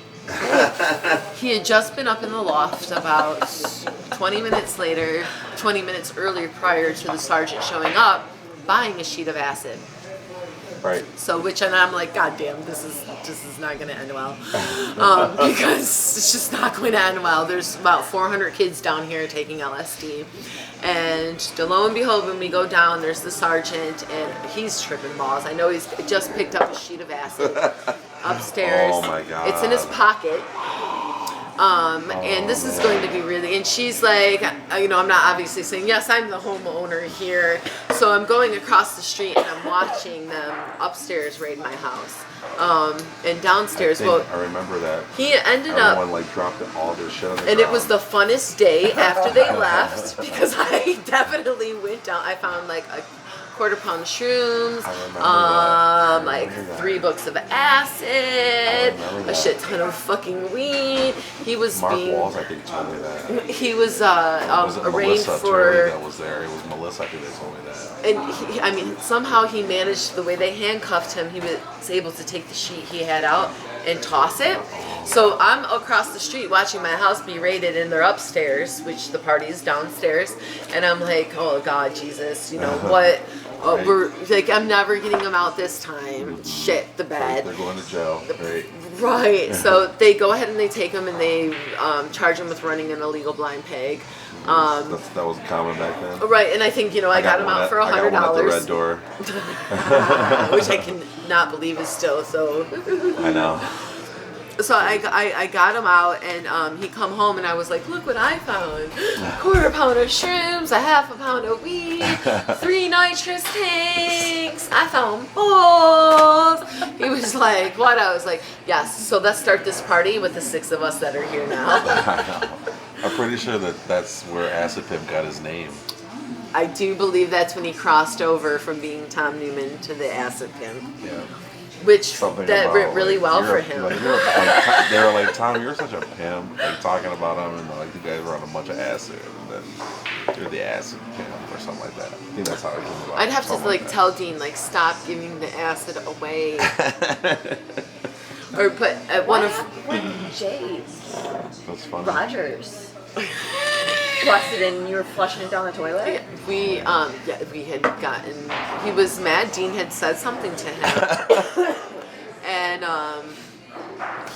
He had just been up in the loft about 20 minutes earlier prior to the sergeant showing up, buying a sheet of acid. Right. So and I'm like, God damn, this is not going to end well, because it's just not going to end well. There's about 400 kids down here taking LSD, and lo and behold, when we go down, there's the sergeant, and he's tripping balls. I know he's just picked up a sheet of acid upstairs. Oh my God. It's in his pocket. And this is going to be really, and she's like, I'm not obviously saying, yes, I'm the homeowner here. So I'm going across the street and I'm watching them upstairs raid my house. And downstairs, I remember that. he ended Everyone up, like dropped all their shit on the and ground. it was the funnest day after they left, because I definitely went down, I found like a quarter pound of shrooms, I remember that. I like remember that. 3 books of acid, remember a that. shit ton of fucking weed. He was Mark being, Walls, I think, told me that. he was Was it arraigned Melissa for, Turley that was there? It was Melissa, I think they told me that. and somehow he managed, the way they handcuffed him, he was able to take the sheet he had out and toss it. So I'm across the street watching my house be raided, and they're upstairs, which the party is downstairs, and I'm like, oh God, Jesus, what? Right. We're like, I'm never getting them out this time. Shit, the bed. They're going to jail. Right. Right. So they go ahead and they take him and they charge him with running an illegal blind pig. That was common back then. Right, and I think I got him out for $100. I got one at the Red Door. Which I cannot believe is still so. I know. So I got him out, and he come home, and I was like, look what I found. Quarter pound of shrooms, a half a pound of weed, 3 nitrous tanks. I found both. He was like, what? I was like, yes. So let's start this party with the 6 of us that are here now. I know. I'm pretty sure that's where Acid Pimp got his name. I do believe that's when he crossed over from being Tom Newman to the Acid Pimp. Yeah. Which Something that about, went really like, well for you're- him. Like, they were like, Tom, you're such a pimp. Like talking about him, and like you guys were on a bunch of acid, and then you're the acid pimp or something like that. I think that's how it came about. I'd have to Something like that. tell Dean like stop giving the acid away, or put one of When Jay That's funny. Rogers flushed it and you were flushing it down the toilet? we had gotten, he was mad. Dean had said something to him, and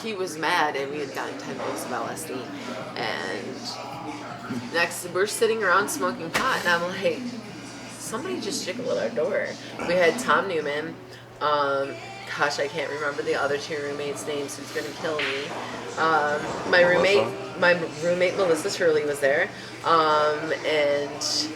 he was mad, and we had gotten 10 pills of LSD, and next we're sitting around smoking pot, and I'm like, somebody just jiggled at our door. We had Tom Newman. Gosh, I can't remember the other 2 roommates' names. Who's gonna kill me? My roommate Melissa Shirley was there, and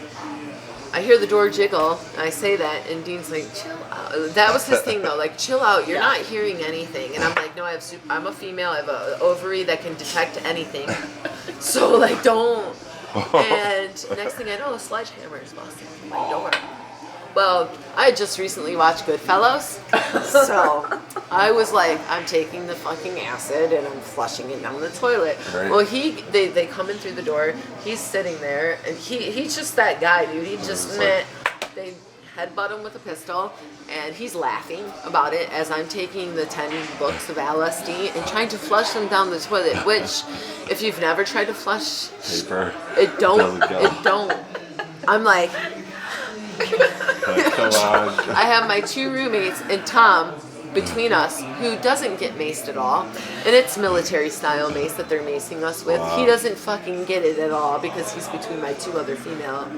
I hear the door jiggle. And I say that, and Dean's like, "Chill out." That was his thing, though. Like, chill out. You're not hearing anything. And I'm like, no, I'm a female. I have an ovary that can detect anything. So like, don't. And next thing I know, a sledgehammer is busting through my door. Well, I had just recently watched Goodfellas, so I was like, I'm taking the fucking acid and I'm flushing it down the toilet. Right. Well, they come in through the door. He's sitting there, and he's just that guy, dude. He just they headbutt him with a pistol, and he's laughing about it as I'm taking the 10 books of LSD and trying to flush them down the toilet. Which, if you've never tried to flush Paper. it don't. Doesn't go. It don't. I'm like. Like, come on. I have my 2 roommates and Tom between us who doesn't get maced at all. And it's military style mace that they're macing us with. Wow. He doesn't fucking get it at all because he's between my 2 other female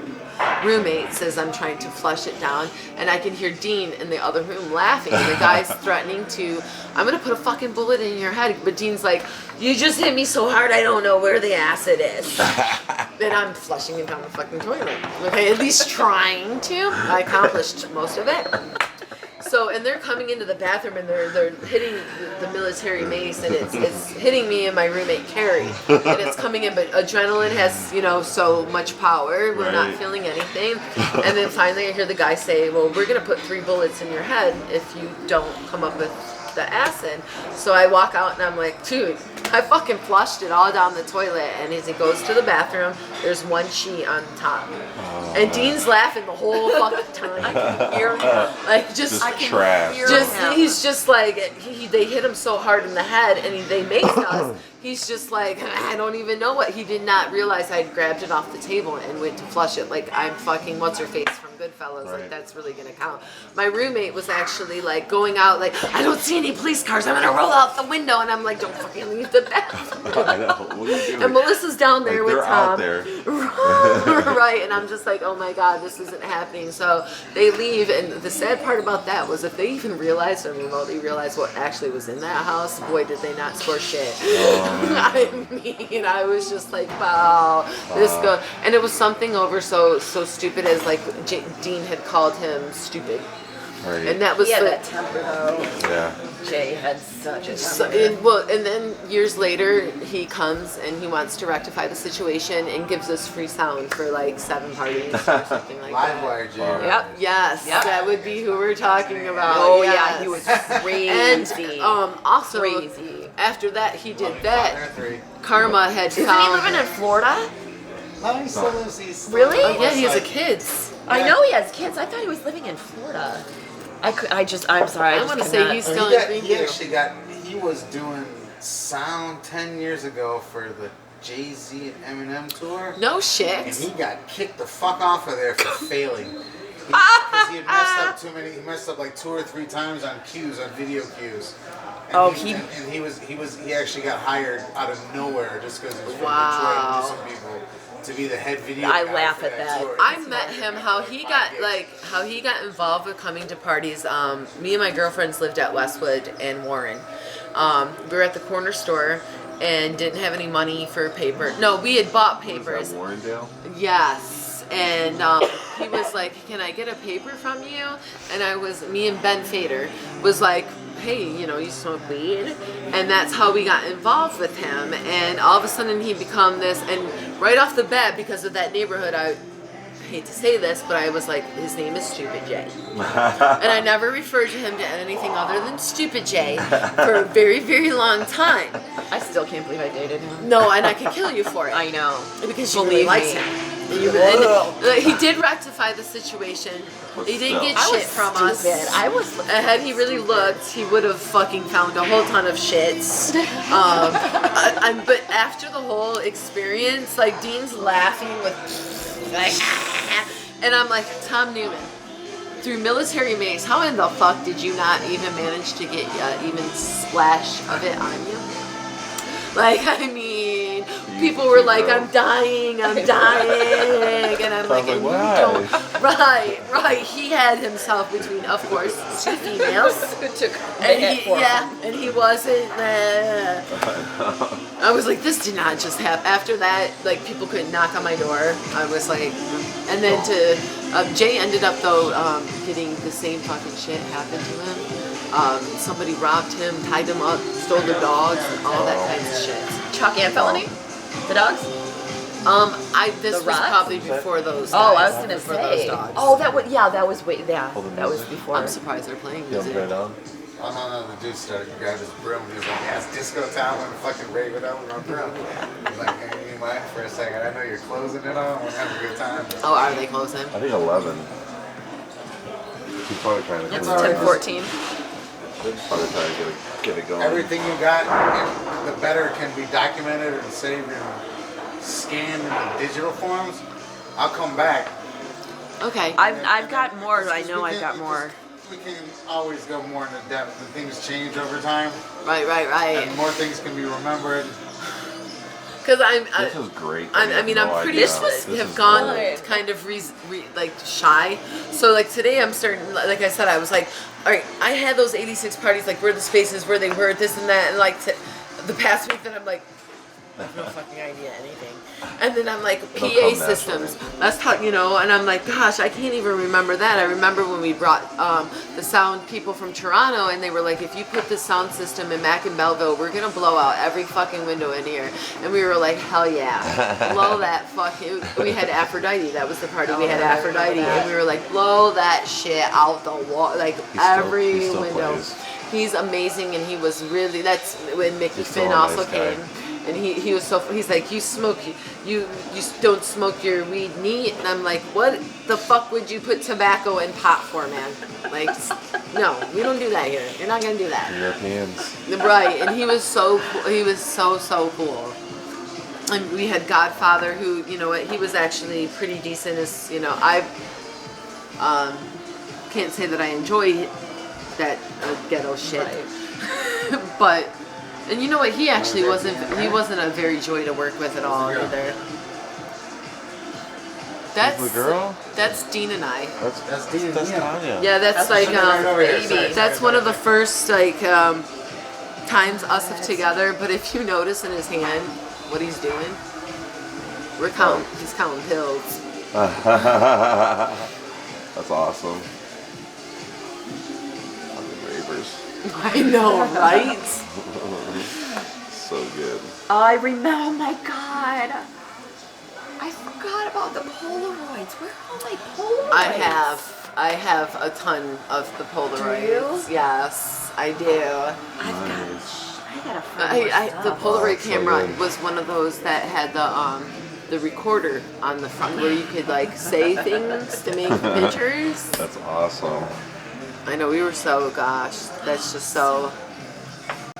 roommates as I'm trying to flush it down. And I can hear Dean in the other room laughing. And the guy's threatening to, I'm going to put a fucking bullet in your head. But Dean's like, you just hit me so hard I don't know where the acid is. And I'm flushing it down the fucking toilet. Okay, at least trying to. I accomplished most of it. So, and they're coming into the bathroom and they're hitting the military mace, and it's hitting me and my roommate Carrie, and it's coming in, but adrenaline has so much power. We're not Right. feeling anything, and then finally I hear the guy say, "Well, we're gonna put 3 bullets in your head if you don't come up with the acid." So I walk out and I'm like, dude, I fucking flushed it all down the toilet. And as he goes to the bathroom, there's 1 sheet on top. And Dean's laughing the whole fucking time. I can hear him. Like, just trash. he's just like, they hit him so hard in the head and they maced us. He's just like, I don't even know what. He did not realize I'd grabbed it off the table and went to flush it. Like, I'm fucking what's her face from Goodfellas. Right. Like, that's really gonna count. My roommate was actually like going out like, I don't see any police cars. I'm gonna roll out the window. And I'm like, don't fucking leave the bathroom. I know. What are you doing? And Melissa's down there Like, with they're out Tom. there. Right, and I'm just like, oh my god, this isn't happening. So they leave, and the sad part about that was if they even realized or remotely realized what actually was in that house, boy, did they not score shit. I mean, I was just like, wow, this go, and it was something over so stupid as like Dean had called him stupid, Right. and that was He had the. that temper though. Yeah. Jay had such a So, temper. and then years later, he comes and he wants to rectify the situation and gives us free sound for like 7 parties or something like that. Livewire, Jay. Yep. Yes. Yep. That would be who we're talking about. Oh yes. yeah, he was crazy. And also, Crazy. after that, he did There that. are 3. Karma had Isn't he found. living in Florida? No, he still lives. He's still Really? Oh yeah, he has a West kid. I know he has kids. I thought he was living in Florida. I'm sorry. I want to say he's still in He Greenview. actually he was doing sound 10 years ago for the Jay-Z and Eminem tour. No And shit. he got kicked the fuck off of there for failing. Because he had messed up too many. He messed up like 2 or 3 times on cues, on video cues. Oh, he actually got hired out of nowhere just because he was from Wow. Detroit and knew some people to be the head video I guy laugh for at that. tour. I met him. How he got involved with coming to parties. Me and my girlfriends lived at Westwood and Warren. We were at the corner store and didn't have any money for paper. No, we had bought papers. Was that Warrendale? Yes, and he was like, "Can I get a paper from you?" And me and Ben Fader was like, "Hey, you smoke weed?" And that's how we got involved with him. And all of a sudden he become this, and right off the bat, because of that neighborhood, I hate to say this, but I was like, his name is Stupid J. And I never referred to him to anything other than Stupid J for a very, very long time. I still can't believe I dated him. No, and I could kill you for it. I know. Because you Believe really liked me. him. And he did rectify the situation. He didn't get I was shit from stupid. us. I was. Had he really looked, he would have fucking found a whole ton of shits. But after the whole experience, like Dean's laughing with like, and I'm like, Tom Newman, through military mace, how in the fuck did you not even manage to get even splash of it on you? Like, I mean, people were like, I'm dying, and I'm like, and you don't, right, he had himself between, of course, two females, Who took the and hit for him. and he wasn't, I was like, this did not just happen. After that, like, people couldn't knock on my door. I was like, and then Jay ended up, though, getting the same fucking shit happen to him. Somebody robbed him, tied him up, stole the dogs, and all that kind of shit. Chalk and felony? The dogs? This The was rods? probably before those. Oh, I guys, was gonna before say. those dogs. Oh, that was that was that was music? before. I'm surprised they're playing You music. right on? Oh no, the dude started to grab his broom. He was like, yeah, it's disco time when the fucking rave it up with my broom. He's like, hey, you mind for a second? I know you're closing it on. We're having a good time. Oh, are they closing? I think 11. He's probably trying to It's come out. 10-14. He's probably trying to get it going. Everything you got, the better can be documented and saved and scanned in the digital forms. I'll come back. Okay. I've got more. I know I've got more. We can always go more into depth. And things change over time, Right. and more things can be remembered. Because This is great. I'm pretty. This have is gone gold. kind of like shy. So like today, I'm starting. Like I said, I was like, all right. I had those 86 parties, like where the spaces, where they were, this and that, and like the past week, that I'm like, I have no fucking idea anything. And then I'm like, It'll PA come systems. naturally. Let's talk, and I'm like, gosh, I can't even remember that. I remember when we brought the sound people from Toronto, and they were like, if you put this sound system in Mac and Belleville, we're gonna blow out every fucking window in here. And we were like, hell yeah, blow that fucking. We had Aphrodite. That was the party. We had Aphrodite, and we were like, blow that shit out the wall, like every he still window. plays. He's amazing, and he was really. That's when Mickey He's still Finn a nice also guy. came. And he was so, he's like, you smoke, you don't smoke your weed neat. And I'm like, what the fuck would you put tobacco in pot for, man? Like, no, we don't do that here. You're not gonna do that. Europeans. Right, and he was so cool. He was so cool. And we had Godfather, who, he was actually pretty decent. As I can't say that I enjoy that ghetto shit, Right. but. And you know what? He actually wasn't a very joy to work with at all either. That's the girl? That's Dean and I. That's Dean. That's Tanya. Yeah, that's like right over here. Sorry. that's one of the first times us have together. But if you notice in his hand what he's doing, he's counting pills. That's awesome. Fucking ravers. I know, right? So good. I remember. Oh my god. I forgot about the Polaroids. Where are all my Polaroids? I have a ton of the Polaroids. Do you? Yes, I do. I gotta find The more stuff. Polaroid so camera good. was one of those that had the recorder on the front where you could like say things to make pictures. That's awesome. I know, we were so, gosh, that's just so,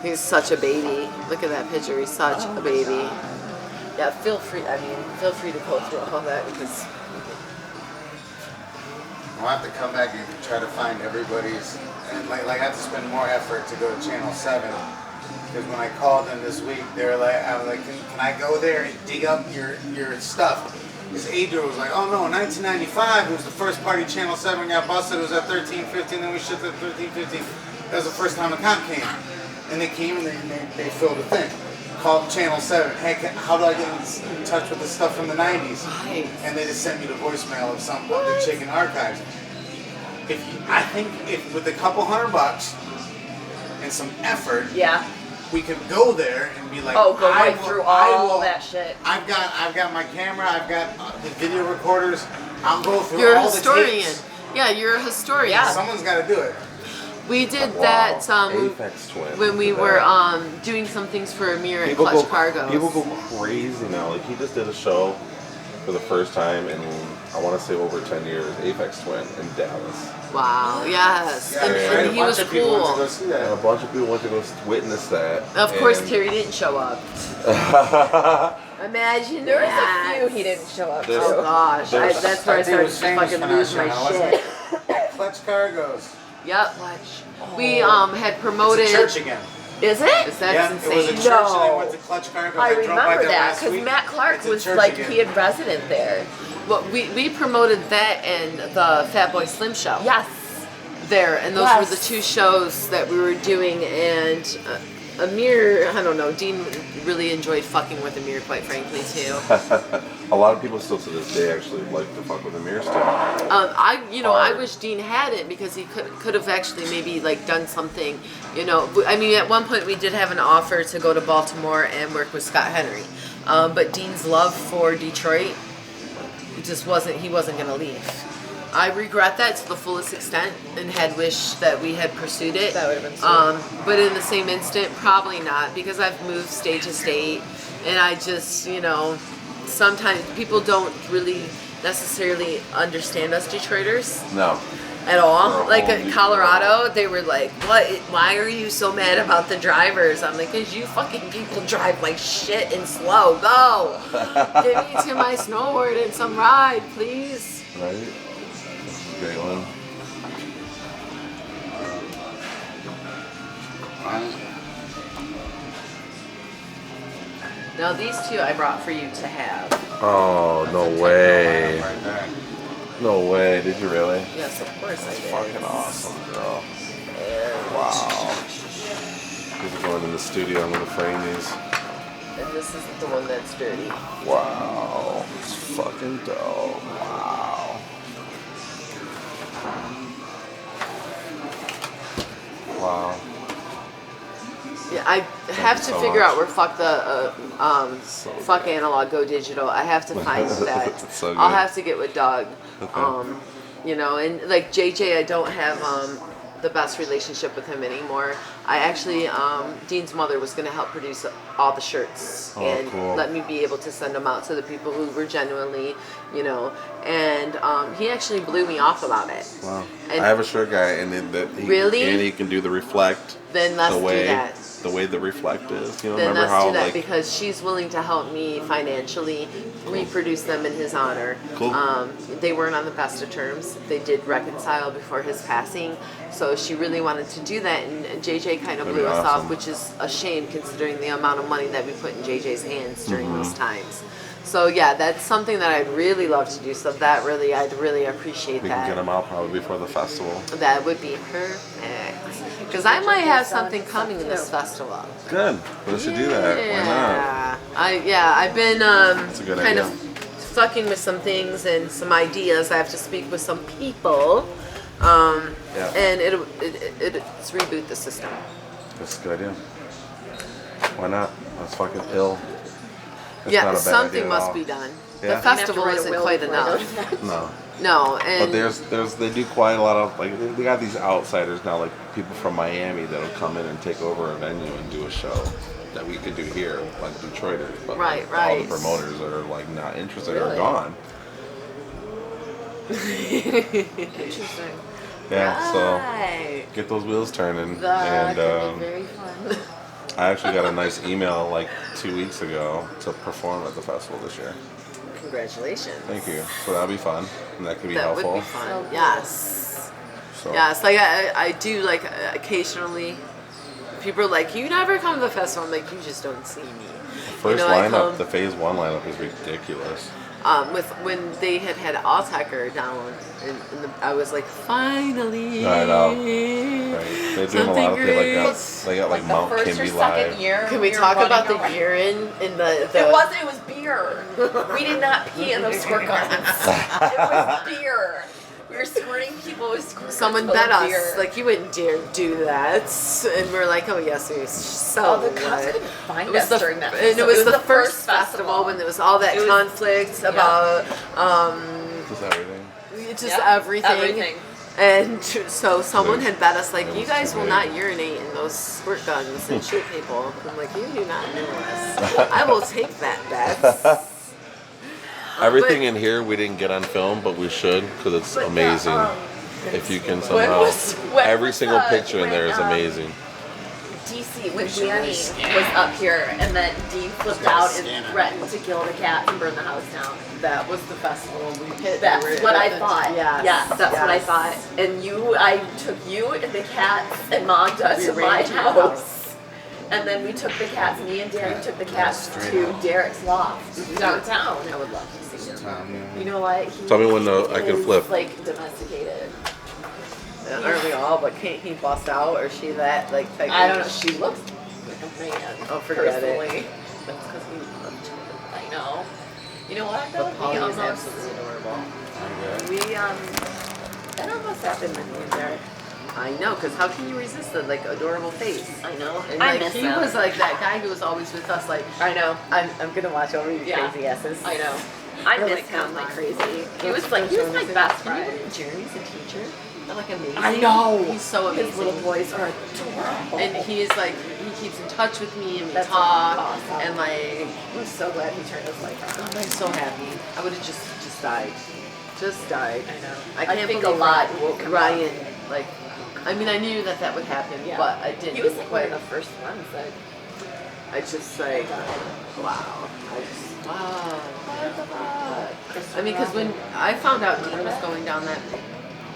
he's such a baby. Look at that picture, he's such a baby. Yeah, feel free to go through all that because I'll have to come back and try to find everybody's, and like I have to spend more effort to go to Channel 7. Because when I called them this week, they were like, I was like, can I go there and dig up your stuff? Because Adriel was like, oh no, in 1995, it was the first party Channel 7 got busted. It was at 13:15, then we shipped at 13:15. That was the first time the cop came. And they came and they filled the thing. Called Channel 7. Hey, how do I get in touch with the stuff from the 90s? Right. And they just sent me the voicemail of some of the Chicken Archives. I think if with a couple $100 and some effort, Yeah. we could go there and be like, Oh, go right will- through I all will- that shit. I've got my camera. I've got the video recorders. I'll go through You're a all the historian. tapes. Yeah, you're a historian. Yeah. Someone's got to do it. We did Wow. that Apex Twin. when we did were that. doing some things for Amir at People Clutch go, Cargo. people go crazy now. Like he just did a show for the first time in, I want to say, over 10 years. Apex Twin in Dallas. Wow, yes. Yeah, and, Yeah. and he was of people went to go cool. see And a that. bunch of people went to go witness that. Of course, and Terry didn't show up. Imagine there was a few he didn't show up There's- to. Oh gosh, There's- that's where I That dude started was to famous fucking for not lose my showing up, wasn't shit. he? Clutch Cargoes. Yep. We had It's promoted. a church again. Is it? That's Yeah, insane. it was a church No. and they went to Clutch Cargoes. I drove by remember there that last because week. Matt Clark It's a was church like again. he had resident there. Well, we promoted that and the Fat Boy Slim show. Yes. There, and those were the Yes. two shows that we were doing, and Amir, I don't know, Dean really enjoyed fucking with Amir, quite frankly, too. A lot of people still to this day actually like to fuck with Amir still. I Hard. wish Dean had it because he could have actually maybe like done something, I mean, at one point we did have an offer to go to Baltimore and work with Scott Henry, but Dean's love for Detroit, he wasn't gonna leave. I regret that to the fullest extent and had wished that we had pursued it. That would have been sweet. But in the same instant, probably not, because I've moved state to state, and I just, sometimes people don't really necessarily understand us Detroiters No. at all. We're Like all in new Colorado, they were like, "What? Why are you so mad about the drivers?" I'm like, "Cause you fucking people drive like shit and slow. Go, get me to my snowboard and some ride, please." Right? Great one. Now these two I brought for you to have. Oh, no way. No way. Did you really? Yes, of course I did. Fucking awesome, girl. Wow. These are going in the studio. I'm going to frame these. And this is the one that's dirty. Wow. It's fucking dope. Wow. Wow. Yeah, I have you to so figure much. out where So fuck good. analog go digital. I have to find that. It's so I'll good. have to get with Doug. Okay. And like JJ, I don't have the best relationship with him anymore. I actually, Dean's mother was going to help produce all the shirts Oh, and cool. let me be able to send them out to the people who were genuinely, and he actually blew me off about it. Wow. And- I have a shirt guy, and Really? and he can do the reflect. Then let's the way, do that. The way the reflect is. Then Remember let's how do that like because she's willing to help me financially reproduce them in his honor. Cool. They weren't on the best of terms. They did reconcile before his passing, so she really wanted to do that, and JJ kind of That'd blew be us awesome. off, which is a shame considering the amount of money that we put in JJ's hands during Mm-hmm. those times. So yeah, that's something that I'd really love to do. So I'd really appreciate we that. can get them out probably before the festival. That would be perfect. Because I might have something coming in this festival. Good. We should do that. Why not? I've been That's a good kind idea. of fucking with some things and some ideas. I have to speak with some people, Yeah. and it's reboot the system. That's a good idea. Why not? That's fucking ill. That's Yeah, not a bad something idea at must all. be done. Yeah. The festival write a isn't will quite before I go enough. to that. No. No, and But they do quite a lot of, like, they got these outsiders now, like people from Miami that'll come in and take over a venue and do a show that we could do here, like Detroiters. But Right, like, all the right. promoters that are like not interested are Really? gone. Interesting. Yeah, so Right. get those wheels turning. That And could be very fun. I actually got a nice email like 2 weeks ago to perform at the festival this year. congratulations. Thank you. So that'll be fun. And that could be That helpful. would be fun. So Yes. So Yes, like I do like occasionally. People are like, you never come to the festival. I'm like, you just don't see me. first I lineup, the phase 1 lineup is ridiculous. with when they had Alltaker down, and I was like, finally. I know. Right. They're doing a lot of they got like the Mount first Kimby or second live. year. Can we were talk about the running around. urine in the? It wasn't. It was beer. We did not pee in those squirt guns. It was beer. We were squirting people with squirt guns. Someone full bet of us, beer. like, you wouldn't dare do that. And we're like, oh, yes, we so Oh, the cops would. couldn't find It was us during that and it festival. was It was the the first first festival festival. when there was all that It was- conflict about Just everything. just Yep, everything. everything. And so someone Nice. had bet us, like, That you was guys too will bad. not urinate in those squirt guns and shoot people. I'm like, you do not know us. I will take that bet. Everything in here we didn't get on film, but we should because it's But, amazing. If you can somehow, when every was single the- picture in there is when, amazing. DC when should Danny really scan was it. up here, and then Dean flipped gotta out scan and it. threatened to kill the cat and burn the house down. That was the festival we hit. That's what I thought. Yes. Yes, that's what I yes. thought. And I took you and the cats and Magda We to ran my to your house. And then we took the cats, me and Danny took the cats Straight to up. Derek's loft downtown. I would love to see him. You know what? He Tell me when I can is, flip. like domesticated. Aren't we all? But can't he bust out? Or is she that, like, type I don't of- know. She looks like a man. Oh, forget it. personally. That's because we loved her. I know. You know what though? But Polly We is almost absolutely adorable. that almost happened when we were there. I know, because how can you resist the, like, adorable face? I know. And, I like, miss he him. was like that guy who was always with us, like, I know. I'm gonna watch over you Yeah. crazy asses. I know. I We're miss like, him come like on. crazy. He was my best Can you friend. believe Jeremy's a teacher? They're, like, amazing. I know. He's so amazing. His little boys are adorable. And he's like, he keeps in touch with me and we That's talk. awesome. And like, I'm so glad he turned his life around. I'm so happy. I would have just died. Just died. I know. I can't think believe a lot woke him up. Ryan, like, I mean, I knew that would happen, Yeah. but I didn't. He was like one quite. of the first ones that I just like, wow. Wow. I mean, because when I found out Dean was going down that,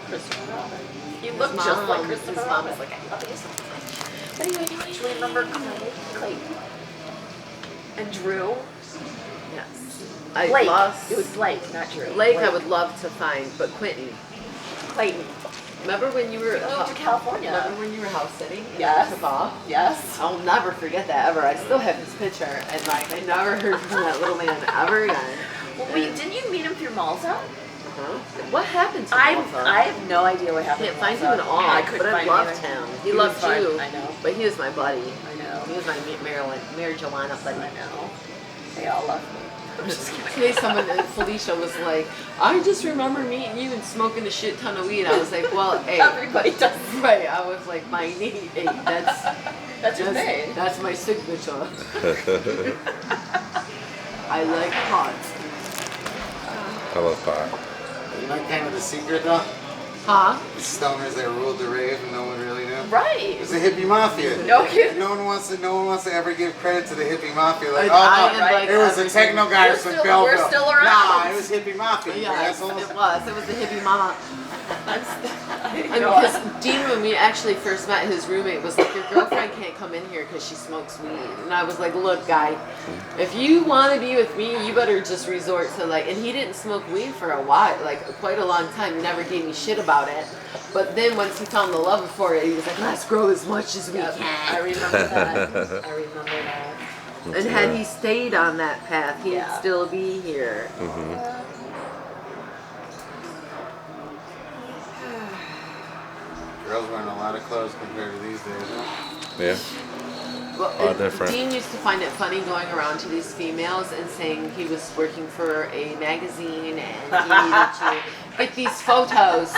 Christopher Robin. He His looked just mom- like Christopher his mom Robin. was Like, I love you so much. But anyway, do you actually remember Clayton? And Drew? yes, I Blake. lost. It was Blake, not Drew. Blake, I would love to find, but Quentin. Clayton. Remember when you were? Moved to California. Remember when you were house sitting? and Yes. you took off? Yes. I'll never forget that ever. I still have his picture, and like I never heard from that little man ever again. Well, wait, didn't you meet him through Malta? Uh-huh. What happened to I Malta? have no idea what happened. can't to find him Malta. at all. I couldn't but I find loved him. him. He He was loved fun. you. I know. But he was my buddy. I know. He was my marijuana buddy. I know. They all love me. I'm just kidding. Today someone, Felicia was like, I just remember meeting you and smoking a shit ton of weed. I was like, well, hey. Everybody does. Right, I was like, my name, hey, That's your name. that's my signature. I like pot. I love pot. You know, kind of the secret though. Huh? The stoners that ruled the rave and no one really knew. It Right. was the hippie mafia. No kidding. No one wants to ever give credit to the hippie mafia. Like, I oh no, am like it was the everything. techno guys We're from still- Belleville. we're still around. Nah, it was hippie mafia. you Yes, assholes. it was. It was the hippie mama. You I mean, know because what? Dean, when we actually first met, his roommate was like, your girlfriend can't come in here because she smokes weed. And I was like, look, guy, if you want to be with me, you better just resort to like, and he didn't smoke weed for a while, like quite a long time. He never gave me shit about it. But then once he found the love for it, he was like, let's grow as much as we Yep, I can. remember that. I remember that. And had he stayed on that path, he'd Yeah. still be here. Girls wearing a lot of clothes compared to these days. Huh? Yeah. Well, All different. Dean used to find it funny going around to these females and saying he was working for a magazine and he needed to get these photos.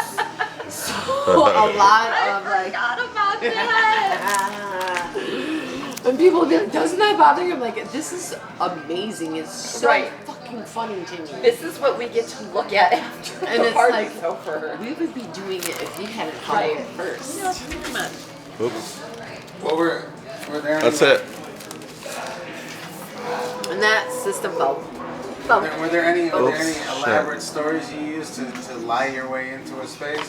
So a lot of like, Forgot about that. and people would be like, doesn't that bother you? I'm like, this is amazing. It's so Right. fucking funny to me. This is what we get to look at after And the it's party's like, over. we would be doing it if you hadn't thought Right. of it first. Yeah, come on. Oops. Well, we're there. That's it. And that's Syst3m. Were there any elaborate stories you used to lie your way into a space?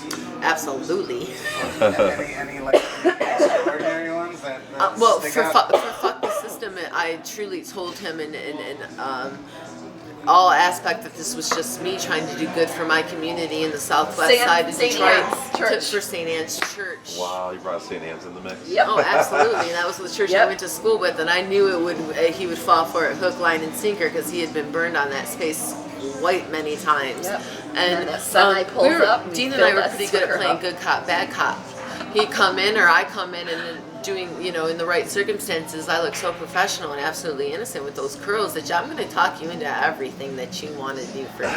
Absolutely. any like extraordinary ones that Well, stick for out? fuck the system, I truly told him in all aspect that this was just me trying to do good for my community in the southwest side of St. Detroit Anne's Church. for St. Anne's Church. Wow, you brought St. Anne's in the mix. Yep. Oh, absolutely. And that was the church I went to school with, and I knew he would fall for it hook, line, and sinker because he had been burned on that space quite many times. Yep. And that semi pulls up. Dean and I were pretty good at playing good cop, bad cop. He'd come in or I come in and then doing, in the right circumstances, I look so professional and absolutely innocent with those curls that I'm going to talk you into everything that you want to do for me.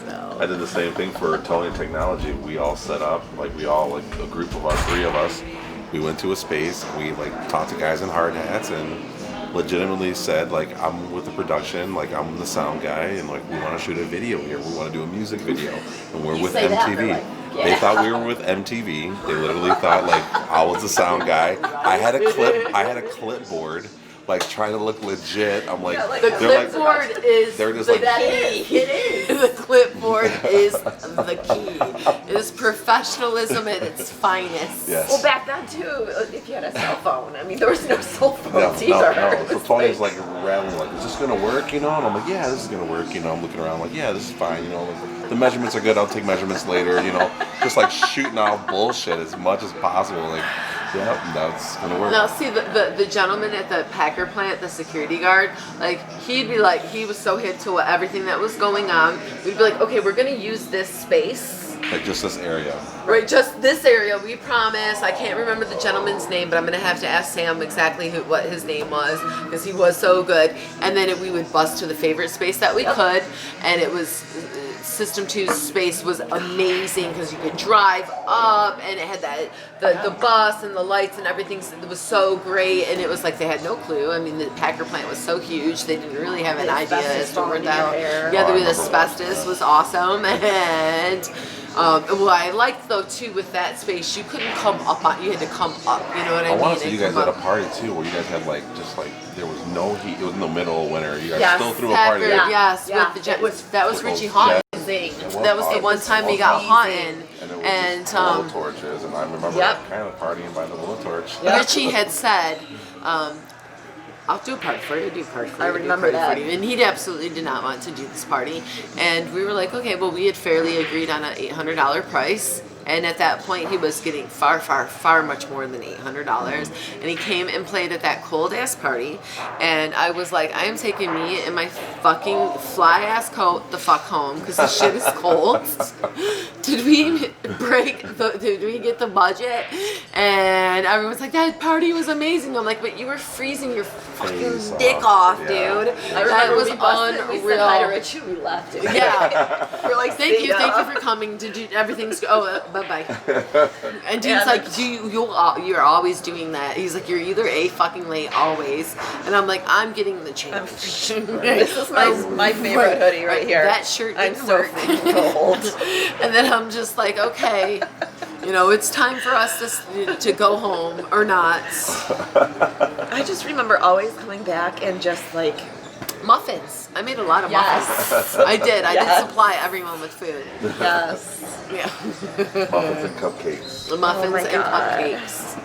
So. I did the same thing for Tony Technology. We all set up, a group of us, 3 of us. We went to a space, we talked to guys in hard hats and legitimately said, I'm with the production, I'm the sound guy, and we want to shoot a video here. We want to do a music video, and we're with MTV. They thought we were with MTV. They literally thought I was the sound guy. I had a clipboard, trying to look legit. I'm like, the clipboard is they're just the It key. is. The clipboard is the key. It is professionalism at its finest. Yes. Well, back then too, if you had a cell phone, there was no cell phones either. No. So Tony's rattling, is this gonna work? And I'm like, yeah, this is gonna work. I'm looking around, yeah, this is fine. The measurements are good. I'll take measurements later. Just shooting out bullshit as much as possible. Yeah, that's gonna work. Now, see, the gentleman at the Packer plant, the security guard, he'd be he was so hip to everything that was going on. We'd be okay, we're gonna use this space. Just this area. Right, just this area, we promise. I can't remember the gentleman's name, but I'm going to have to ask Sam exactly what his name was, because he was so good. And then we would bus to the favorite space that we could, and it was, Syst3m's space was amazing, because you could drive up, and it had the bus and the lights and everything. It was so great, and it was they had no clue. The Packer plant was so huge, they didn't really have an idea as to where that. Yeah, the asbestos was awesome, and... what I liked though too with that space, you couldn't come up on. You had to come up. You know what I mean? I want to see you guys at a party too, where you guys had there was no heat. It was in the middle of winter. You guys still threw a party. Yes, yeah. with the that was Richie Hawtin. That was the one time we got Hawtin. And it was just glow torches, and I remember kind of partying by the glow torch. Richie had said. I'll do a party for you, I remember that. And he absolutely did not want to do this party. And we were okay, well, we had fairly agreed on an $800 price. And at that point, he was getting far, far, far much more than $800. And he came and played at that cold-ass party. And I was I am taking me and my fucking fly-ass coat the fuck home, because the shit is cold. Did we did we get the budget? And everyone's that party was amazing. I'm but you were freezing your fucking dick off, dude. I remember was unreal. We said hi to Richie, we left. Yeah. We're thank you for coming. Everything's bye-bye. And Dean's you're always doing that. He's you're either A, fucking late always, and I'm I'm getting the change. This is my favorite hoodie right here. That shirt didn't I'm so work. cold. And then I'm just okay, it's time for us to go home or not. I just remember always coming back and just muffins. I made a lot of Yes. muffins. I did. I did supply everyone with food. yes. Yeah. Muffins and cupcakes. The muffins my and God. cupcakes.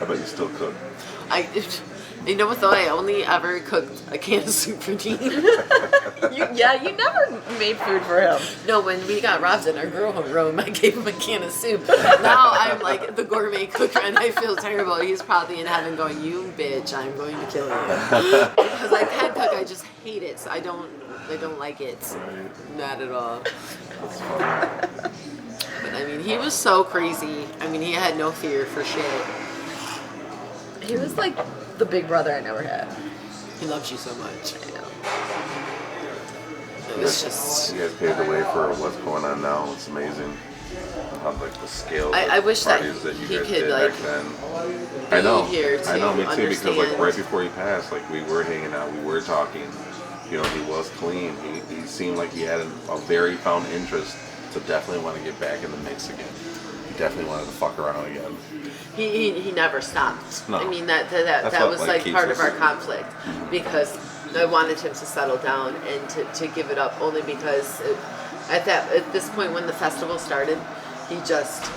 I bet you still cook. You know what though? I only ever cooked a can of soup for Dean. You never made food for him. No, when we got robbed in our girl home room, I gave him a can of soup. Now I'm the gourmet cook, and I feel terrible. He's probably in heaven going, "You bitch, I'm going to kill you." Because I can cook, I just hate it. So I don't like it. Not at all. That's funny. But he was so crazy. He had no fear for shit. He was the big brother I never had. He loves you so much. I know. It was just. You guys paved the way for what's going on now. It's amazing. How the scale. I wish that parties that you he guys could did back then. I know. here to I know. Me too. Because understand. right before he passed, we were hanging out. We were talking. He was clean. He seemed like he had a very found interest to definitely want to get back in the mix again. he definitely wanted to fuck around again. He never stopped. No. I mean that what, was like, like keeps part us- of our conflict because I wanted him to settle down and to give it up only because at this point when the festival started, he just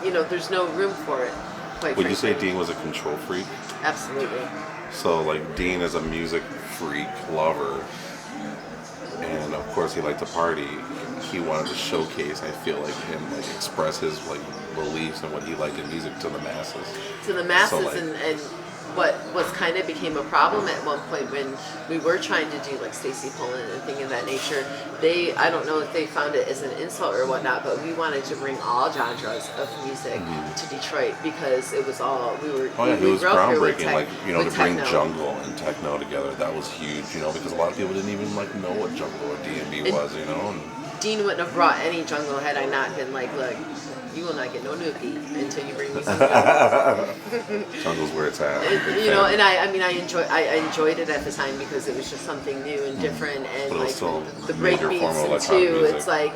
there's no room for it. Quite Would you say frankly. Dean was a control freak? Absolutely. So like Dean is a music freak lover, and of course he liked to party. He wanted to showcase, I feel like, him like express his like beliefs and what he liked in music to the masses. To the masses, So, like- and what was kind of became a problem at one point when we were trying to do like Stacy Poland and things of that nature. I don't know if they found it as an insult or whatnot, but we wanted to bring all genres of music to Detroit because it was all we were. Oh yeah, we he was grew up here with groundbreaking. Like to with bring techno. jungle and techno together, that was huge. Because a lot of people didn't even like know what jungle or D&B was. And Dean wouldn't have brought any jungle had I not been like, look, you will not get no nookie until you bring me some jungle. jungle's where it's at. I'm a big You know, fan. and I enjoyed it at the time because it was just something new and different, and But it was like still the a break major beats form of and electronic too. music. It's like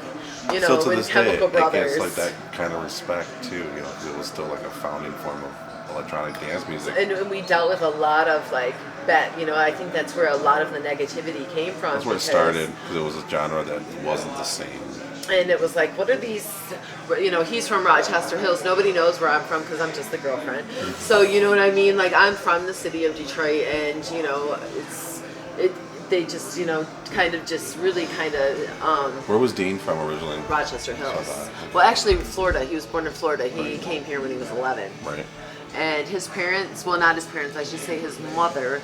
Still to when this Chemical day, Brothers. it gets like that kind of respect too. Because it was still like a founding form of electronic dance music. And we dealt with a lot of like that. I think that's where a lot of the negativity came from. That's where it started, because it was a genre that wasn't the same. And it was like, what are these? He's from Rochester Hills. Nobody knows where I'm from because I'm just the girlfriend. So you know what I mean? Like I'm from the city of Detroit, and they just kind of just really kind of. Where was Dean from originally? Rochester Hills. Okay. Well, actually, Florida. He was born in Florida. He came here when he was 11. Right. And his parents, well, not his parents, I should say his mother.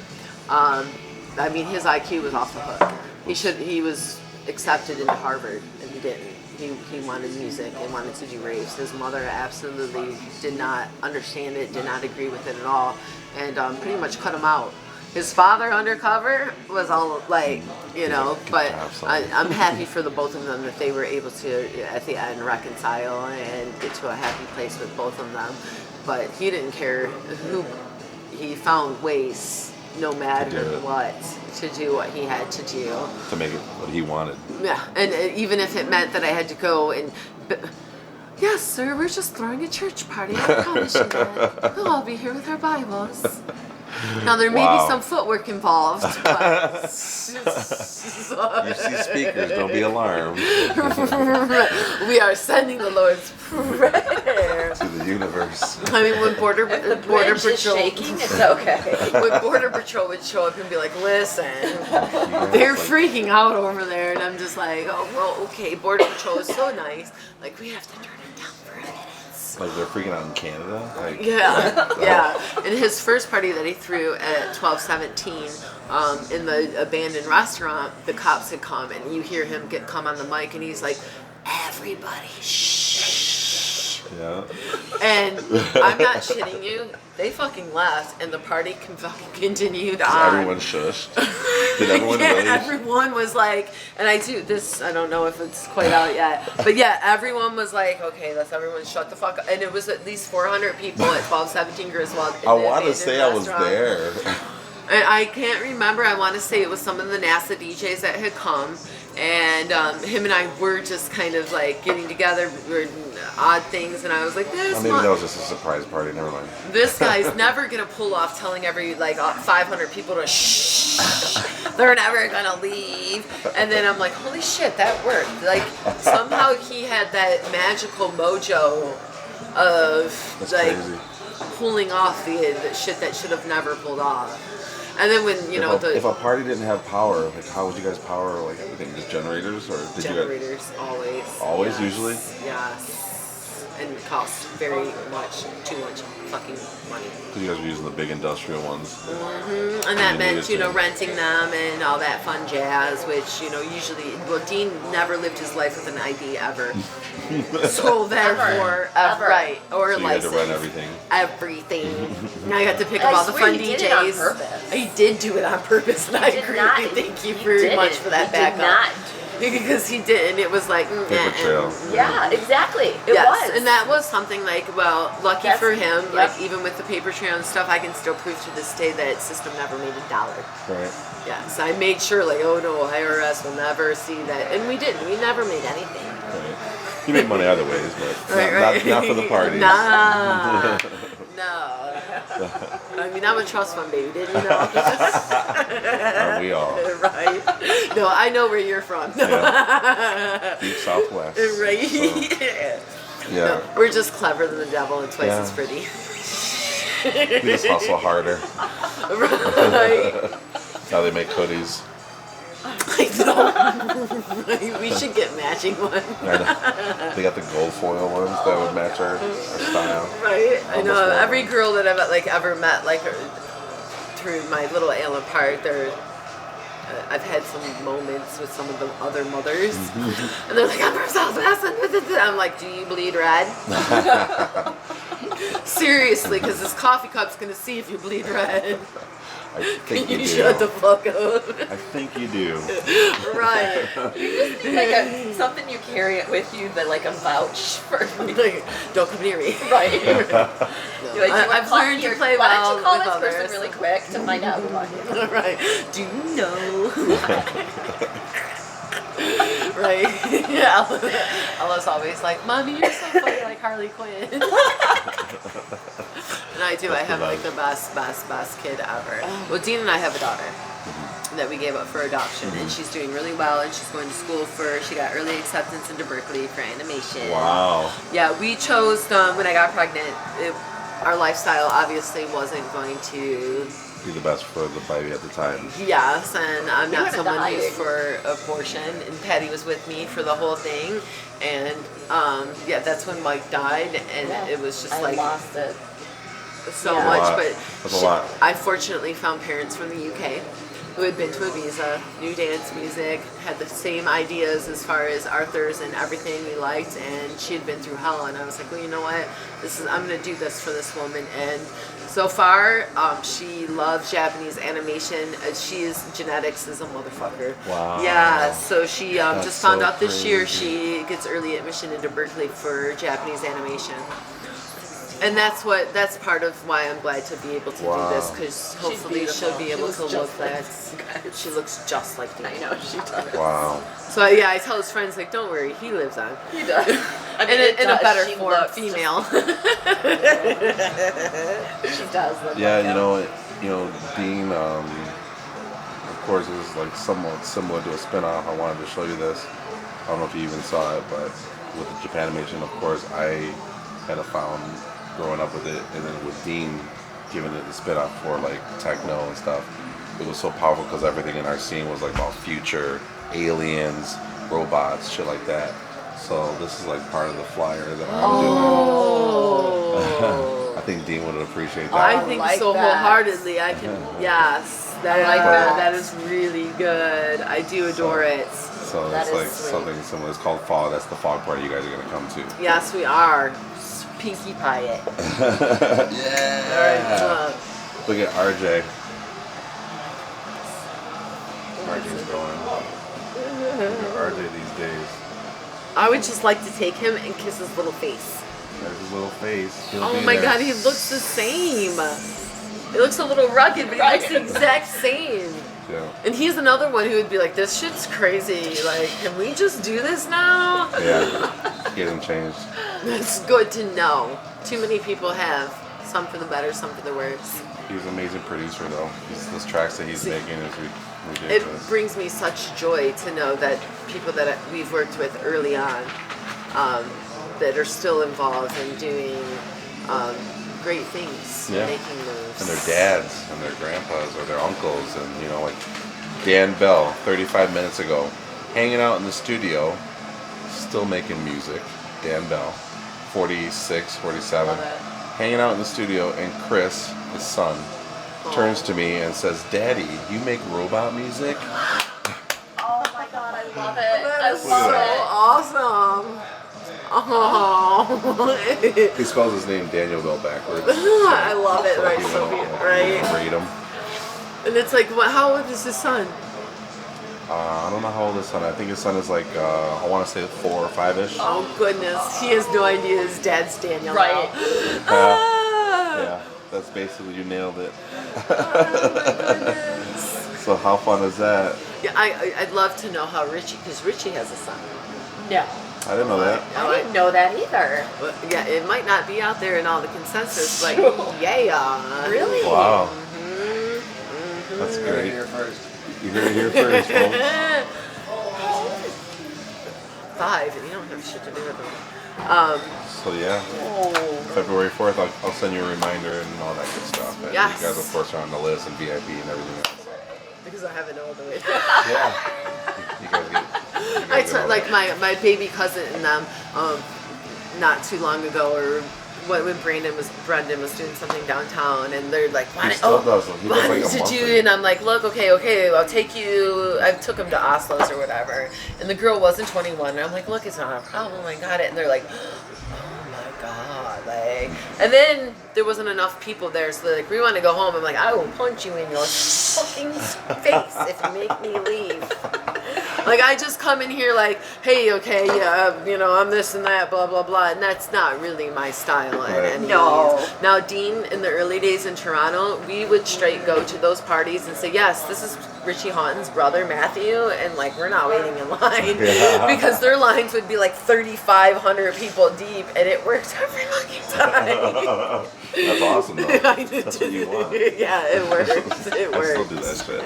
His IQ was off the hook. He was accepted into Harvard, and he didn't. He wanted music and wanted to do raves. His mother absolutely did not understand it, did not agree with it at all, and pretty much cut him out. His father undercover was all like, but I'm happy for the both of them that they were able to, at the end, reconcile and get to a happy place with both of them. But he didn't care who, he found ways, no matter what, to do what he had to do. To make it what he wanted. Yeah, and even if it meant that I had to go and... Yes, sir, we're just throwing a church party. I promise you that. We'll all be here with our Bibles. Now, there may be Wow. some footwork involved, but... You see speakers, don't be alarmed. We are sending the Lord's Prayer. To the universe. I mean, when Border The bridge is Patrol... shaking. It's okay. When Border Patrol would show up and be like, listen, they're freaking out over there, and I'm just like, oh, well, okay, Border Patrol is so nice. Like, we have to turn it down for a minute. Like they're freaking out in Canada? Like, Yeah, yeah. And his first party that he threw at 1217 in the abandoned restaurant, the cops had come, and you hear him come on the mic, and he's like, everybody, shh. Yeah. And I'm not shitting you. They fucking left, and the party fucking continued on. Everyone shushed. Did everyone Yeah, leave? everyone was like, and I don't know if it's quite out yet, but yeah, everyone was like, okay, let's everyone shut the fuck up. And it was at least 400 people at 1217 Griswold. I want to say I was there. And I can't remember. I want to say it was some of the NASA DJs that had come, and him and I were just kind of like getting together, we were odd things, and I was like, Or maybe that was just a surprise party. Never mind. this guy's never gonna pull off telling every 500 people to shh. They're never gonna leave. And then I'm like, holy shit, that worked. Like somehow he had that magical mojo of That's like crazy. pulling off the shit that should have never pulled off. And then when If a party didn't have power, like how would you guys power like everything? Just generators, or did generators always. Always, Yes, usually? Yes. And it costs very much, too much fucking money. Because you guys were using the big industrial ones. And that You meant, needed to. renting them and all that fun jazz, which, usually, well, Dean never lived his life with an ID ever. So therefore, Ever. right, or So you had to license. run everything. Everything. Now you have to pick I up all the swear fun you DJs. did it on purpose. He did do it on purpose, and I did agree. not. Thank you He very much didn't. for that He backup. did not. Because he did, and it was like, Paper trail. Yeah, exactly. It yes, was. and that was something like, well, lucky That's- for him, yep. like even with the paper trail and stuff, I can still prove to this day that Syst3m never made $1. Right. Yes, I made sure, like, oh no, IRS will never see that, and we didn't. We never made anything. Right. You make money other ways, but Right. not for the parties. Nah. No. I mean, I'm a trust fund baby, didn't you know? Aren't we all? Right. No, I know where you're from. Yeah. Deep Southwest. Right. So, yeah. No, we're just clever than the devil and twice Yeah. as pretty. We just hustle harder. Right. Now they make hoodies. I know. Right. We should get matching ones. They got the gold foil ones that would match our style. Right. I know. Almost Every one. girl that I've ever met, through my little Allen part, I've had some moments with some of the other mothers, and they're like, "I'm from Southwest," and I'm like, "Do you bleed red?" Seriously, because this coffee cup's gonna see if you bleed red. I think you do. Shut the fuck up. I think you do. Right. Like something you carry it with you, that like a vouch for. Don't come near me. Right. You're like, I've learned to play why well don't you call with this others. person really quick to find out who I am? Right. Do you know? Right. Yeah. Ella's always like, "Mommy, you're so funny, like Harley Quinn." And I do. I have like the best kid ever. Well, Dean and I have a daughter that we gave up for adoption, and she's doing really well, and she's going to school she got early acceptance into Berkeley for animation. Wow. Yeah, we chose, when I got pregnant, our lifestyle obviously wasn't going to Be the best for the baby at the time. Yes, and I'm not would've someone died. who's for abortion, and Patty was with me for the whole thing, and yeah, that's when Mike died, and it was just I like lost it. so Yeah. much, lot. but That's a lot. I fortunately found parents from the UK who had been to Ibiza, knew dance music, had the same ideas as far as Arthur's and everything we liked, and she had been through hell, and I was like, well, you know what, I'm gonna do this for this woman, and so far, she loves Japanese animation. Genetics is a motherfucker. Wow. Yeah, so she just found so out this year crazy. she gets early admission into Berkeley for Japanese animation. And that's part of why I'm glad to be able to do this, because hopefully she'll be able to look that. She looks just like me. I know she does. Wow. So yeah, I tell his friends, like, don't worry, he lives on. He does. I mean, In a better she form, looks female. She does look Yeah, like you him. know, Dean, of course, is like somewhat similar to a spin-off. I wanted to show you this. I don't know if you even saw it, but with the Japanimation, of course, I had found growing up with it, and then with Dean giving it the spin-off for like techno and stuff. It was so powerful because everything in our scene was like about future, aliens, robots, shit like that. So this is like part of the flyer that I'm doing. I think Dean would appreciate that. I think like so that. wholeheartedly. I can, yes, that, I like that. that is really good. I do adore it. So That it's is like sweet. something similar. It's called Fog. That's the fog party you guys are gonna come to. Yes, we are. Pinkie pie it. Yeah. All right. Look at RJ. RJ's going. Look at RJ these days. I would just like to take him and kiss his little face. There's his little face. He'll Oh be my there. God, he looks the same. He looks a little rugged, but he looks the exact same. Yeah. And he's another one who would be like, "This shit's crazy. Like, can we just do this now?" Yeah. He hasn't changed. It's good to know. Too many people have. Some for the better, some for the worse. He's an amazing producer, though. Those tracks that he's making is It ridiculous. brings me such joy to know that people that we've worked with early on, that are still involved in doing great things, Yeah. making moves. And their dads and their grandpas or their uncles, and like Dan Bell 35 minutes ago, hanging out in the studio, still making music. Dan Bell, 46, 47, Love it. hanging out in the studio, and Chris, his son, turns to me and says, "Daddy, you make robot music?" Oh my God, I love it. That I is so love it. awesome. Oh, He spells his name Daniel Bell backwards. I love it. Right, He so went, right. Read him. And it's like, how old is his son? I don't know how old his son is. I think his son is like, I want to say 4 or 5-ish. Oh goodness, he has no idea his dad's Daniel. Right. Now. Ah! Yeah, that's basically, you nailed it. Oh my goodness. So how fun is that? Yeah, I'd love to know how Richie, because Richie has a son. No. I didn't know that. I didn't know that either. But yeah, it might not be out there in all the consensus, but yeah. Really? Wow. That's You heard it great. here first. You heard it here first, folks. 5, and you don't have shit to do with them. So yeah, February 4th, I'll send you a reminder and all that good stuff. And Yes. you guys, of course, are on the list and VIP and everything else. Because I have it all the way. Yeah. You guys get. I took like my baby cousin and them not too long ago, or when Brendan was doing something downtown, and they're like, He still does. He does like a did you? monthly. And I'm like, look, okay, I'll take you. I took him to Oslo's or whatever, and the girl wasn't 21, and I'm like, look, it's not a problem, I got it, and they're like, oh my god, like, and then there wasn't enough people there, so they're like, we want to go home. I'm like, I will punch you in your fucking face if you make me leave. Like, I just come in here like, hey, okay, yeah, you know, I'm this and that, blah, blah, blah. And that's not really my style. Right. No. Now, Dean, in the early days in Toronto, we would straight go to those parties and say, yes, this is Richie Houghton's brother, Matthew. And, like, we're not waiting in line. Yeah. Because their lines would be like 3,500 people deep. And it worked every fucking time. That's awesome, though. That's what you want. Yeah, it worked. It I still worked. do that shit.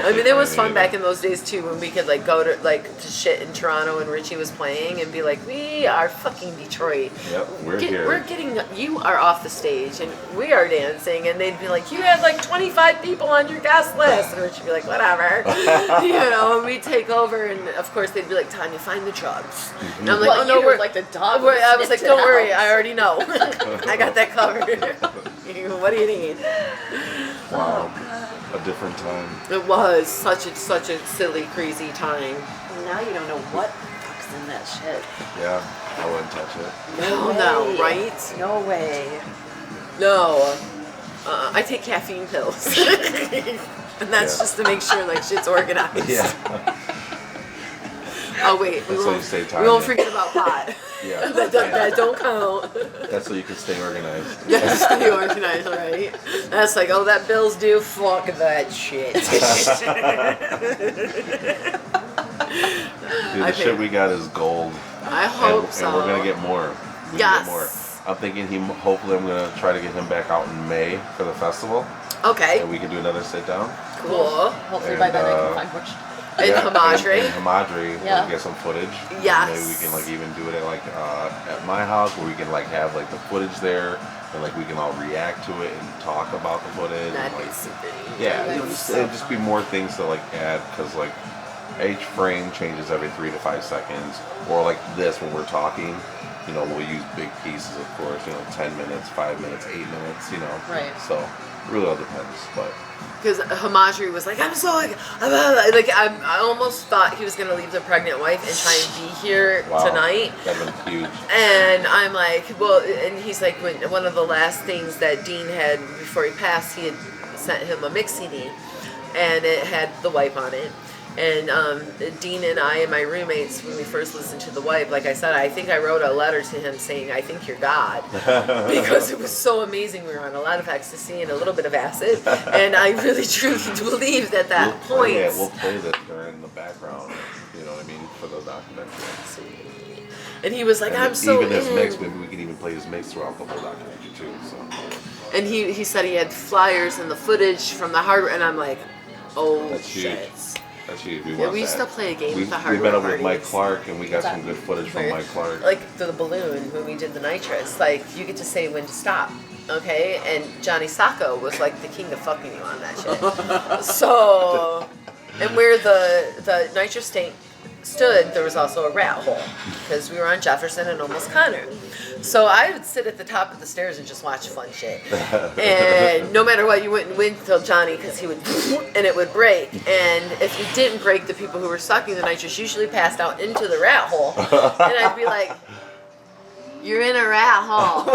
I mean, it was fun back in those days too, when we could like go to shit in Toronto when Richie was playing and be like, we are fucking Detroit. Yep, we're here. We're getting, you are off the stage and we are dancing, and they'd be like, you had like 25 people on your guest list, and Richie'd be like, whatever, you know, and we'd take over, and of course they'd be like, Tanya, find the drugs. And I'm like, Well, oh no, you we're like the dog. I was like, sniffed it don't worry, out. I already know. I got that covered. What do you need? Wow. A different time. It was such a silly, crazy time. Now you don't know what the fuck's in that shit. Yeah, I wouldn't touch it. No, way. right? No way. No. I take caffeine pills. And that's Yeah. just to make sure like shit's organized. Yeah. Oh wait, That's what you say, we Tanya. won't forget about pot. Yeah. that don't count. That's so you can stay organized. Yeah, stay organized, right? That's like, oh, that bill's due. Fuck that shit. Dude, the shit we got is gold. I hope and, so. And we're gonna get more. We're Yes. gonna get more. I'm thinking hopefully I'm gonna try to get him back out in May for the festival, Okay, and we can do another sit down. cool. Hopefully by And, then I can find which. In Hamadre. In Hamadre, Yeah. we'll get some footage. Yes. Maybe we can like even do it at like at my house where we can like have like the footage there, and like we can all react to it and talk about the footage. That'd and, be like, super neat. yeah, it'd just be more things to like add, because like each frame changes every 3 to 5 seconds, or like this when we're talking, you know, we'll use big pieces, of course, you know, 10 minutes, 5 minutes, 8 minutes, you know. Right. So it really all depends, but Because Hamadri was like, I'm so like I almost thought he was gonna leave the pregnant wife and try and be here wow, tonight. that'd been huge. And I'm like, well, and he's like, when one of the last things that Dean had before he passed, he had sent him a mix CD, and it had the wipe on it. And Dean and I and my roommates, when we first listened to the wipe, like I said, I think I wrote a letter to him saying, I think you're God. Because it was so amazing. We were on a lot of ecstasy and a little bit of acid. And I really truly believe that point. We'll play this during the background, you know what I mean, for the documentary. And he was like, And I'm so even his in. mix, maybe we can even play his mix throughout the whole documentary too. So And he said he had flyers and the footage from the hardware. And I'm like, oh, that's shit. huge. That's huge. We Yeah, want we that. used to play a game with the We hardware met up with Mike parties. Clark, and we got some good footage from Mike Clark. Like the balloon when we did the nitrous, like you get to say when to stop, okay? And Johnny Sacco was like the king of fucking you on that shit. So, and where the nitrous tank stood, there was also a rat hole because we were on Jefferson and almost Connor. So I would sit at the top of the stairs and just watch fun shit. And no matter what, you wouldn't win till Johnny, because he would, and it would break. And if you didn't break, the people who were sucking the nitrous usually passed out into the rat hole. And I'd be like, you're in a rat hole.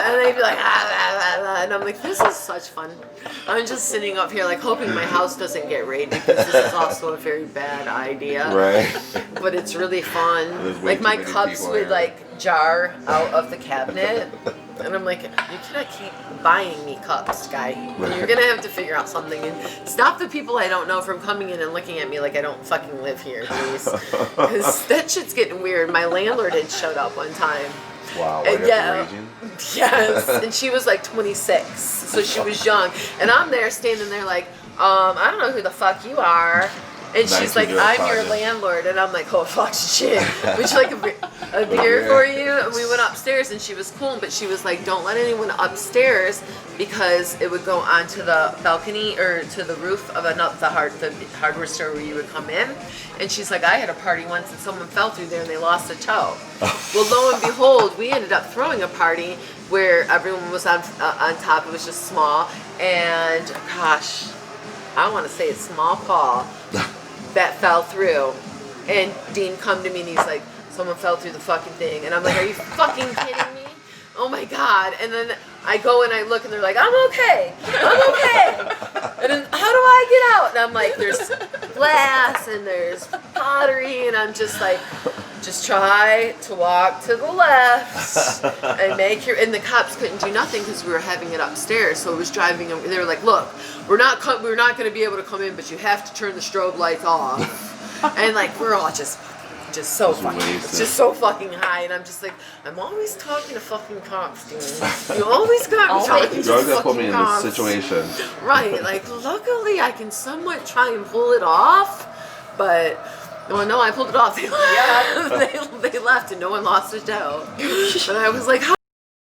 And they'd be like, and I'm like, this is such fun. I'm just sitting up here like hoping my house doesn't get raided, because this is also a very bad idea. Right. But it's really fun. There's way Like my too many cups people would here. like jar out of the cabinet. And I'm like, you cannot keep buying me cups, guy. You're gonna have to figure out something and stop the people I don't know from coming in and looking at me like I don't fucking live here, please. Because that shit's getting weird. My landlord had showed up one time. Wow, And like at the region? yes, and she was like 26, so she was young. And I'm there standing there like, I don't know who the fuck you are. And she's like, I'm your landlord. And I'm like, oh, fuck shit. Would you like a beer for you? And we went upstairs and she was cool, but she was like, don't let anyone upstairs because it would go onto the balcony or to the roof of the hardware store where you would come in. And she's like, I had a party once and someone fell through there and they lost a toe. Well, lo and behold, we ended up throwing a party where everyone was on top. It was just small. And gosh, I want to say it's small Paul. That fell through, and Dean come to me and he's like, someone fell through the fucking thing, and I'm like, are you fucking kidding me? Oh my god. And then I go and I look and they're like, I'm okay, and then how do I get out? And I'm like, there's glass and there's pottery, and I'm just like, just try to walk to the left and make your, and the cops couldn't do nothing because we were having it upstairs, so it was driving them. They were like, look, we're not going to be able to come in, but you have to turn the strobe lights off. And like, we're all just so fucking high, and I'm just like, I'm always talking to fucking cops, dude. You always got me talking to You're gonna fucking put me in cops. this situation. Right, like luckily I can somewhat try and pull it off, but well, no, I pulled it off. They left and no one lost a toe. But I was like, how